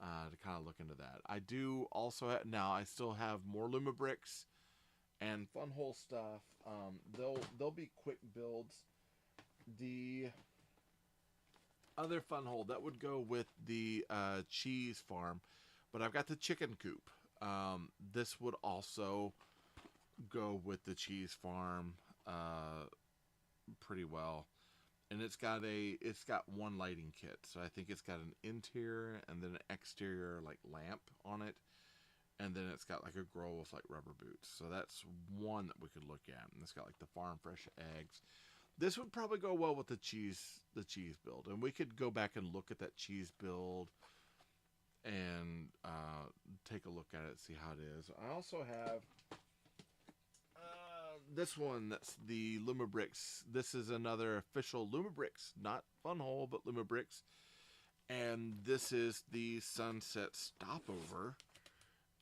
to kind of look into that. I do also now I still have more Luma bricks and fun hole stuff. They'll be quick builds. The other fun hole that would go with the cheese farm, but I've got the chicken coop. This would also go with the cheese farm pretty well, and it's got one lighting kit. So I think it's got an interior and then an exterior like lamp on it, and then it's got like a grill with like rubber boots. So that's one that we could look at, and it's got like the farm fresh eggs. This would probably go well with the cheese build, and we could go back and look at that cheese build and take a look at it, see how it is. I also have this one. That's the Luma Bricks. This is another official Luma Bricks, not Fun Hole, but Luma Bricks. And this is the Sunset Stopover.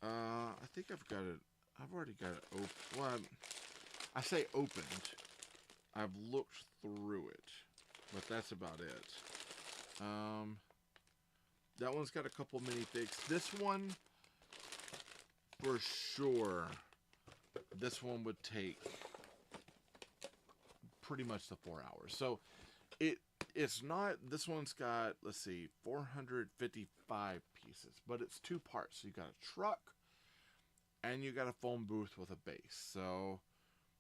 I think I've got it. I've already got it open. Well, I say opened. I've looked through it, but that's about it. That one's got a couple minifigs. This one, for sure, this one would take pretty much the 4 hours. So it's not, this one's got, let's see, 455 pieces, but it's two parts. So you got a truck and you got a phone booth with a base. So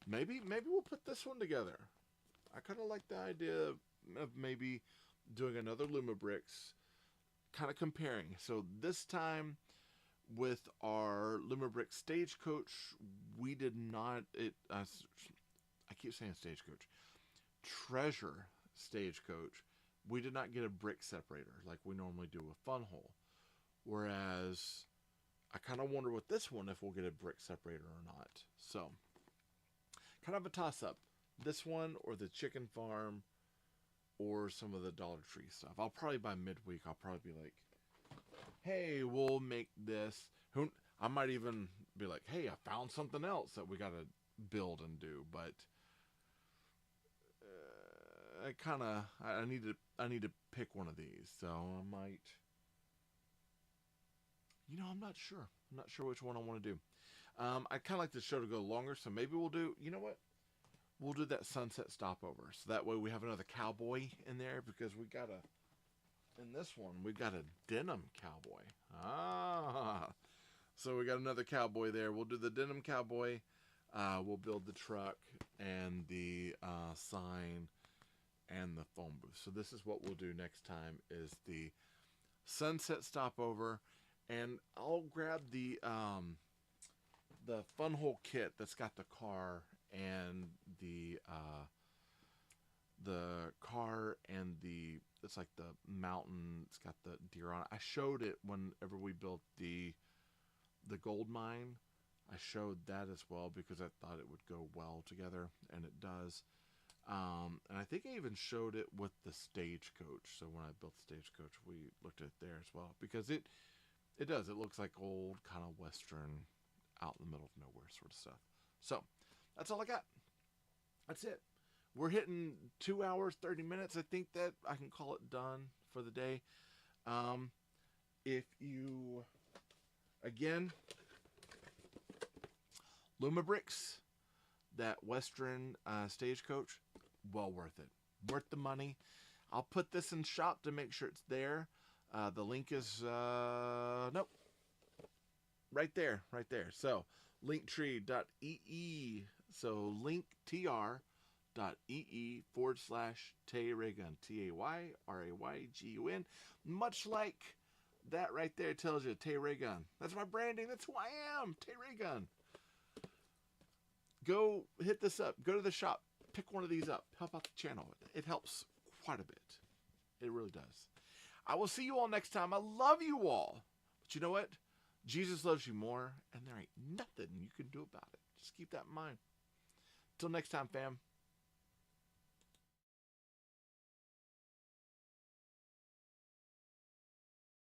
maybe we'll put this one together. I kind of like the idea of maybe doing another Luma Bricks, kind of comparing. So this time with our Luma Brick Stagecoach, we did not, I keep saying Stagecoach, Treasure Stagecoach, we did not get a brick separator like we normally do with Fun Hole. Whereas I kind of wonder with this one if we'll get a brick separator or not. So kind of a toss up. This one or the chicken farm or some of the Dollar Tree stuff. I'll probably by midweek I'll probably be like, hey, we'll make this. I might even be like, hey, I found something else that we got to build and do. But I need to pick one of these. So I might, I'm not sure. I'm not sure which one I want to do. I kind of like the show to go longer, so maybe we'll do, you know what? We'll do that Sunset Stopover. So that way we have another cowboy in there because we gotta In this one, we got a denim cowboy. Ah. So we got another cowboy there. We'll do the denim cowboy. We'll build the truck and the sign and the phone booth. So this is what we'll do next time is the sunset stopover, and I'll grab the fun hole kit that's got the car and the car and it's like the mountain. It's got the deer on it. I showed it whenever we built the gold mine. I showed that as well because I thought it would go well together, and it does. And I think I even showed it with the stagecoach. So when I built the stagecoach, we looked at it there as well because it does. It looks like old kind of Western, out in the middle of nowhere sort of stuff. So that's all I got. That's it. We're hitting 2 hours, 30 minutes. I think that I can call it done for the day. If you, again, Luma Bricks, that Western stagecoach, well worth it. Worth the money. I'll put this in shop to make sure it's there. The link is, nope. Right there. So, linktree.ee. So, linktr.ee/TayRayGun. TayRayGun. Much like that right there tells you, TayRayGun. That's my branding. That's who I am. TayRayGun. Go hit this up. Go to the shop. Pick one of these up. Help out the channel. It helps quite a bit. It really does. I will see you all next time. I love you all. But you know what? Jesus loves you more, and there ain't nothing you can do about it. Just keep that in mind. Till next time, fam.